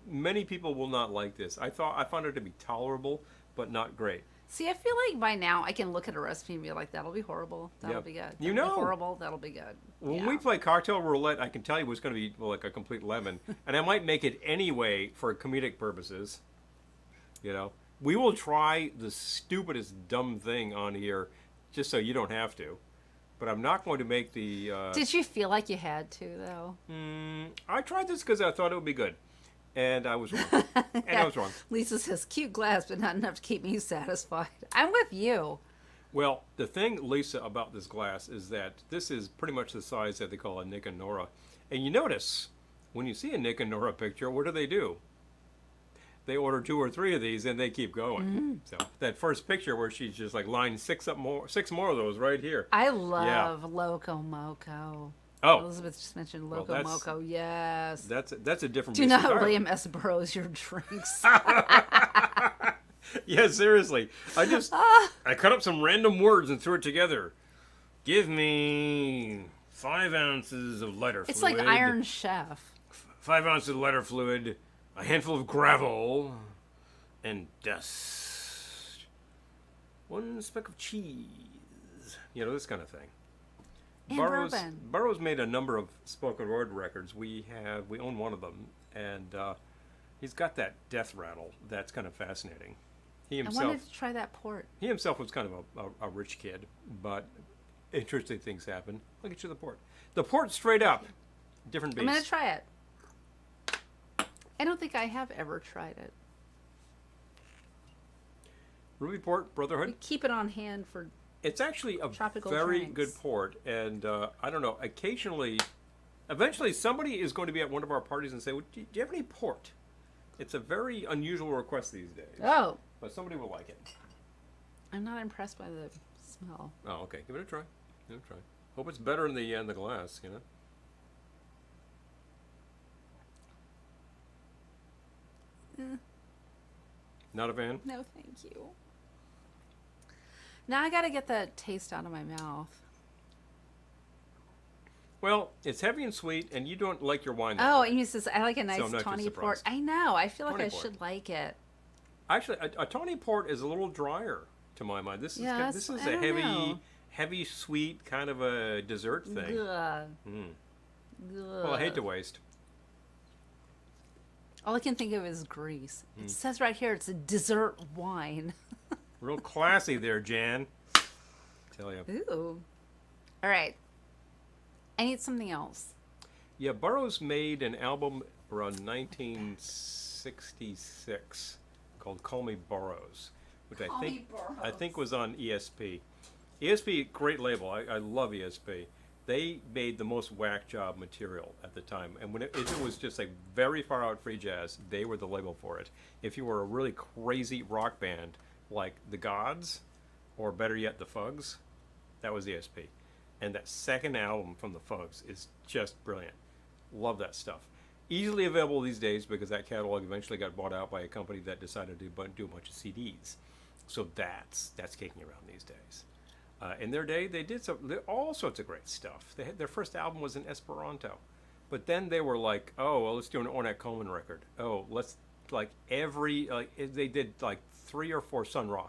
many people will not like this. I found it to be tolerable, but not great.
See, I feel like by now I can look at a recipe and be like, that'll be horrible. That'll
Yeah.
be good.
You
That'll be
know.
horrible. That'll be good.
When
Yeah.
we play cocktail roulette, I can tell you it's going to be like a complete lemon, and I might make it anyway for comedic purposes. You know, we will try the stupidest dumb thing on here, just so you don't have to. But I'm not going to make the.
Did you feel like you had to, though?
I tried this because I thought it would be good, and I was wrong. I was wrong.
Lisa says, cute glass, but not enough to keep me satisfied. I'm with you.
Well, the thing, Lisa, about this glass is that this is pretty much the size that they call a Nick and Nora. And you notice, when you see a Nick and Nora picture, what do? They order 2 or 3 of these, and they keep going. So that first picture where she's just like lined 6 more of those right here.
I love Loco Moco.
Oh,
Elizabeth just mentioned
Well,
Loco
that's-
Moco. Yes.
that's a different.
Do
beast
not
entirely.
William S. Burroughs your drinks.
Yeah, seriously. I cut up some random words and threw it together. Give me 5 ounces of lighter fluid.
It's like Iron Chef.
5 ounces of lighter fluid, a handful of gravel, and dust. 1 speck of cheese. You know, this kind of thing.
And bourbon.
Burroughs made a number of spoken word records. We own one of them, and he's got that death rattle that's kind of fascinating.
I wanted to try that port.
He himself was kind of a rich kid, but interesting things happen. Look at you, the port. The port straight up. Different beast.
I'm going to try it. I don't think I have ever tried it.
Ruby Port Brotherhood.
We keep it on hand for...
It's actually a
Tropical
very
drinks.
good port, and I don't know. Eventually, somebody is going to be at one of our parties and say, well, "Do you have any port?" It's a very unusual request these days.
Oh,
But somebody will like it.
I'm not impressed by the smell.
Oh, okay. Give it a try. Give it a try. Hope it's better in the glass, you know. Not a fan?
No, thank you. Now I got to get the taste out of my mouth.
Well, it's heavy and sweet, and you don't like your wine.
Oh, Amy says, I like a nice
I'm not too
tawny port.
surprised.
I know. I feel like
Tawny
I
port.
should like it.
Actually, a tawny port is a little drier to my mind. This is
Yeah,
this
that's-
is
I
a
don't know.
heavy sweet, kind of a dessert thing.
Ugh.
Mm.
Ugh.
Well, I hate to waste.
All I can think of is Greece. It says right here it's a dessert wine.
Real classy there, Jan. Tell you.
Ooh. All right. I need something else.
Yeah, Burroughs made an album around 1966 called "Call Me Burroughs," which
Call Me
I think
Burroughs.
was on ESP. ESP, great label. I love ESP. They made the most whack job material at the time, and when if it was just like very far out free jazz, they were the label for it. If you were a really crazy rock band like the Gods, or better yet, the Fugs, that was ESP. And that second album from the Fugs is just brilliant. Love that stuff. Easily available these days because that catalog eventually got bought out by a company that decided to do a bunch of CDs. So that's kicking around these days. In their day, they did all sorts of great stuff. They had, their first album was in Esperanto, but then they were like, oh, well, let's do an Ornette Coleman record. Oh, let's they did like 3 or 4 Sun Ra.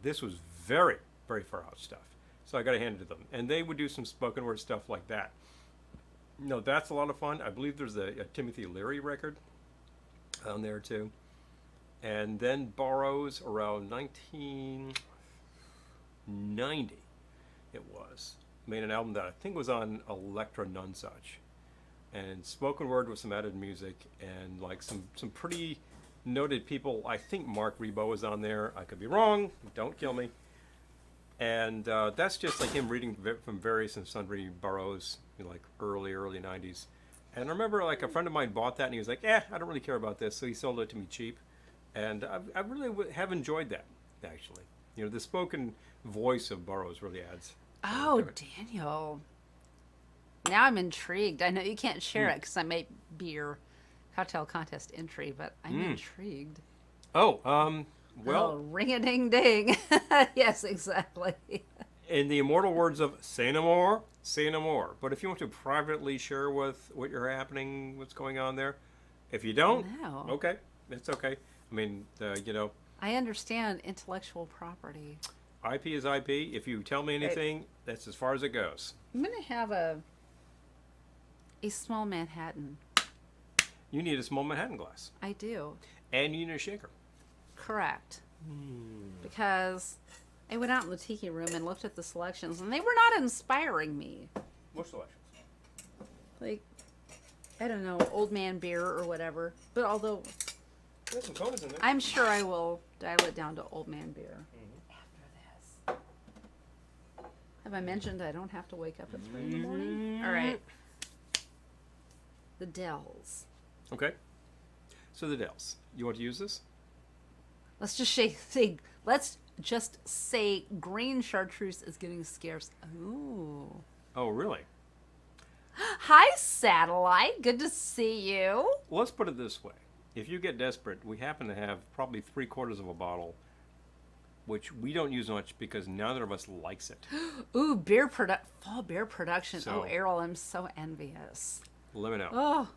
This was very, very far out stuff. So I got to hand it to them. And they would do some spoken word stuff like that. No, that's a lot of fun. I believe there's a Timothy Leary record on there too. And then Burroughs around 1990, it was, made an album that I think was on Elektra Nonsuch. And spoken word with some added music and like some pretty noted people. I think Mark Ribot was on there. I could be wrong. Don't kill me. And that's just like him reading from various and sundry Burroughs, like early 90s. And I remember like a friend of mine bought that and he was like, I don't really care about this. So he sold it to me cheap. And I really have enjoyed that, actually. The spoken voice of Burroughs really adds.
Oh, Daniel. Now I'm intrigued. I know you can't share it because I may be your cocktail contest entry, but I'm intrigued.
Oh, well,
ring-a-ding-ding. Yes, exactly.
in the immortal words of say no more, say no more. But if you want to privately share with what you're happening, what's going on there, if you don't,
No.
okay, it's okay. I mean,
I understand intellectual property.
IP is IP. If you tell me anything, that's as far as it goes.
I'm going to have a small Manhattan.
You need a small Manhattan glass.
I do.
And you need a shaker.
Correct. Because I went out in the tiki room and looked at the selections, and they were not inspiring me.
What selections?
Like, I don't know, old man beer or whatever. But although
There's some Konas in there.
I'm sure I will dial it down to old man beer after this. Have I mentioned I don't have to wake up at 3 in the morning? All right. The Dells.
Okay. So the Dells. You want to use this?
Let's just say green chartreuse is getting scarce. Ooh.
Oh, really?
Hi, Satellite. Good to see you.
Well, let's put it this way. If you get desperate, we happen to have probably 3/4 of a bottle, which we don't use much because neither of us likes it.
Ooh, fall beer production.
So-
Oh, Errol, I'm so envious.
Let me know.
Oh,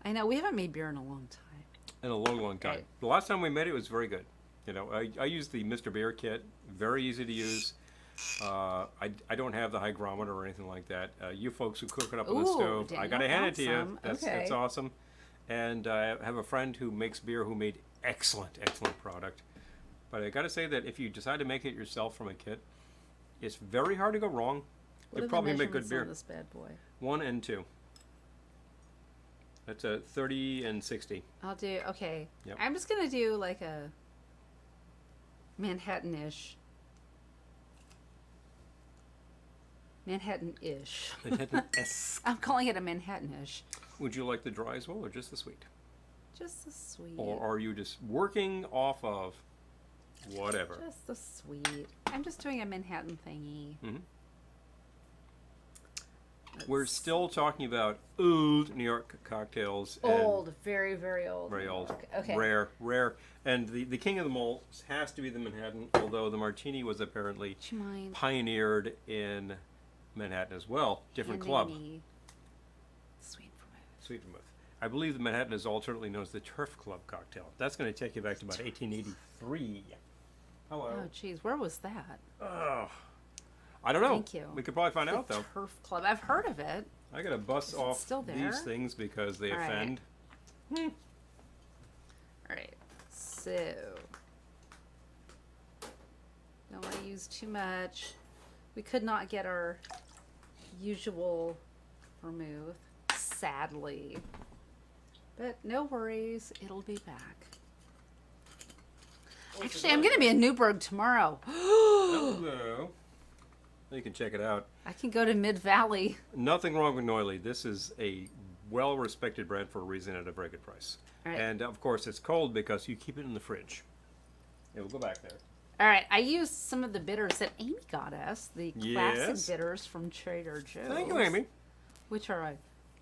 I know. We haven't made beer in a long time.
In a long, long time.
Right.
The last time we made it was very good. I used the Mr. Beer kit. Very easy to use. I don't have the hygrometer or anything like that. You folks who cook it up on the
Ooh,
stove, I
Daniel
gotta hand it to
found
you.
some.
That's
Okay.
awesome. And I have a friend who makes beer who made excellent product. But I gotta say that if you decide to make it yourself from a kit, it's very hard to go wrong.
What
You
are
probably
the
make good
measurements
beer.
on this bad boy?
1 and 2. That's a 30 and 60.
I'll do, okay.
Yep.
I'm just going to do like a Manhattan-ish. Manhattan-ish.
Manhattan-esque.
I'm calling it a Manhattan-ish.
Would you like the dry as well, or just the sweet?
Just the sweet.
Or are you just working off of whatever?
Just the sweet. I'm just doing a Manhattan thingy.
Mhm. We're still talking about old New York cocktails.
Old. Very, very old.
Very old.
Okay.
Rare. And the king of them all has to be the Manhattan, although the martini was apparently
Do you mind?
pioneered in Manhattan as well. Different
handing
club.
me Sweet vermouth.
Sweet vermouth. I believe the Manhattan is alternately known as the Turf Club cocktail. That's going to take you back to about 1883. Hello.
Oh, geez. Where was that?
Oh, I don't know.
Thank you.
We could probably find
The
out though.
Turf Club. I've heard of it.
I gotta bust
Is it
off
still there?
these things because they
All right.
offend.
All right. So don't want to use too much. We could not get our usual vermouth, sadly. But no worries, it'll be back. Actually, I'm going to be in Newburgh tomorrow.
Hello. You can check it out.
I can go to Mid Valley.
Nothing wrong with Noily. This is a well-respected brand for a reason at a very good price.
All right.
And of course, it's cold because you keep it in the fridge. Yeah, we'll go back there.
All right, I used some of the bitters that Amy got us, the classic
Yes.
bitters from Trader Joe's.
Thank you, Amy.
Which are a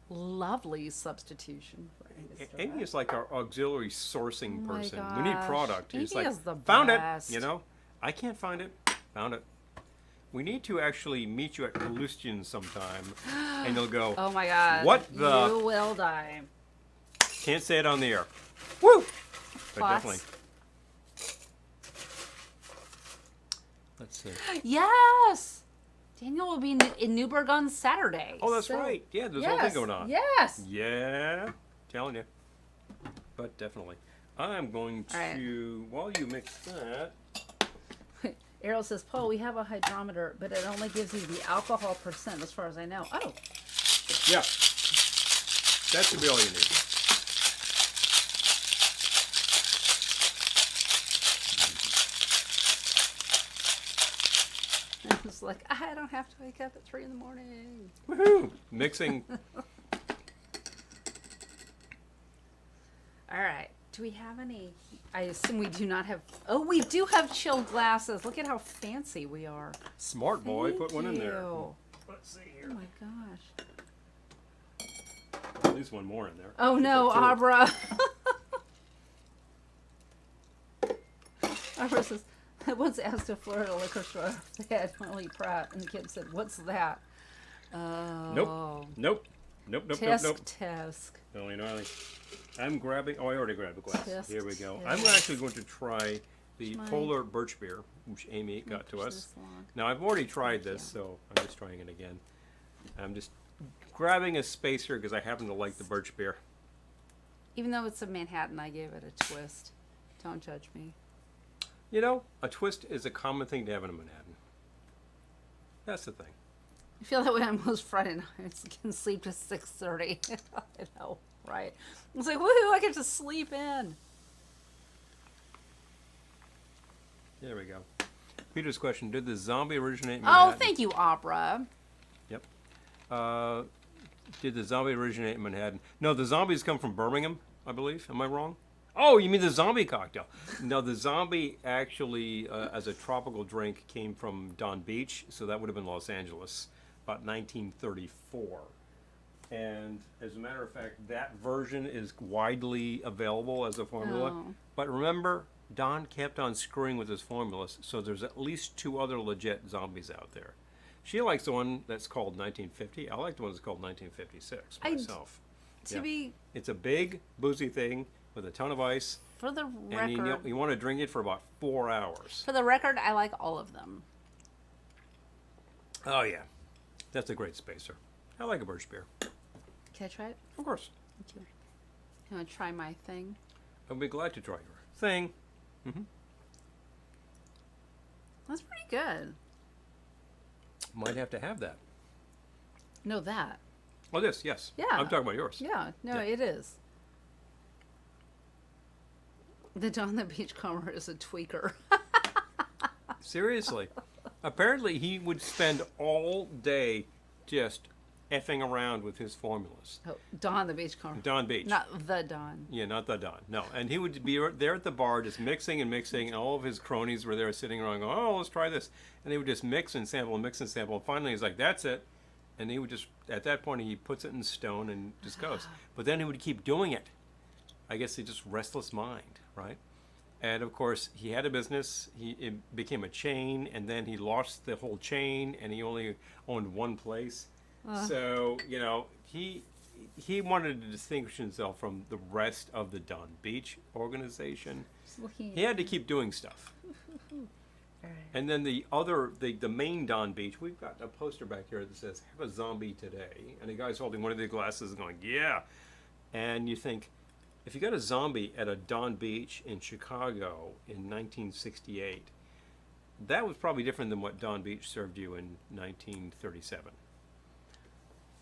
lovely substitution for Angostura.
Amy is like our auxiliary sourcing
Oh my
person. We need
gosh.
product. It's
Amy
like,
is the
found
best.
it. You know, I can't find it. Found it. We need to actually meet you at Callustian sometime, and you'll go.
Oh my God!
What the?
You will die.
Can't say it on the air. Woo! But
Plots.
definitely. Let's see.
Yes, Daniel will be in Newburgh on Saturday.
Oh, that's
so-
right. Yeah, there's a
yes,
whole thing going on.
Yes.
Yeah, telling you. But definitely. I'm going
All right.
to, while you mix that,
Errol says, Paul, we have a hydrometer, but it only gives you the alcohol percent, as far as I know. Oh,
yeah, that should be all you need.
I was like, I don't have to wake up at 3 in the morning.
Woohoo! Mixing.
All right. Do we have any? I assume we do not have. Oh, we do have chilled glasses. Look at how fancy we are.
Smart boy,
Thank
put one in there.
you.
Let's see
Oh
here.
my gosh.
At least one more in there.
Oh no,
Put two.
Abra. Abra says, I once asked a Florida liquor store if they had Molly Pratt, and the kid said, "What's that?" Oh.
Nope. Nope. Nope. Nope.
Tisk,
Nope.
tisk.
Nope. No, I'm grabbing. Oh, I already grabbed a glass.
Tisk,
Here we go.
tisk.
I'm actually going to try the
Mine.
Polar Birch Beer, which Amy got to
Push
us.
this along.
Now I've already tried
Thank
this,
you.
so I'm just trying it again. I'm just grabbing a spacer because I happen to like the birch beer.
Even though it's a Manhattan, I gave it a twist. Don't judge me.
You know, a twist is a common thing to have in a Manhattan. That's the thing.
I feel that way on most Friday nights. I can sleep to 6:30. I know, right? It's like, woohoo! I get to sleep in.
There we go. Peter's question: did the zombie originate in
Oh,
Manhattan?
thank you, Opera.
Yep. Did the zombie originate in Manhattan? No, the zombies come from Birmingham, I believe. Am I wrong? Oh, you mean the zombie cocktail? No, the zombie actually, as a tropical drink, came from Don Beach, so that would have been Los Angeles, about 1934. And as a matter of fact, that version is widely available as a formula.
Oh.
But remember, Don kept on screwing with his formulas, so there's at least 2 other legit zombies out there. She likes the one that's called 1950. I like the one that's called 1956 myself.
To
Yeah.
be,
It's a big, boozy thing with a ton of ice,
for the
and
record,
you want to drink it for about 4 hours.
I like all of them.
Oh, yeah. That's a great spacer. I like a birch beer.
Can I try it?
Of course.
Thank you. You want to try my thing?
I'll be glad to try your thing.
That's pretty good.
Might have to have that.
No, that.
Oh, this, yes.
Yeah.
I'm talking about yours.
Yeah, no,
Yeah.
it is. The Don the Beachcomber is a tweaker.
Seriously. Apparently, he would spend all day just effing around with his formulas.
Oh, Don the Beachcomber.
Don Beach.
Not the Don.
Yeah, not the Don. No. And he would be there at the bar just mixing and mixing, and all of his cronies were there sitting around going, oh, let's try this. And they would just mix and sample and mix and sample. And finally, he's like, that's it. And he would just, at that point, he puts it in stone and just goes. But then he would keep doing it. I guess he just restless mind, right? And of course, he had a business. It became a chain, and then he lost the whole chain, and he only owned one place. So, you know, he wanted to distinguish himself from the rest of the Don Beach organization.
Just looking
He had to keep doing stuff. And then the main Don Beach, we've got a poster back here that says, "Have a zombie today." And the guy's holding one of the glasses and going, "Yeah." And you think, if you got a zombie at a Don Beach in Chicago in 1968, that was probably different than what Don Beach served you in 1937.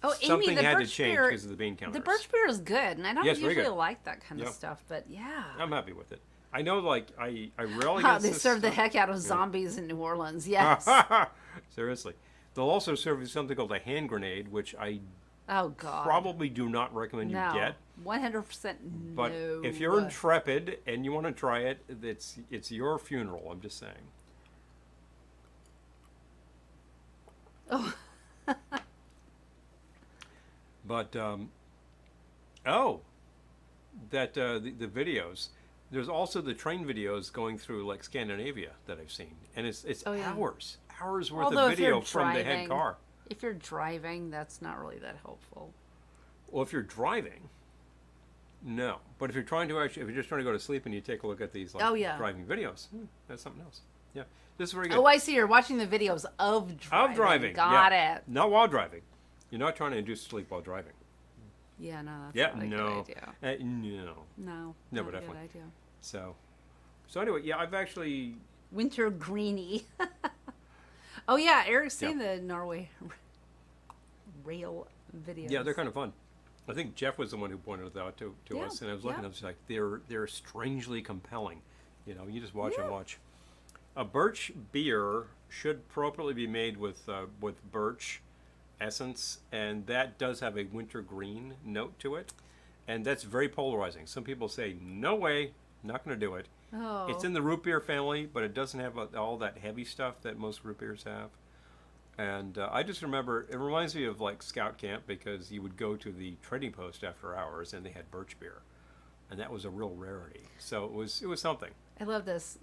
Oh,
Something
Amy, the
had to
birch
change
beer.
because of the bean counters.
The birch beer is good, and I don't
Yes, very
usually
good.
like that kind of
Yep.
stuff, but yeah.
I'm happy with it. I know, like, I rarely
How
get
they
this
serve the
stuff.
heck out of zombies in New Orleans. Yes.
Seriously. They'll also serve you something called a hand grenade, which I
Oh God.
probably do not recommend you
no.
get.
100% no.
But if you're intrepid and you want to try it, it's your funeral. I'm just saying.
Oh.
But the videos. There's also the train videos going through like Scandinavia that I've seen, and it's
Oh, yeah.
hours worth
Although
of
if you're
video from the head
driving-
car.
If you're driving, that's not really that helpful.
Well, if you're driving, no. But if you're trying to if you're just trying to go to sleep and you take a look at these like
Oh, yeah.
driving videos, that's something else. Yeah, this is very good.
Oh, I see. You're watching the videos of driving.
Of driving,
Got
yeah.
it.
Not while driving. You're not trying to induce sleep while driving.
Yeah, no, that's
Yeah,
not a
no,
good idea.
no.
No,
No,
not
but
a
definitely.
good idea.
So anyway, yeah, I've actually
Winter greenie. Oh yeah, Eric's seen the Norway rail videos.
yeah, they're kind of fun. I think Jeff was the one who pointed it out to
Yeah,
us, and I was looking.
yeah.
I was like, they're strangely compelling. You know, you just watch
Yeah.
and watch. A birch beer should appropriately be made with birch essence, and that does have a winter green note to it, and that's very polarizing. Some people say, "No way, not going to do it."
Oh.
It's in the root beer family, but it doesn't have all that heavy stuff that most root beers have. And I just remember, it reminds me of like scout camp, because you would go to the trading post after hours and they had birch beer, and that was a real rarity. So it was something.
I love this.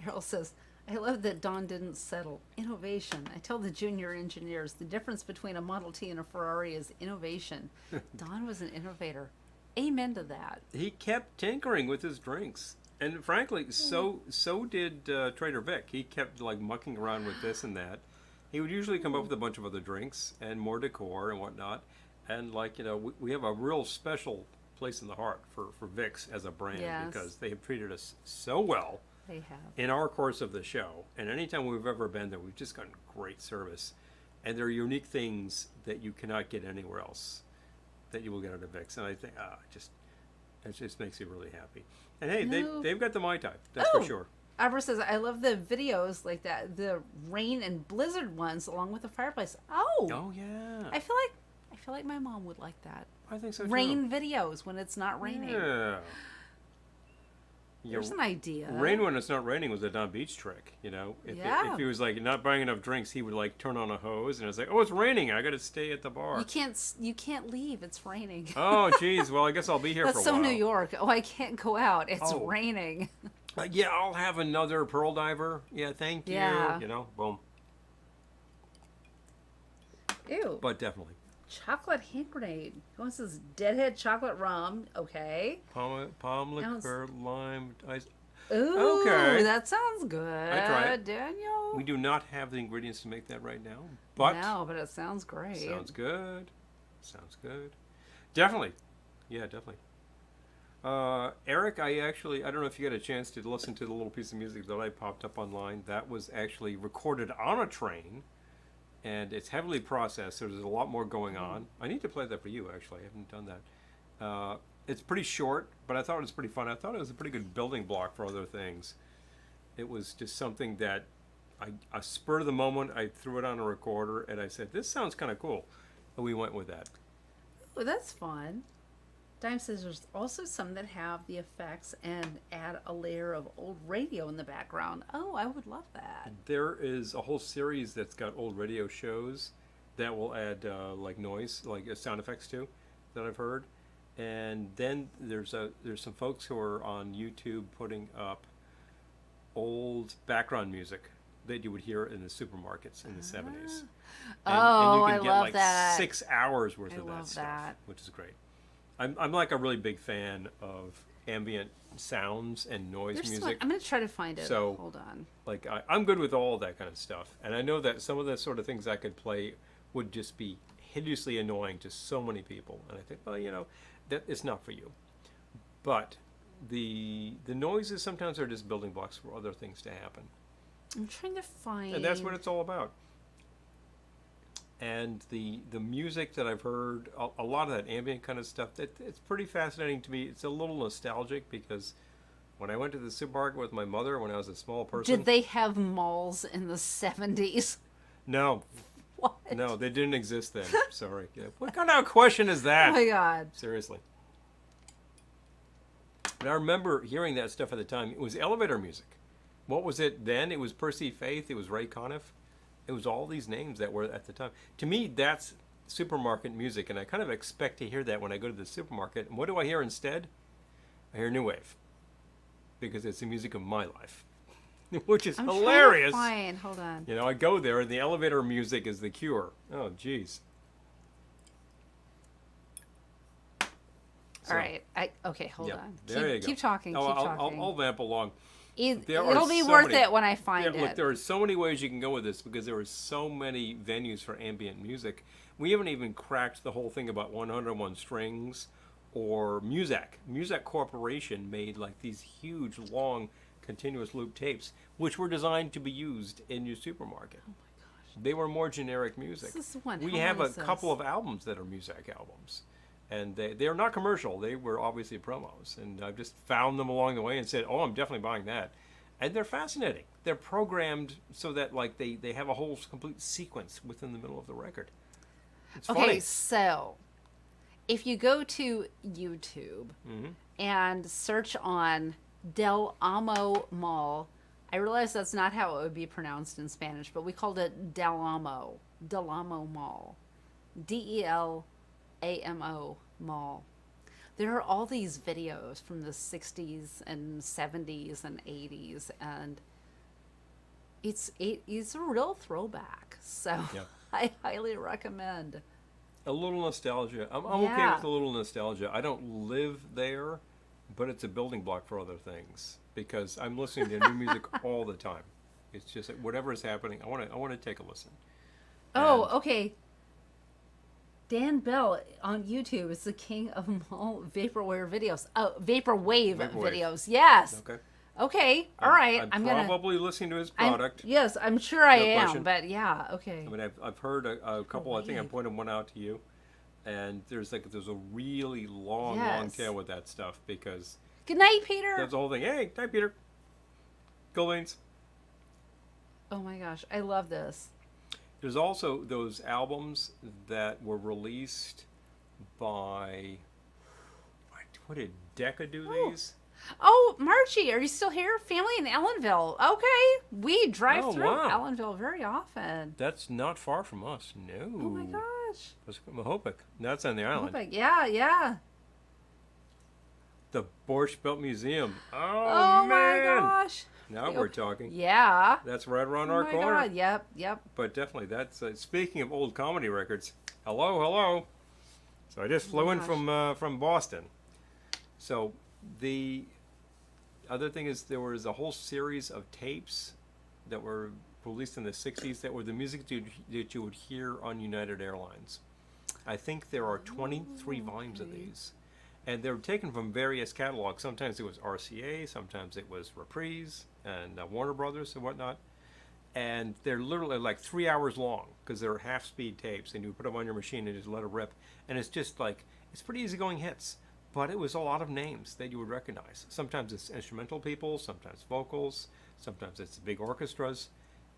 Errol says, I love that Don didn't settle. Innovation. I tell the junior engineers the difference between a Model T and a Ferrari is innovation. Don was an innovator. Amen to that.
He kept tinkering with his drinks, and frankly, so did Trader Vic. He kept like mucking around with this and that. He would usually come up with a bunch of other drinks and more decor and whatnot. And like, you know, we have a real special place in the heart for Vicks as a brand,
Yes.
because they have treated us so well
They have.
in our course of the show. And anytime we've ever been there, we've just gotten great service. And there are unique things that you cannot get anywhere else that you will get out of Vicks. And I think, it just makes you really happy. And hey,
No.
they've got the Mai Tai, that's
Oh.
for sure.
Abra says, I love the videos like that, the rain and blizzard ones along with the fireplace. Oh,
Oh yeah,
I feel like my mom would like that.
I think so too.
Rain videos when it's not raining.
Yeah.
There's an idea.
Rain when it's not raining was a Don Beach trick, you know.
Yeah.
If he was like not buying enough drinks, he would like turn on a hose, and it's like, oh, it's raining. I got to stay at the bar.
You can't leave. It's raining.
Oh, geez. Well, I guess I'll be here
That's
for a
so
while.
New York. Oh, I can't go out. It's
Oh.
raining.
Yeah, I'll have another pearl diver. Yeah, thank you.
Yeah.
You know, boom.
Ew.
But definitely.
Chocolate hand grenade. What's this? Deadhead chocolate rum. Okay.
Palm
Sounds-
liqueur, lime, ice.
Ooh,
Okay.
that sounds good.
try it.
Daniel.
We do not have the ingredients to make that right now, but
No, but it sounds great.
sounds good. Sounds good. Definitely. Yeah, definitely. Eric, I don't know if you got a chance to listen to the little piece of music that I popped up online. That was actually recorded on a train, and it's heavily processed, so there's a lot more going on. I need to play that for you, actually. I haven't done that. It's pretty short, but I thought it was pretty fun. I thought it was a pretty good building block for other things. It was just something that I spur of the moment, I threw it on a recorder, and I said, this sounds kind of cool. And we went with that.
Oh, that's fun. Dime says there's also some that have the effects and add a layer of old radio in the background. Oh, I would love that.
There is a whole series that's got old radio shows that will add like noise, like sound effects too, that I've heard. And then there's some folks who are on YouTube putting up old background music that you would hear in the supermarkets in the 70s.
Oh,
and you
I
can get
love
like
that.
6 hours worth
I
of that
love
stuff,
that.
which is great. I'm like a really big fan of ambient sounds and noise
There's
music.
I'm going to try to find it.
So-
Hold on.
Like I'm good with all that kind of stuff, and I know that some of the sort of things I could play would just be hideously annoying to so many people, and I think, well, that it's not for you. But the noises sometimes are just building blocks for other things to happen,
I'm trying to find.
and that's what it's all about. And the music that I've heard, a lot of that ambient kind of stuff, it's pretty fascinating to me. It's a little nostalgic because when I went to the supermarket with my mother when I was a small person,
Did they have malls in the 70s?
no,
What?
no, they didn't exist then. Sorry. Yeah. What kind of a question is
Oh
that?
my God.
Seriously. And I remember hearing that stuff at the time. It was elevator music. What was it then? It was Percy Faith. It was Ray Conniff. It was all these names that were at the time. To me, that's supermarket music, and I kind of expect to hear that when I go to the supermarket. And what do I hear instead? I hear new wave, because it's the music of my life, which is
I'm
hilarious.
Trying to find. Hold on.
I go there, and the elevator music is the cure. Oh, jeez.
All right. Okay, hold
Yeah,
on.
there you go.
Keep talking.
Oh,
keep
I'll
talking.
vamp along.
It'll
are
be
so
worth
many-
it when I find
Yeah, look,
it.
there are so many ways you can go with this because there are so many venues for ambient music. We haven't even cracked the whole thing about 101 Strings or Muzak. Muzak Corporation made like these huge, long, continuous loop tapes, which were designed to be used in your supermarket.
Oh my gosh.
They were more generic music.
This is one.
We
How
have
long
a
is this?
couple of albums that are Muzak albums. And they are not commercial. They were obviously promos. And I've just found them along the way and said, oh, I'm definitely buying that. And they're fascinating. They're programmed so that like they have a whole complete sequence within the middle of the record. It's
Okay,
funny.
so if you go to YouTube
Mm-hmm.
and search on Del Amo Mall, I realize that's not how it would be pronounced in Spanish, but we called it Del Amo Mall. DELAMO Mall. There are all these videos from the 60s and 70s and 80s, and it's a real throwback. So
Yeah.
I highly recommend.
A little nostalgia. I'm okay
Yeah.
with a little nostalgia. I don't live there, but it's a building block for other things because I'm listening to new music all the time. It's just that whatever is happening, I want to take a listen.
Oh,
And-
okay. Dan Bell on YouTube is the king of mall vaporwave videos. Oh, vaporwave
Vaporwave.
videos. Yes.
Okay.
Okay. All right.
I'm
gonna.
probably listening to his
I'm-
product.
yes, I'm sure I
No
am.
question.
But yeah. Okay.
I mean, I've heard a couple. I think I
Wave.
pointed one out to you, and there's a really long
Yes.
tail with that stuff because
Good night, Peter.
that's the whole thing. Hey, hi Peter. Go Lanes.
Oh my gosh, I love this.
There's also those albums that were released by. What did Decca do
Oh.
these?
Oh, Margie, are you still here? Family in Ellenville. Okay, we drive
Oh,
through
wow.
Ellenville very often.
That's not far from us. No.
Oh my gosh.
That's Mahopik. That's on the island.
Perfect. Yeah, yeah.
The Borscht Belt Museum. Oh,
Oh my
man.
gosh.
Now we're talking.
Yeah.
That's right around
Oh
our
my
corner.
God. Yep. Yep.
But definitely, that's speaking of old comedy records. Hello. So I just flew in
gosh.
from Boston. So the other thing is there was a whole series of tapes that were released in the '60s that were the music that you would hear on United Airlines. I think there are 23 volumes of
okay.
these. And they were taken from various catalogs. Sometimes it was RCA, sometimes it was Reprise and Warner Brothers and whatnot. And they're literally like 3 hours long because they're half-speed tapes, and you put them on your machine and just let it rip. And it's just like, it's pretty easygoing hits. But it was a lot of names that you would recognize. Sometimes it's instrumental people, sometimes vocals, sometimes it's big orchestras.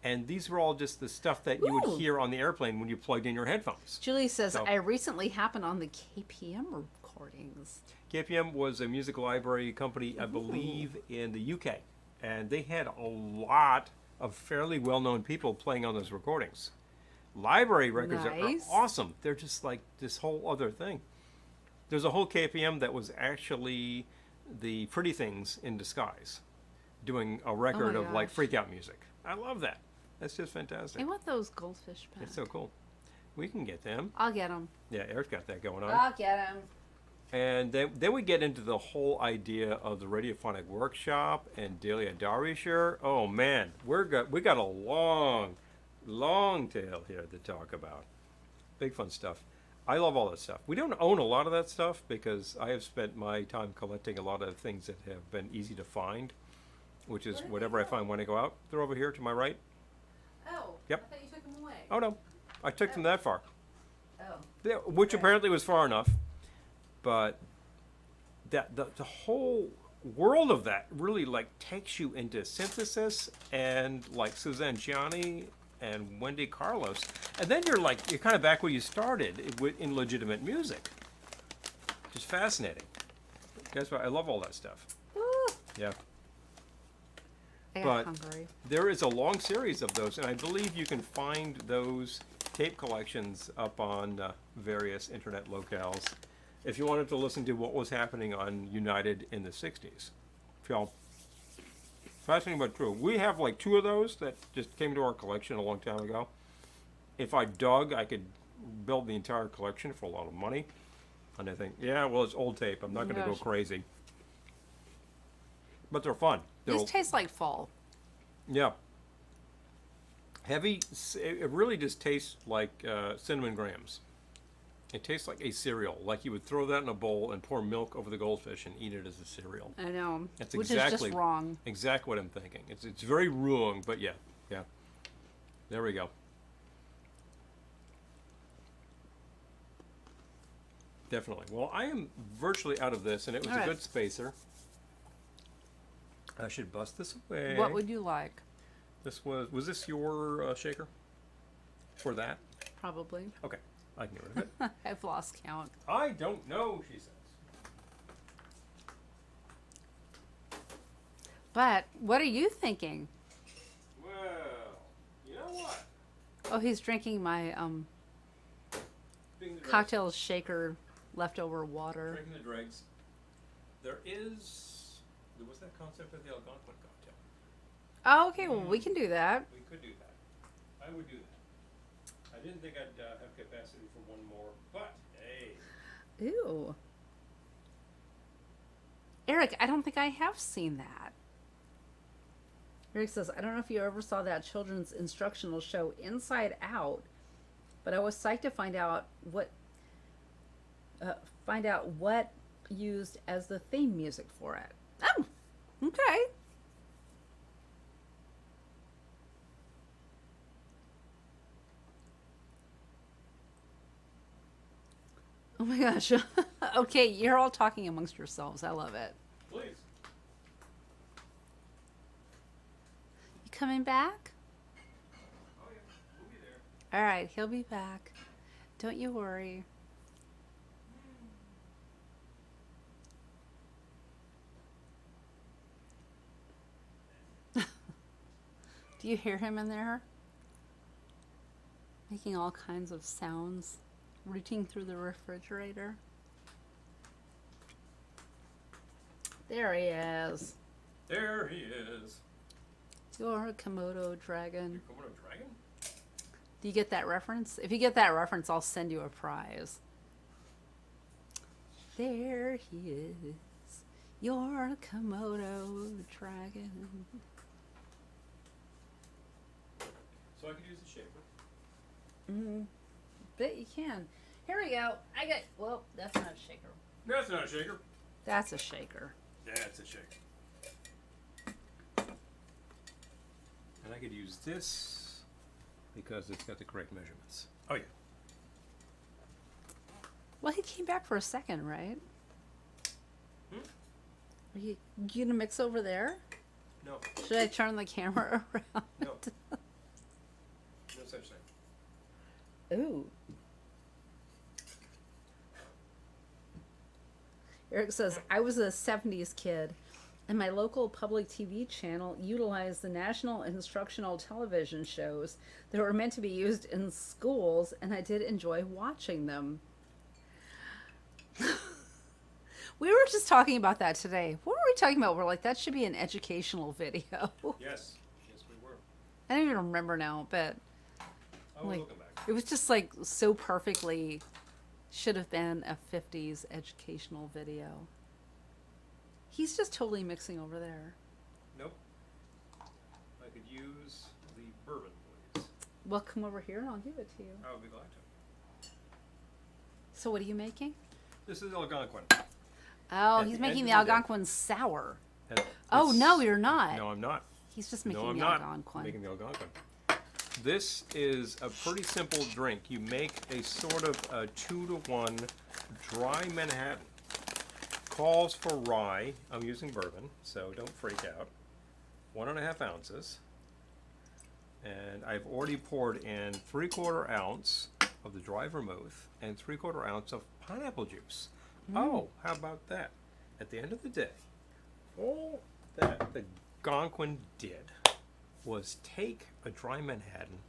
And these were all just the stuff that you
Ooh.
would hear on the airplane when you plugged in your headphones.
Julie says,
So-
I recently happened on the KPM recordings.
KPM was a music library company, I believe, in the UK. And they had a lot of fairly well-known people playing on those recordings. Library records are
Nice.
awesome. They're just like this whole other thing. There's a whole KPM that was actually the Pretty Things in disguise, doing a record of like
gosh.
freak out music. I love that. That's just
I
fantastic.
want those goldfish back.
It's so cool. We can get them.
I'll get them.
Yeah, Eric's got that going on.
I'll get them.
And then we get into the whole idea of the radiophonic workshop and Delia Darvisher. Oh man, we got a long tail here to talk about. Big fun stuff. I love all that stuff. We don't own a lot of that stuff because I have spent my time collecting a lot of things that have been easy to find, which is whatever I find when I go out. They're over here to my right.
Oh.
Yep.
I thought you took them away.
Oh no, I took them that far.
Oh.
Which
Okay.
apparently was far enough. But that the whole world of that really like takes you into synthesis and like Suzanne Gianni and Wendy Carlos, and then you're kind of back where you started in legitimate music. Just fascinating. Guess what? I love all that stuff.
Woo.
Yeah.
I
But-
got hungry.
There is a long series of those, and I believe you can find those tape collections up on various internet locales if you wanted to listen to what was happening on United in the 60s. So, fascinating but true. We have like 2 of those that just came to our collection a long time ago. If I dug, I could build the entire collection for a lot of money. And I think, yeah, well, it's old tape. I'm not going to go
Gosh.
crazy. But they're fun.
These taste like fall.
Yeah. Heavy, it really just tastes like cinnamon grahams. It tastes like a cereal, like you would throw that in a bowl and pour milk over the goldfish and eat it as a cereal.
I know.
That's
Which
exactly
is just wrong.
Exactly what I'm thinking. It's very wrong, but yeah. There we go. Definitely. Well, I am virtually out of this, and it was
All
a
right.
good spacer. I should bust this away.
What would you like?
This was this your shaker? For that?
Probably.
Okay, I can get rid of it.
I've lost count.
I don't know, she says.
But what are you thinking?
Well, you know what?
Oh, he's drinking my
Drinking the dregs.
cocktail shaker leftover water.
Drinking the dregs. There was that concept of the Algonquin cocktail.
Oh, okay. Well, we can do that.
We could do that. I would do that. I didn't think I'd have capacity for one more, but hey.
Ew. Eric, I don't think I have seen that. Eric says, I don't know if you ever saw that children's instructional show Inside Out, but I was psyched to find out what used as the theme music for it. Oh, okay. Oh my gosh. Okay, you're all talking amongst yourselves. I love it.
Please.
You coming back?
Oh yeah, we'll be there.
All right, he'll be back. Don't you worry. Do you hear him in there? Making all kinds of sounds, rooting through the refrigerator. There he is.
There he is.
Your Komodo dragon.
Komodo dragon?
Do you get that reference? If you get that reference, I'll send you a prize. There he is. Your Komodo dragon.
So I could use the shaker.
Bet you can. Here we go. Well, that's not a shaker.
That's not a shaker.
That's a shaker.
That's a shaker. And I could use this because it's got the correct measurements. Oh yeah.
Well, he came back for a second, right?
Hmm?
Are you gonna mix over there?
No.
Should I turn the camera around?
No. No such thing.
Ooh. Eric says, I was a 70s kid, and my local public TV channel utilized the national instructional television shows that were meant to be used in schools, and I did enjoy watching them. We were just talking about that today. What were we talking about? We're like, that should be an educational video.
Yes. Yes, we were.
I don't even remember now, but
I will
Like-
look back.
it was just like so perfectly Should have been a 50s educational video. He's just totally mixing over there.
Nope. I could use the bourbon, please.
Well, come over here and I'll give it to you.
I would be glad to.
So what are you making?
This is Algonquin.
Oh,
At
he's
the
making
end
the
of the day.
Algonquin sour.
And
Oh,
it's-
no, you're not.
No, I'm not.
He's just making
No, I'm
the
not
Algonquin.
making the Algonquin. This is a pretty simple drink. You make a sort of a 2-to-1 dry Manhattan. Calls for rye. I'm using bourbon, so don't freak out. 1.5 ounces. And I've already poured in 3/4 ounce of the dry vermouth and 3/4 ounce of pineapple juice. Oh, how about that? At the end of the day, all that the Algonquin did was take a dry Manhattan,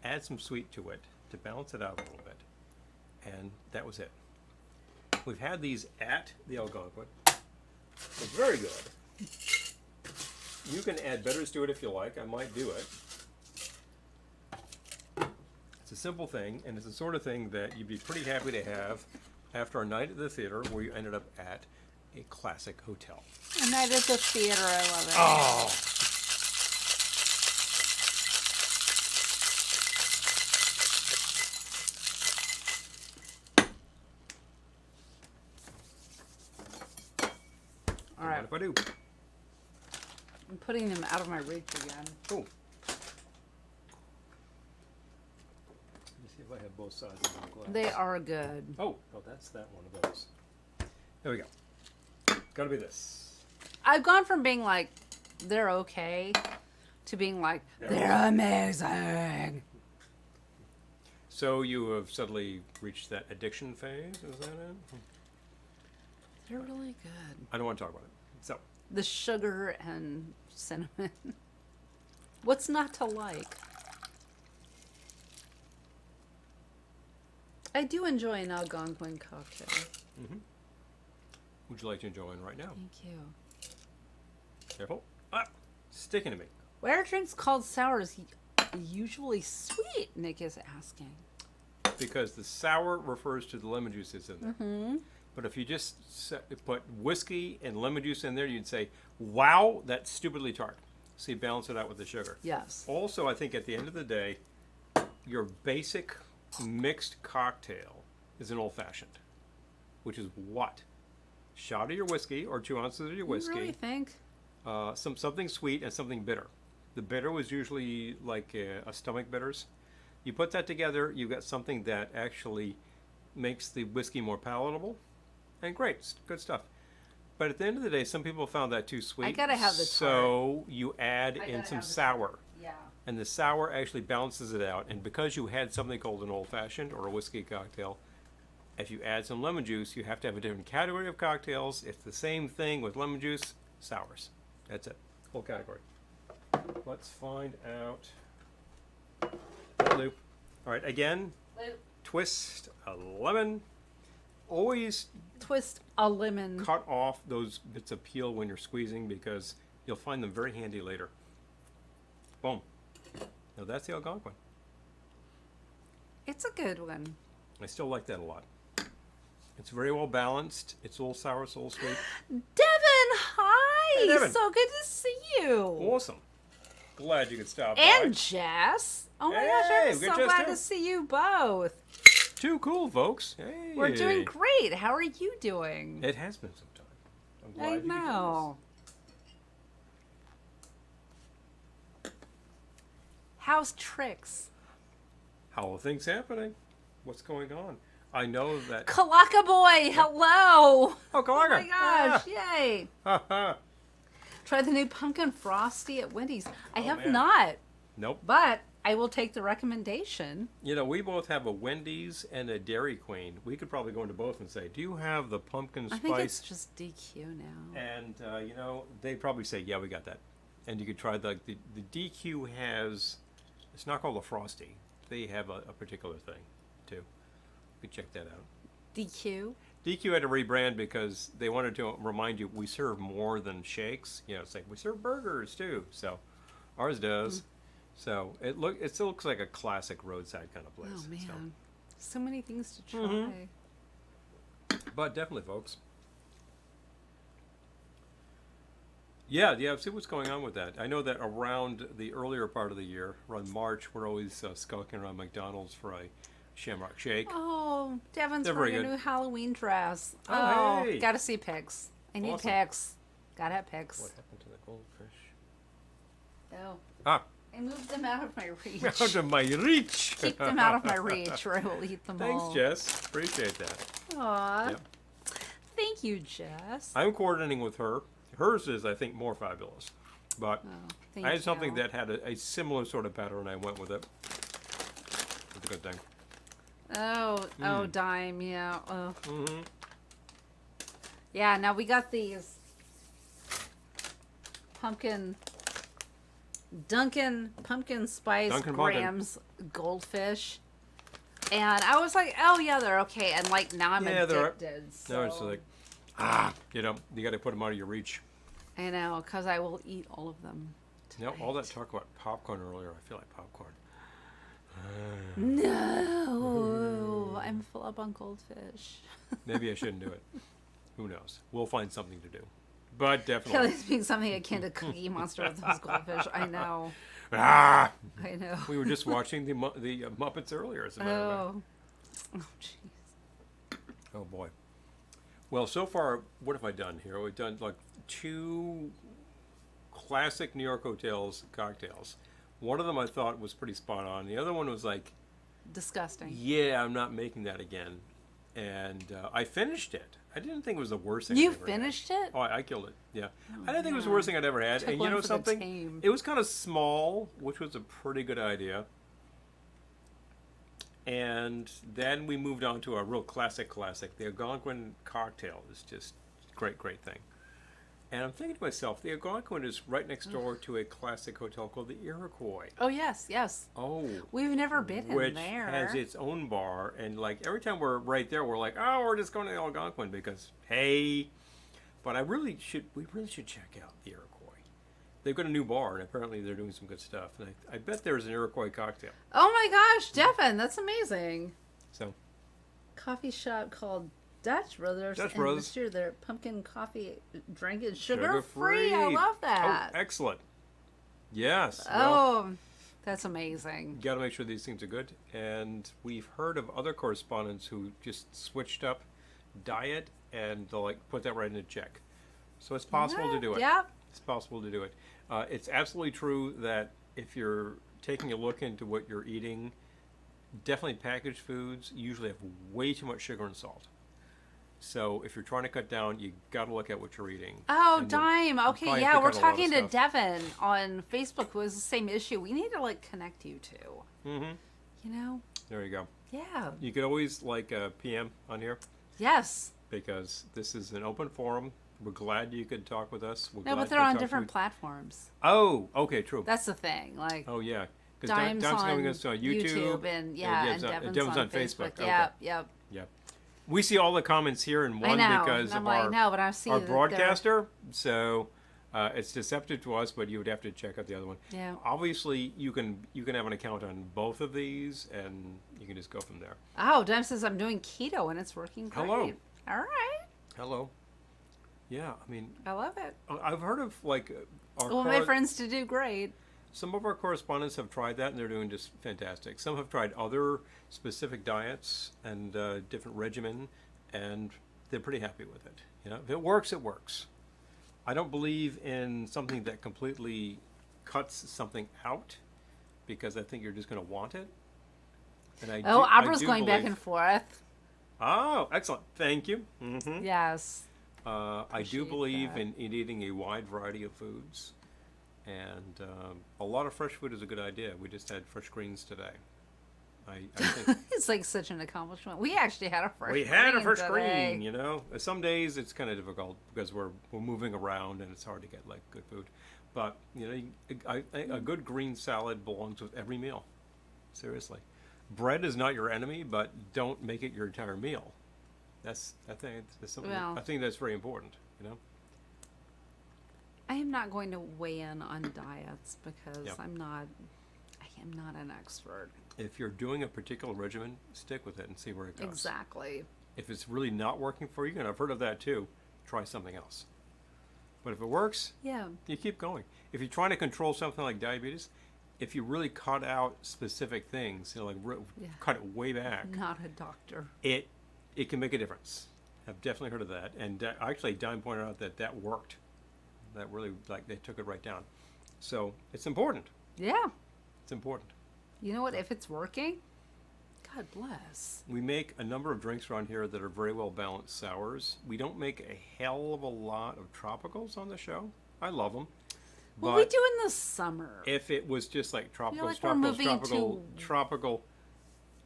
add some sweet to it to balance it out a little bit, and that was it. We've had these at the Algonquin. It's very good. You can add bitters to it if you like. I might do it. It's a simple thing, and it's the sort of thing that you'd be pretty happy to have after a night at the theater where you ended up at a classic hotel.
And that is a theater. I love it.
Oh!
All right.
What if I do?
I'm putting them out of my reach again.
Oh. Let me see if I have both sides of the glass.
They are good.
Oh, that's that one of those. There we go. Gotta be this.
I've gone from being like, they're okay, to being like, they're amazing.
So you have suddenly reached that addiction phase, is that it?
They're really good.
I don't want to talk about it. So,
The sugar and cinnamon. What's not to like? I do enjoy an Algonquin cocktail.
would you like to enjoy one right now?
Thank you.
Careful. Ah, sticking to me.
Why are drinks called sours usually sweet? Nick is asking.
Because the sour refers to the lemon juice that's in there. But if you just put whiskey and lemon juice in there, you'd say, wow, that's stupidly tart. So you balance it out with the sugar.
Yes.
Also, I think at the end of the day, your basic mixed cocktail is an old-fashioned, which is what? Shot of your whiskey, or 2 ounces of your
You
whiskey.
really think?
Something sweet and something bitter. The bitter was usually like a stomach bitters. You put that together, you got something that actually makes the whiskey more palatable, and great, good stuff. But at the end of the day, some people found that too sweet.
I gotta have the
so you add
I
in
gotta
some
have the
sour,
Yeah.
and the sour actually balances it out. And because you had something called an old-fashioned or a whiskey cocktail, if you add some lemon juice, you have to have a different category of cocktails. It's the same thing with lemon juice, sours. That's it, whole category. Let's find out. That'll do. All right, again, twist a lemon. Always
Twist a lemon.
cut off those bits of peel when you're squeezing because you'll find them very handy later. Boom. Now that's the Algonquin.
It's a good one.
I still like that a lot. It's very well balanced. It's a little sour, it's a little sweet.
Devin, hi!
Hey, Devin.
So good to see you.
Awesome. Glad you could stop
And
by.
Jess. Oh my
Hey,
gosh, I'm
we
so
got Jess
glad
too.
to see you both.
Too cool, folks. Hey.
We're doing great. How are you doing?
It has been some time. I'm glad
I
you could join us.
know. How's tricks?
How are things happening? What's going on? I know that.
Kalaka boy, hello!
Oh,
Oh
Gallagher.
my gosh, yay!
Ha ha.
Try the new pumpkin frosty at Wendy's. I have
man.
not,
Nope.
but I will take the recommendation.
You know, we both have a Wendy's and a Dairy Queen. We could probably go into both and say, do you have the pumpkin
I think it's
spice?
just DQ now.
And, you know, they'd probably say, yeah, we got that. And you could try the DQ has, it's not called a Frosty. They have a particular thing, too. You could check that out.
DQ?
DQ had to rebrand because they wanted to remind you we serve more than shakes. You know, it's like we serve burgers too. So ours does. So it still looks like a classic roadside kind of place.
Oh man,
So.
so many things to try.
But definitely, folks. Yeah, see what's going on with that. I know that around the earlier part of the year, around March, we're always skulking around McDonald's for a Shamrock Shake.
Oh, Devin's
They're
wearing
very
a
good.
new Halloween dress.
Oh, hey.
Gotta see pics. I need
Awesome.
pics. Gotta have pics.
What happened to the goldfish?
Oh,
Ah,
I moved them out of my reach.
out of my reach.
Keep them out of my reach, or I will eat them
Thanks,
all.
Jess. Appreciate that.
Aw.
Yep.
Thank you, Jess.
I'm coordinating with her. Hers is, I think, more fabulous. But
Thank
I had something
you.
that had a similar sort of pattern. I went with it. It's a good thing.
Oh, dime, yeah. Oh.
Mm-hmm.
Yeah, now we got these Dunkin' pumpkin spice
Dunkin' Pumpkin.
grams goldfish. And I was like, oh yeah, they're okay. And like now I'm
Yeah, they're-
addicted. So.
No, it's like, you got to put them out of your reach.
I know, because I will eat all of them.
You know, all that
tonight.
talk about popcorn earlier, I feel like popcorn.
No, I'm full up on goldfish.
Maybe I shouldn't do it. Who knows? We'll find something to do. But definitely.
Kelly's being something akin to Cookie Monster with those goldfish. I know.
Ah!
I know.
We were just watching the Muppets earlier, as a matter of fact.
Oh, jeez.
Oh boy. Well, so far, what have I done here? We've done like 2 classic New York hotels cocktails. One of them I thought was pretty spot on. The other one was like,
Disgusting.
yeah, I'm not making that again. And I finished it. I didn't think it was the worst thing
You
I'd ever had.
finished it?
Oh, I killed it. Yeah. I didn't think it was the worst thing I'd ever had.
Took
And you
one
know
for the
something?
team.
It was kind of small, which was a pretty good idea. And then we moved on to a real classic. The Algonquin cocktail is just a great thing. And I'm thinking to myself, the Algonquin is right next door to a classic hotel called the Iroquois.
Oh, yes.
Oh.
We've never been
Which
in there.
has its own bar, and like every time we're right there, we're like, oh, we're just going to the Algonquin because hey. But we really should check out the Iroquois. They've got a new bar, and apparently they're doing some good stuff. And I bet there's an Iroquois cocktail.
Oh my gosh, Devin, that's amazing.
So
Coffee shop called Dutch Brothers.
Dutch
and
Brothers.
this year their pumpkin coffee drink is sugar free. I love that.
Oh, excellent. Yes. Well,
Oh, that's amazing.
you got to make sure these things are good. And we've heard of other correspondents who just switched up diet and they'll like put that right in a check. So it's possible to do it.
Yep.
It's possible to do it. It's absolutely true that if you're taking a look into what you're eating, definitely packaged foods usually have way too much sugar and salt. So if you're trying to cut down, you got to look at what you're eating.
Oh,
And
dime.
you'll
Okay,
probably
yeah,
pick
we're
out a lot of
talking to
stuff.
Devin on Facebook who has the same issue. We need to like connect you two.
Mm-hmm.
You know?
There you go.
Yeah.
You could always like PM on here
Yes.
because this is an open forum. We're glad you could talk with us. We're
No,
glad
but they're
you could
on
talk
different
to-
platforms.
Oh, okay, true.
That's the thing. Like
Oh yeah, because
Dime's
Dime's
on
coming us on YouTube.
and
Dev's
Devin's on Facebook.
Okay.
Yep, yep.
Yeah, we see all the comments here in one
I know.
because
and I'm
of
like,
our
no, but I see
our
that they're-
broadcaster. So it's deceptive to us, but you would have to check out the other one.
Yeah.
Obviously, you can have an account on both of these, and you can just go from there.
Oh, Dime says I'm doing keto and it's working great.
Hello.
All right.
Hello. Yeah, I mean,
I love it.
I've heard of like our
Well, my friends to do great.
some of our correspondents have tried that, and they're doing just fantastic. Some have tried other specific diets and different regimen, and they're pretty happy with it. You know, if it works, it works. I don't believe in something that completely cuts something out, because I think you're just going to want it. And I
Oh,
I
Abra's
do
going back
believe-
and forth.
Oh, excellent! Thank you. Mm-hmm.
Yes.
I do
Appreciate
believe
that.
in eating a wide variety of foods, and a lot of fresh food is a good idea. We just had fresh greens today. I think
It's like such an accomplishment. We actually had a fresh
we had a
green
fresh
today.
green. You know, some days it's kind of difficult because we're moving around and it's hard to get like good food. But you know, a good green salad belongs with every meal. Seriously, bread is not your enemy, but don't make it your entire meal. I think it's something.
Well-
I think that's very important. You know.
I am not going to weigh in on diets because
Yeah.
I am not an expert.
If you're doing a particular regimen, stick with it and see where it goes.
Exactly.
If it's really not working for you, and I've heard of that too, try something else. But if it works,
Yeah.
you keep going. If you're trying to control something like diabetes, if you really cut out specific things, you know, like cut it way back,
Not a doctor.
it can make a difference. I've definitely heard of that, and actually, Dime pointed out that that worked. That really, like, they took it right down. So it's important.
Yeah.
It's important.
You know what? If it's working, God bless.
We make a number of drinks around here that are very well balanced sours. We don't make a hell of a lot of tropicals on the show. I love them.
Well,
But
we do in the summer.
if it was just like tropicals,
like we're
tropicals,
moving
tropical,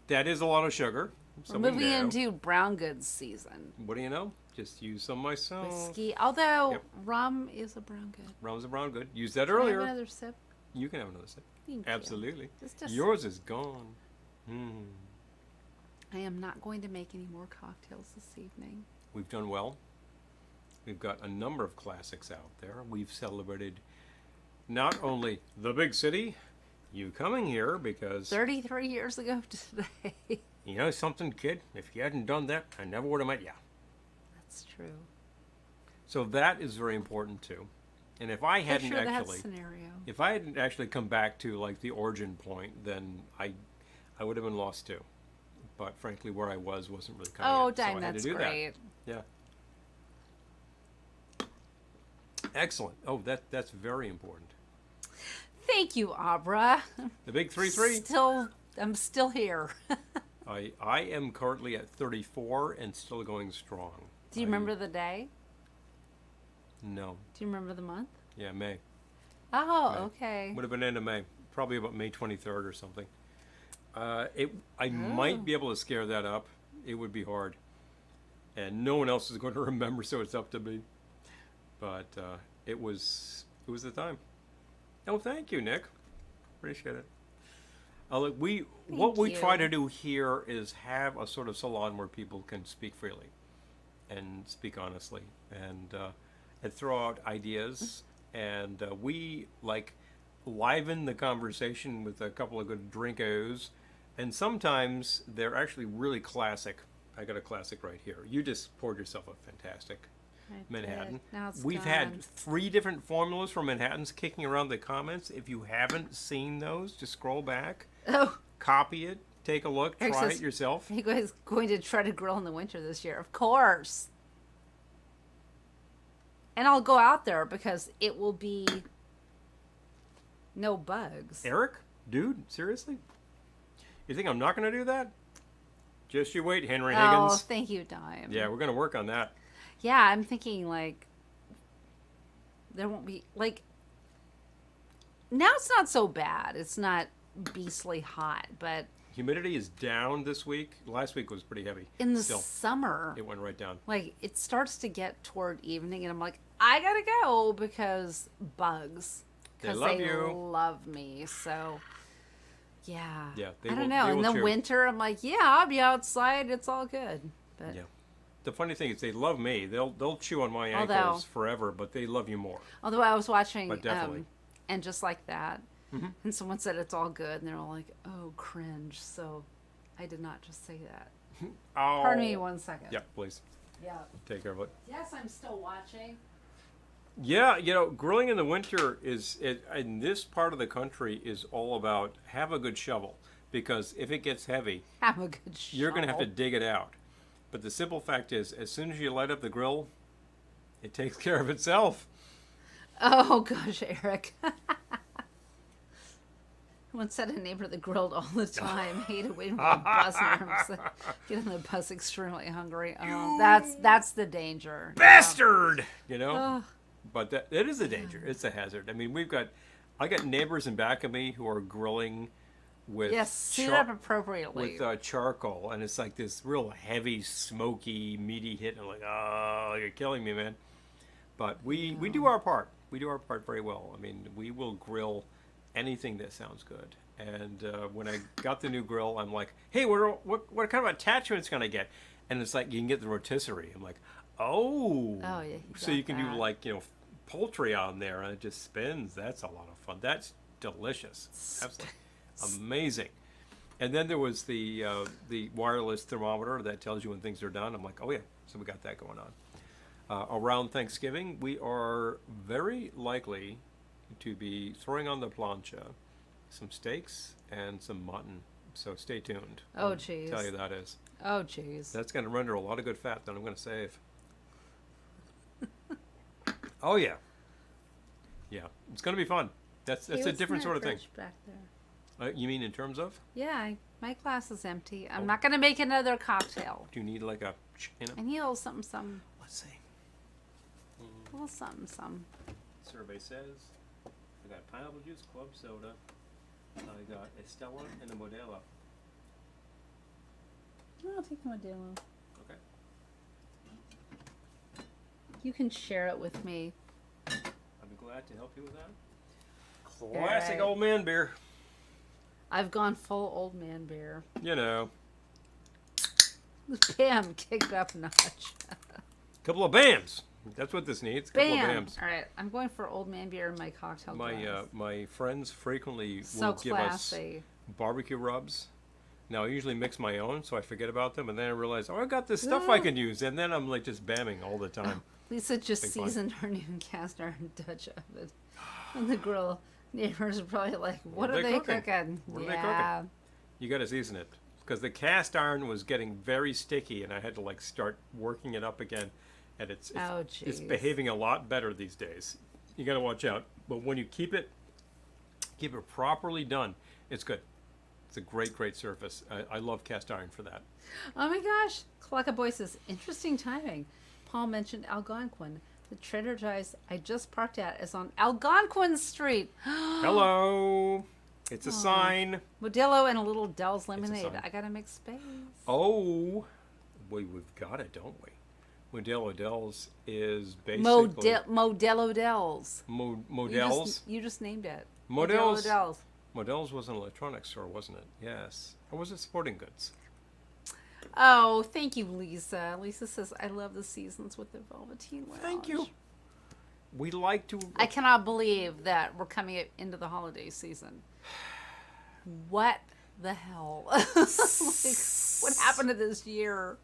that is a lot of sugar. So
We're
we
moving
know.
into brown goods season.
What do you know? Just use some myself.
Whiskey. Although
Yep.
rum is a brown good.
Rum's a brown good. Use that
Can I have
earlier.
another sip?
You can have another sip.
Thank you.
Absolutely.
Just a
Yours is gone.
I am not going to make any more cocktails this evening.
We've done well. We've got a number of classics out there. We've celebrated not only the big city, you coming here because
33 years ago today.
you know something, kid. If you hadn't done that, I never would have met you.
That's true.
So that is very important too. And if I hadn't
Picture
actually,
that scenario.
if I hadn't actually come back to like the origin point, then I would have been lost too. But frankly, where I wasn't really coming.
Oh,
in, so I
dang,
had to
that's
do
great.
That. Yeah. Excellent. Oh, that's very important.
Thank you, Abra.
The big 3-3.
I'm still here.
I am currently at 34 and still going strong.
Do you remember the day?
No.
Do you remember the month?
Yeah, May.
Oh,
May.
okay.
Would have been end of May. Probably about May 23rd or something. I might be able to scare that up. It would be hard. And no one else is going to remember, so it's up to me. But it was the time. Oh, thank you, Nick. Appreciate it. Look, what we try to do here is have a sort of salon where people can speak freely and speak honestly and throw out ideas. And we like liven the conversation with a couple of good drinkos. And sometimes they're actually really classic. I got a classic right here. You just poured yourself a fantastic Manhattan.
Now it's
We've
done.
had 3 different formulas for Manhattans kicking around the comments. If you haven't seen those, just scroll back,
Oh,
copy it, take a look,
Eric
try
says-
it yourself.
are you guys going to try to grill in the winter this year? Of course. And I'll go out there because it will be no bugs.
Eric? Dude, seriously? You think I'm not going to do that? Just you wait, Henry
Oh,
Higgins.
thank you, Dime.
Yeah, we're going to work on that.
Yeah, I'm thinking like there won't be like now it's not so bad. It's not beastly hot, but
Humidity is down this week. Last week was pretty heavy.
in the
Still,
summer,
it went right down.
like it starts to get toward evening, and I'm like, I gotta go because bugs.
They
Because
love
they
you.
love me. So, yeah.
Yeah, they
I don't
will-
know.
they
In
will
the
cheer.
winter, I'm like, yeah, I'll be outside. It's all good. But
Yeah. The funny thing is, they love me. They'll chew on my
Although-
ankles forever, but they love you more.
although I was watching,
But definitely.
and just like that,
Mm-hmm.
and someone said it's all good, and they're all like, oh, cringe. So, I did not just say that.
Oh.
Pardon me 1 second.
Yeah, please
Yeah.
take care of it.
Yes, I'm still watching.
Yeah, grilling in the winter in this part of the country is all about have a good shovel, because if it gets heavy,
Have a good shovel.
you're going to have to dig it out. But the simple fact is, as soon as you light up the grill, it takes care of itself.
Oh gosh, Eric. Once said a neighbor that grilled all the time. Hated waiting for the bus. Get on the bus extremely hungry. Oh, that's the danger.
Bastard!
Oh,
But that is a danger. It's a hazard. I mean, I got neighbors in back of me who are grilling with
yes, suit up appropriately.
with charcoal, and it's like this real heavy, smoky, meaty hit. And I'm like, oh, you're killing me, man. But we do our part. We do our part very well. I mean, we will grill anything that sounds good. And when I got the new grill, I'm like, hey, what kind of attachments can I get? And it's like, you can get the rotisserie. I'm like, oh.
Oh, yeah,
So
got
you can do
that.
like, poultry on there, and it just spins. That's a lot of fun. That's delicious. Absolutely amazing. And then there was the wireless thermometer that tells you when things are done. I'm like, oh yeah, so we got that going on. Around Thanksgiving, we are very likely to be throwing on the plancha some steaks and some mutton. So stay tuned.
Oh,
I'll
jeez.
tell you that is.
Oh, jeez.
That's going to render a lot of good fat that I'm going to save. Oh yeah, yeah. It's going to be fun. That's
Hey,
a
what's in
different
that
sort of thing.
fridge back there?
You mean in terms of?
Yeah, my glass is empty. I'm
Oh.
not gonna make another cocktail.
Do you need like a?
I need a little something, something,
Let's see.
a little something, something.
Survey says I got pineapple juice, club soda. I got Estella and a Modelo.
I'll take the Modelo.
Okay.
You can share it with me.
I'd be glad to help you with that. Classic
right.
old man beer.
I've gone full old man beer.
You know,
Bam, kicked up a notch.
couple of bams. That's what this needs. Couple
Bam.
of bams.
All right, I'm going for old man beer in my cocktail
My
glass.
my friends frequently
So
will give us
classy.
barbecue rubs. Now I usually mix my own, so I forget about them, and then I realize, oh, I got this stuff I can use, and then I'm like just bamming all the time.
Lisa just
Big fun.
seasoned her new cast iron Dutch oven on the grill. Neighbors are probably like, "What are they cooking?"
What are they
yeah.
cooking? You got to season it because the cast iron was getting very sticky, and I had to like start working it up again, and it's
Oh,
it's
jeez.
behaving a lot better these days. You got to watch out, but when you keep it properly done, it's good. It's a great surface. I love cast iron for that.
Oh my gosh, Kalaka Boy says, interesting timing. Paul mentioned Algonquin. The Trader Joe's I just parked at is on Algonquin Street.
Hello, it's a sign.
Modelo and a little Dell's lemonade.
sign.
I gotta make space.
Oh, we've got it, don't we? Modelo Dells is basically
Modelo Dell's.
Models.
You just named it.
Models.
Modelo Dell's.
Models was an electronics store, wasn't it? Yes. Or was it sporting goods?
Oh, thank you, Lisa. Lisa says, I love the seasons with the Velveteen Lounge.
Thank you. We like to.
I cannot believe that we're coming into the holiday season. What the hell? Like, what happened to this year?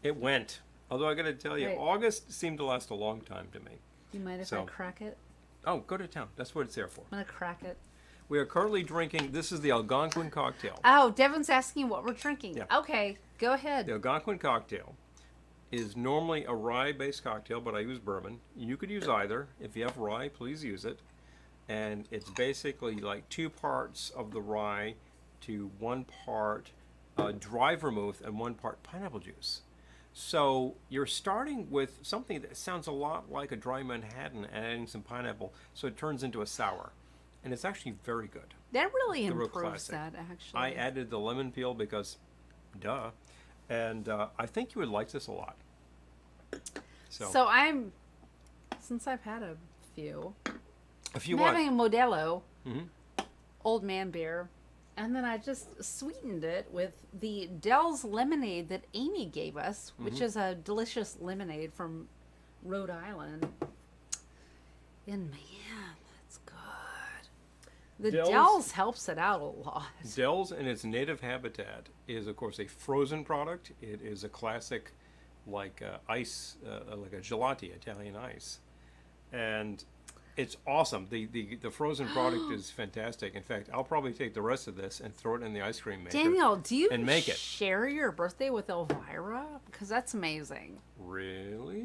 It went. Although I got to tell you,
Right.
August seemed to last a long time to me.
You mind if I
So-
crack it?
Oh, go to town. That's what it's there for.
I'm gonna crack it.
We are currently drinking. This is the Algonquin cocktail.
Oh, Devin's asking what we're drinking.
Yeah.
Okay, go ahead.
The Algonquin cocktail is normally a rye-based cocktail, but I use bourbon. You could use either. If you have rye, please use it. And it's basically like 2 parts of the rye to 1 part dry vermouth and 1 part pineapple juice. So you're starting with something that sounds a lot like a dry Manhattan and adding some pineapple, so it turns into a sour. And it's actually very good.
That really
The real
improves
classic.
that, actually.
I added the lemon peel because, duh. And I think you would like this a lot.
So I'm, since I've had a few,
if you
I'm
want,
having a Modelo,
Mhm.
old man beer, and then I just sweetened it with the Dell's lemonade that Amy gave us,
Mm-hmm.
which is a delicious lemonade from Rhode Island. And man, that's good. The
Dell's-
Dell's helps it out a lot.
Dell's in its native habitat is, of course, a frozen product. It is a classic, like ice, like a gelati, Italian ice, and it's awesome. The frozen product is fantastic. In fact, I'll probably take the rest of this and throw it in the ice cream maker.
Daniel, do you
and make it.
share your birthday with Elvira? Because that's amazing.
Really?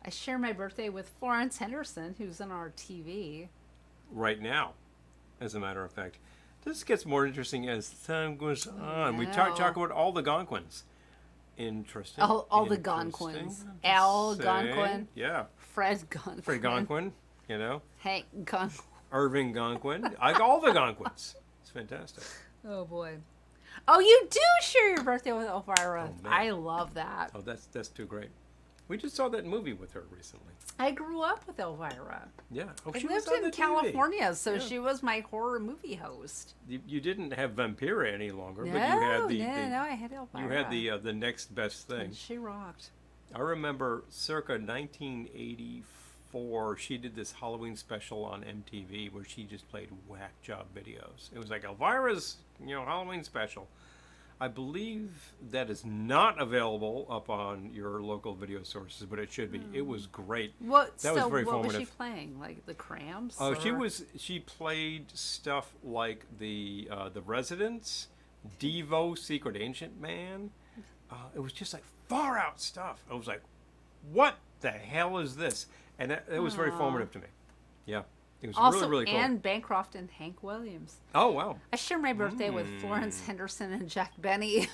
I share my birthday with Florence Henderson, who's on our TV.
Right now, as a matter of fact. This gets more interesting as time goes on. We talk
No.
about all the Gonquins. Interesting.
All the
Interesting.
Gonquins.
I'm just
Al
saying.
Gonquin.
Yeah.
Fred Gonquin.
Fred Gonquin, you know.
Hank Gonquin.
Irving Gonquin. I got all the Gonquins. It's fantastic.
Oh, boy. Oh, you do share your birthday with Elvira.
Oh, man.
I love that.
Oh, that's too great. We just saw that movie with her recently.
I grew up with Elvira.
Yeah. Oh,
I
she
lived
was on
in
the TV.
California, so
Yeah.
she was my horror movie host.
You didn't have Vampira any longer,
No,
but you had
no, I had Elvira.
you had the next best thing.
And she rocked.
I remember circa 1984 before she did this Halloween special on MTV where she just played whack job videos. It was like Elvira's, Halloween special. I believe that is not available up on your local video sources, but it should be. It was great. That was very
what was
formative.
she playing? Like the Cramps?
Oh,
or-
she played stuff like the Residents, Devo, Secret Ancient Man. It was just like far out stuff. I was like, what the hell is this? And it was very formative to me. Yeah. It was
Also,
really, really cool.
Anne Bancroft and Hank Williams.
Oh, wow.
I share my birthday with Florence Henderson and Jack Benny.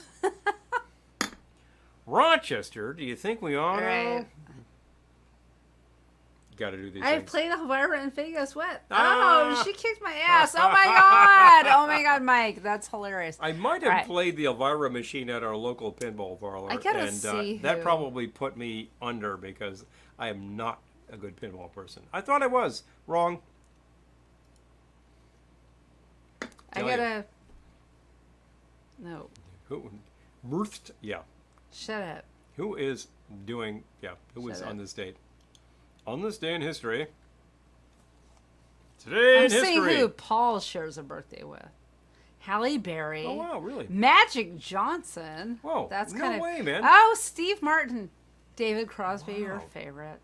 Rochester, do you think we ought to?
Right.
Got to do these
I
things.
played Elvira in Vegas. What?
Ah.
Oh, she kicked my ass. Oh my god. Oh my god, Mike. That's hilarious.
I might have
Right.
played the Elvira machine at our local pinball parlor.
I gotta
and
see
that
who.
probably put me under because I am not a good pinball person. I thought I was. Wrong.
I
Tell ya.
gotta. No.
Who? Mirthed? Yeah.
Shut up.
Who is doing? Yeah. Who is
Shut
on
up.
this date? On this day in history. Today
I'm
in
seeing
history.
who Paul shares a birthday with. Halle Berry.
Oh wow! Really?
Magic Johnson.
Whoa,
That's
no
kind of
way, man.
Oh, Steve Martin. David Crosby, your
Wow.
favorite.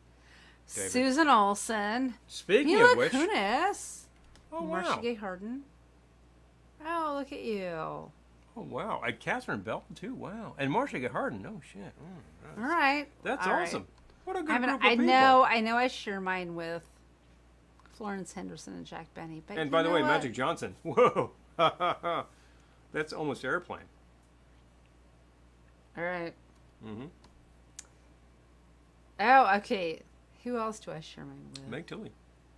David.
Susan Olsen.
Speaking
Mila
of which,
Kunis.
oh
Marcia
wow,
Gay Harden. Oh, look at you.
oh wow, and Catherine Belton too. Wow, and Marcia Gay Harden. No shit.
All right.
That's
All right.
awesome. What a good
I mean,
group of
I
people.
know I share mine with Florence Henderson and Jack Benny. But
And
you
by the
know
way,
what?
Magic Johnson. Whoa, that's almost airplane.
All right.
Mm-hmm.
Oh, okay. Who else do I share mine with?
Meg Tilly.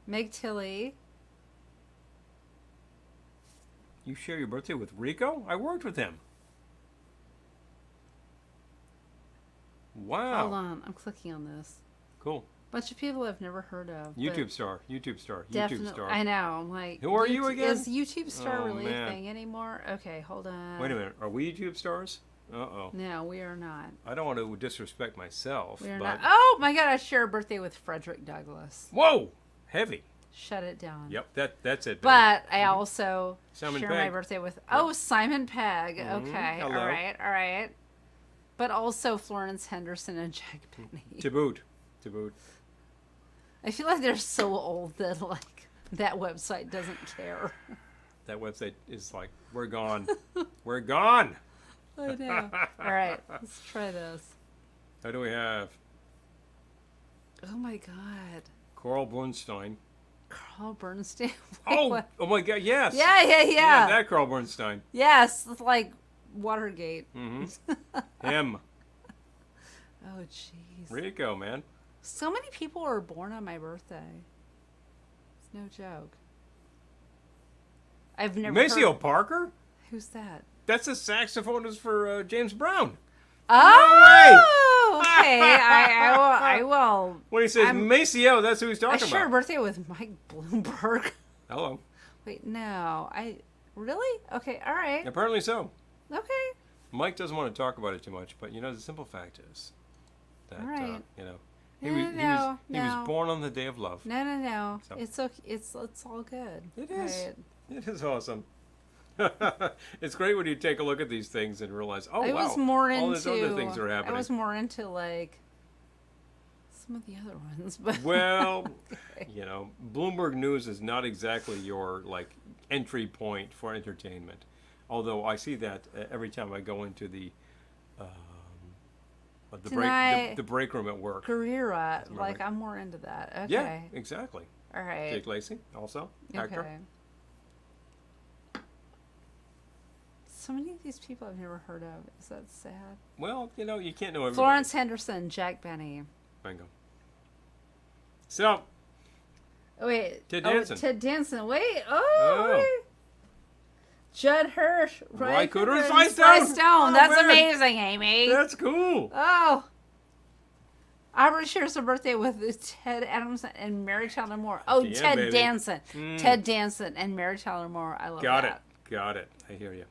Meg Tilly.
You share your birthday with Rico? I worked with him. Wow.
Hold on. I'm clicking on this.
Cool.
Bunch of people I've never heard of. but
YouTube star. YouTube star. YouTube
Definitely.
star.
I know. I'm like,
Who are you again?
Is YouTube star
Oh,
really
man.
a thing anymore? Okay, hold on.
Wait a minute. Are we YouTube stars? Uh-oh.
No, we are not.
I don't want to disrespect myself,
We are
but...
not. Oh my God! I share a birthday with Frederick Douglass.
Whoa! Heavy.
Shut it down.
Yep, that's it. baby.
But I also
Simon
share
Pegg.
my birthday with Simon Pegg. Okay,
hello.
all right. But also Florence Henderson and Jack Benny.
To boot. To boot.
I feel like they're so old that like that website doesn't care.
That website is like, we're gone. We're gone!
I know. All right, let's try this.
How do we have?
Oh my God,
Coral Bernstein.
Carl Bernstein. Wait,
Oh!
what?
Oh my god, yes!
Yeah.
that Carl Bernstein.
Yes, it's like Watergate.
Mm-hmm. Him.
Oh jeez.
Rico, man.
So many people were born on my birthday. It's no joke. I've never
Maceo
heard...
Parker?
Who's that?
That's the saxophonist for James Brown.
Oh, okay. I will.
When he says
I'm-
Maceo, that's who he's
I
talking
share a
about.
birthday with Mike Bloomberg.
Hello.
Wait, no. Really? Okay, all right.
Apparently so.
Okay.
Mike doesn't want to talk about it too much, but the simple fact is that
All right.
he
No,
was
no.
born on the day of love.
No.
So.
It's okay. It's all good.
It is.
Right.
It is awesome. It's great when you take a look at these things and realize, oh
I
wow,
was more into
all these other things are happening.
I was more into like some of the other ones, but
Well, Bloomberg News is not exactly your like entry point for entertainment. Although I see that every time I go into the break room at work.
Carrera,
Right.
like I'm more into that. Okay.
Yeah, exactly.
All right.
Jake Lacey, also actor.
Okay. So many of these people I've never heard of. Is that sad?
Well, you can't know everybody.
Florence Henderson, Jack Benny.
Bingo. So,
Oh, wait.
Ted Danson.
Ted Danson. Wait.
Oh.
Wait. Judd Hirsch.
Ry Cooder,
and
Sly
Sly
Stone.
Stone.
Oh,
That's
man.
amazing, Amy.
that's cool.
Oh. Albert shares a birthday with Ted Adams and Mary Tyler Moore. Oh,
Yeah,
Ted
baby.
Danson.
Mm.
Ted Danson and Mary Tyler Moore. I love
Got
that.
it. I hear you.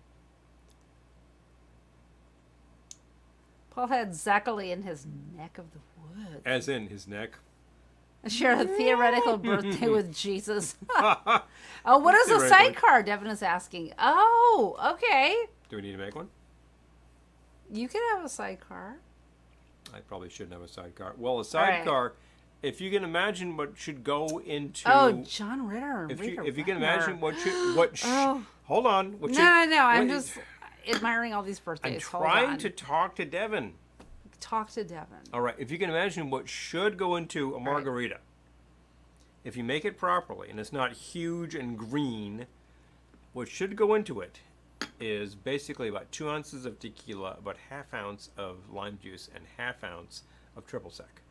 Paul had Zachary in his neck of the woods.
As in his neck.
Share a theoretical birthday with Jesus. Oh, what is a
Theoretically.
sidecar? Devin is asking. Oh, okay.
Do we need to make one?
You can have a sidecar.
I probably shouldn't have a sidecar. Well, a
right.
sidecar, if you can imagine what should go into.
Oh, John Ritter.
If
Rita
you can
Rentner.
imagine
Oh.
Hold on. What
No. I'm
what-
just admiring all these
I'm
birthdays. Hold
trying
on.
to talk to Devin.
Talk to Devin.
All right. If you can imagine what should go into a margarita, if you make it properly and it's not huge and green, what should go into it is basically about 2 ounces of tequila, about ½ ounce of lime juice, and ½ ounce of triple sec.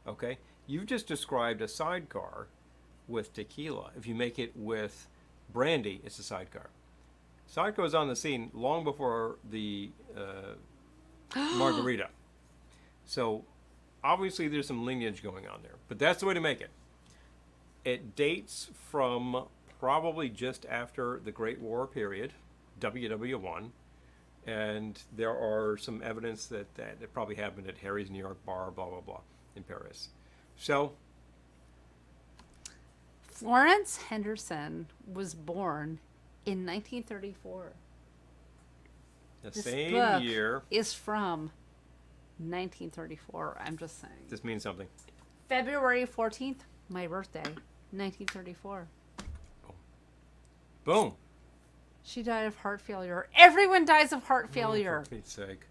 Okay? You've just described a sidecar with tequila. If you make it with brandy, it's a sidecar. Sidecar was on the scene long before the margarita. So obviously there's some lineage going on there, but that's the way to make it. It dates from probably just after the Great War period, WW1, and there are some evidence that it probably happened at Harry's New York bar, blah, blah, blah, in Paris. So,
Florence Henderson was born in 1934.
the
This
same
book
year,
is from 1934. I'm just saying.
this means something.
February 14th, my birthday, 1934.
Boom.
She died of heart failure. Everyone dies of heart failure.
For Pete's sake.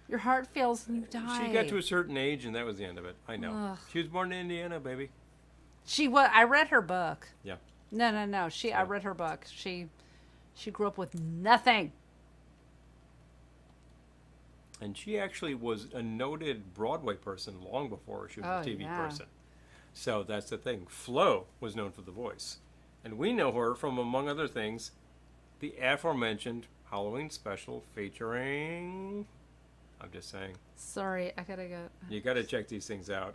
Your heart fails and you die.
She got to a certain age and that was the end of it. I know.
Ugh.
She was born in Indiana, baby.
She was. I read her book.
Yeah.
No. I read her book. She grew up with nothing.
And she actually was a noted Broadway person long before she was a TV person. So that's the thing. Flo was known for The Voice. And we know her from, among other things, the aforementioned Halloween special featuring... I'm just saying.
Sorry, I gotta go.
You got to check these things out.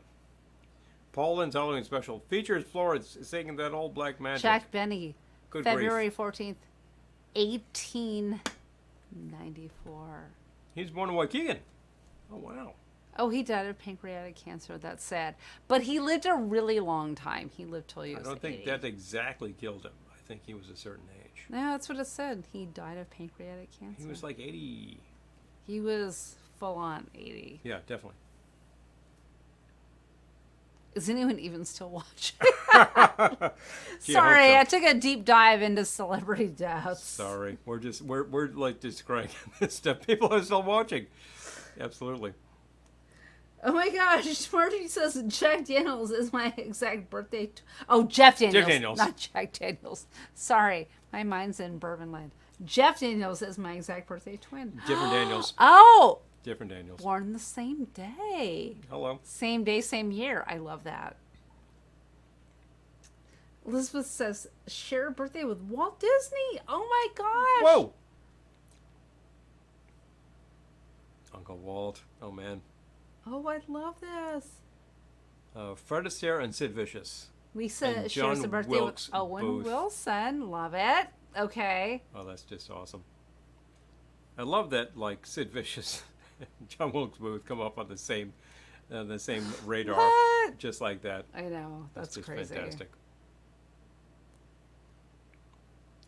Paul Lynde's Halloween special features Florence singing that old black magic.
Jack Benny.
Good
February
grief.
14th, 1894.
He's born in Waukegan. Oh, wow.
Oh, he died of pancreatic cancer. That's sad. But he lived a really long time. He lived till he
I
was
don't think
80.
that exactly killed him. I think he was a certain age.
No, that's what it said. He died of pancreatic cancer.
He was like 80.
He was full on 80.
Yeah, definitely.
Is anyone even still watching?
Gee,
Sorry,
I
I
hope so.
took a deep dive into celebrity deaths.
Sorry, we're like describing this stuff. People are still watching. Absolutely.
Oh my gosh, Marty says Jack Daniels is my exact birthday. Oh, Jeff Daniels.
Jeff Daniels.
Not Jack Daniels. Sorry, my mind's in Bourbon Land. Jeff Daniels is my exact birthday twin.
Different Daniels.
Oh,
Different Daniels.
born the same day.
Hello.
Same day, same year. I love that. Elizabeth says, share a birthday with Walt Disney. Oh my gosh.
Whoa. Uncle Walt. Oh man.
Oh, I love this.
Fred Astaire and Sid Vicious.
Lisa
And
shares
John
a birthday
Wilkes
with Owen
Booth.
Wilson. Love it. Okay.
Oh, that's just awesome. I love that, like Sid Vicious, and John Wilkes Booth come up on the same radar,
What?
just like that.
I know. That's
just
crazy.
fantastic.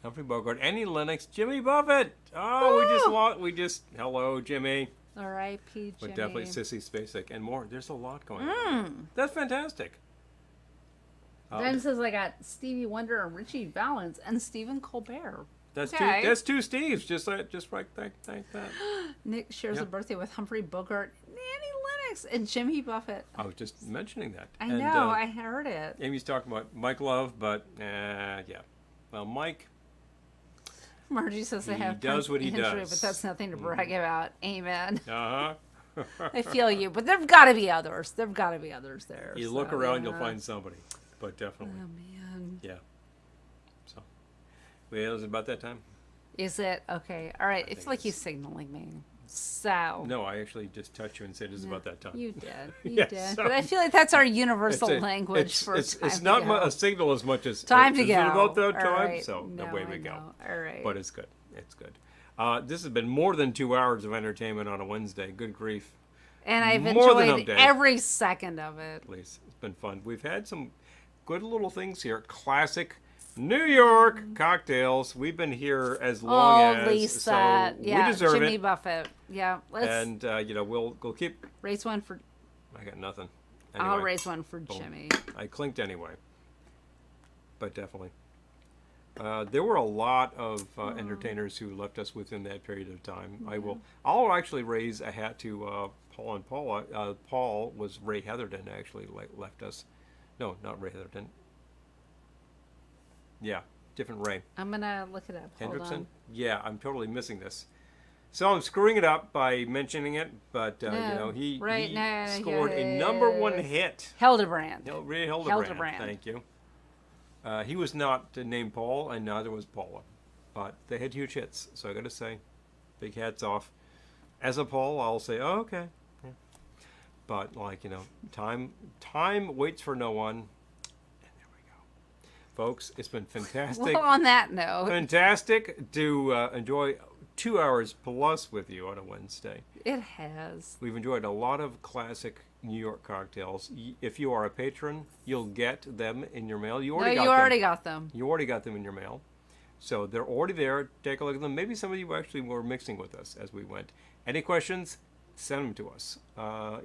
Humphrey Bogart, Annie Lennox, Jimmy Buffett. Oh, we just hello, Jimmy.
R.I.P. Jimmy.
But definitely Sissy Spacek and more. There's a lot going on. That's fantastic.
Dan says I got Stevie Wonder and Richie Valens and Stephen Colbert.
That's
Okay.
two Steves, just like that.
Nick shares
Yeah.
a birthday with Humphrey Bogart, Annie Lennox, and Jimmy Buffett.
I was just mentioning that.
I
And,
know. I heard it.
Amy's talking about Mike Love, but yeah. Well, Mike,
Margie says they
He
have
does what he
history,
does.
but that's nothing to brag about. Amen.
uh-huh.
I feel you, but there've got to be others. There've got to be others there.
You
so,
look around,
yeah.
you'll find somebody. But definitely,
Oh man.
yeah. So, well, is it about that time?
Is it okay? All right. It's
think
like he's
it's-
signaling me. So.
No, I actually just touched you and said it's about that time.
You did. You
Yeah,
did.
so-
But I feel like that's our universal
It's a-
language for
it's
time
not
to go.
a signal as much as
Time to
is
go.
it about that
All
time?
right.
So
No,
away
I
we go.
know. All right.
But it's good. It's good. This has been more than 2 hours of entertainment on a Wednesday. Good grief.
And I've
More than hump
enjoyed
day.
every second of it.
Please, it's been fun. We've had some good little things here. Classic New York cocktails. We've been here as long as,
Lisa.
so
Yeah,
we deserve
Jimmy
it.
Buffett. Yeah, let's
And we'll keep.
raise one for.
I got nothing.
I'll
Anyway,
raise one for Jimmy.
I clinked anyway. But definitely. There were a lot of entertainers who left us within that period of time. I'll actually raise a hat to Paul and Paula. Paul was Ray Heatherton actually left us. No, not Ray Heatherton. Yeah, different Ray.
I'm gonna look it up. Hold
Hendrickson?
on.
Yeah, I'm totally missing this. So I'm screwing it up by mentioning it, but he scored a #1 hit.
Hildebrand.
No, Ray Hildebrand.
Hildebrand.
Thank you. He was not named Paul, and neither was Paula, but they had huge hits. So I got to say, big hats off. As a Paul, I'll say, oh, okay. Yeah. But time waits for no one. And there we go, folks. It's been fantastic.
Well, on that note,
Fantastic to enjoy 2 hours plus with you on a Wednesday.
it has.
We've enjoyed a lot of classic New York cocktails. If you are a patron, you'll get them in your mail. You already
got them.
You already got them in your mail. So they're already there. Take a look at them. Maybe some of you actually were mixing with us as we went. Any questions? Send them to us.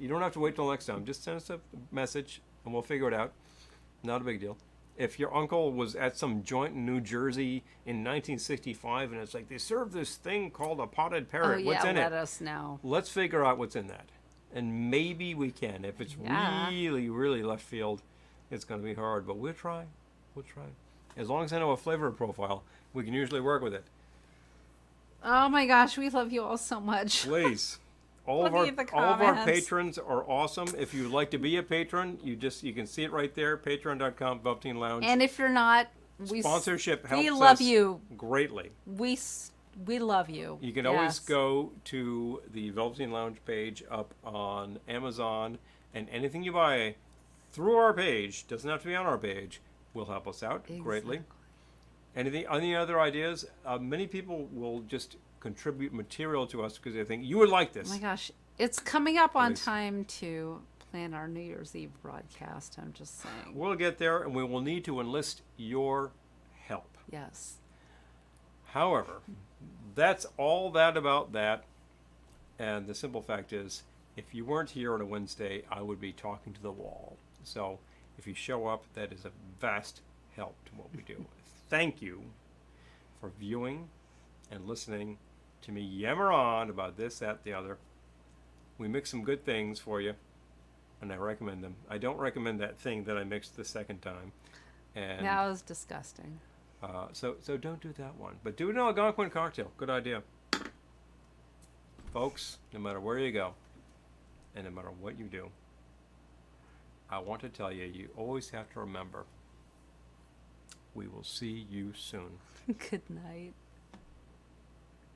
You don't have to wait till next time. Just send us a message and we'll figure it out. Not a big deal. If your uncle was at some joint in New Jersey in 1965 and it's like they serve this thing called a potted parrot,
Oh yeah,
what's in it?
let us know.
Let's figure out what's in that. And maybe we can. If it's really, really left field, it's going to be hard. But we'll try. We'll try. As long as I know a flavor profile, we can usually work with it.
Oh my gosh, we love you all so much.
Please. All of our patrons are awesome. If you'd like to be a patron, you can see it right there, patreon.com, Velveteen Lounge.
And if you're not,
sponsorship helps
we love
us
you
greatly.
We love you.
You can always go to the Velveteen Lounge page up on Amazon, and anything you buy through our page, doesn't have to be on our page, will help us out greatly. Any other ideas? Many people will just contribute material to us because they think you would like this.
Oh my gosh, it's coming up on time to plan our New Year's Eve broadcast. I'm just saying.
We'll get there, and we will need to enlist your help.
Yes.
However, that's all that about that. And the simple fact is, if you weren't here on a Wednesday, I would be talking to the wall. So if you show up, that is a vast help to what we do. Thank you for viewing and listening to me yammer on about this, that, the other. We mix some good things for you, and I recommend them. I don't recommend that thing that I mixed the second time. And
that was disgusting.
So don't do that one. But do an Algonquin cocktail. Good idea. Folks, no matter where you go, and no matter what you do, I want to tell you, you always have to remember, we will see you soon.
Good night.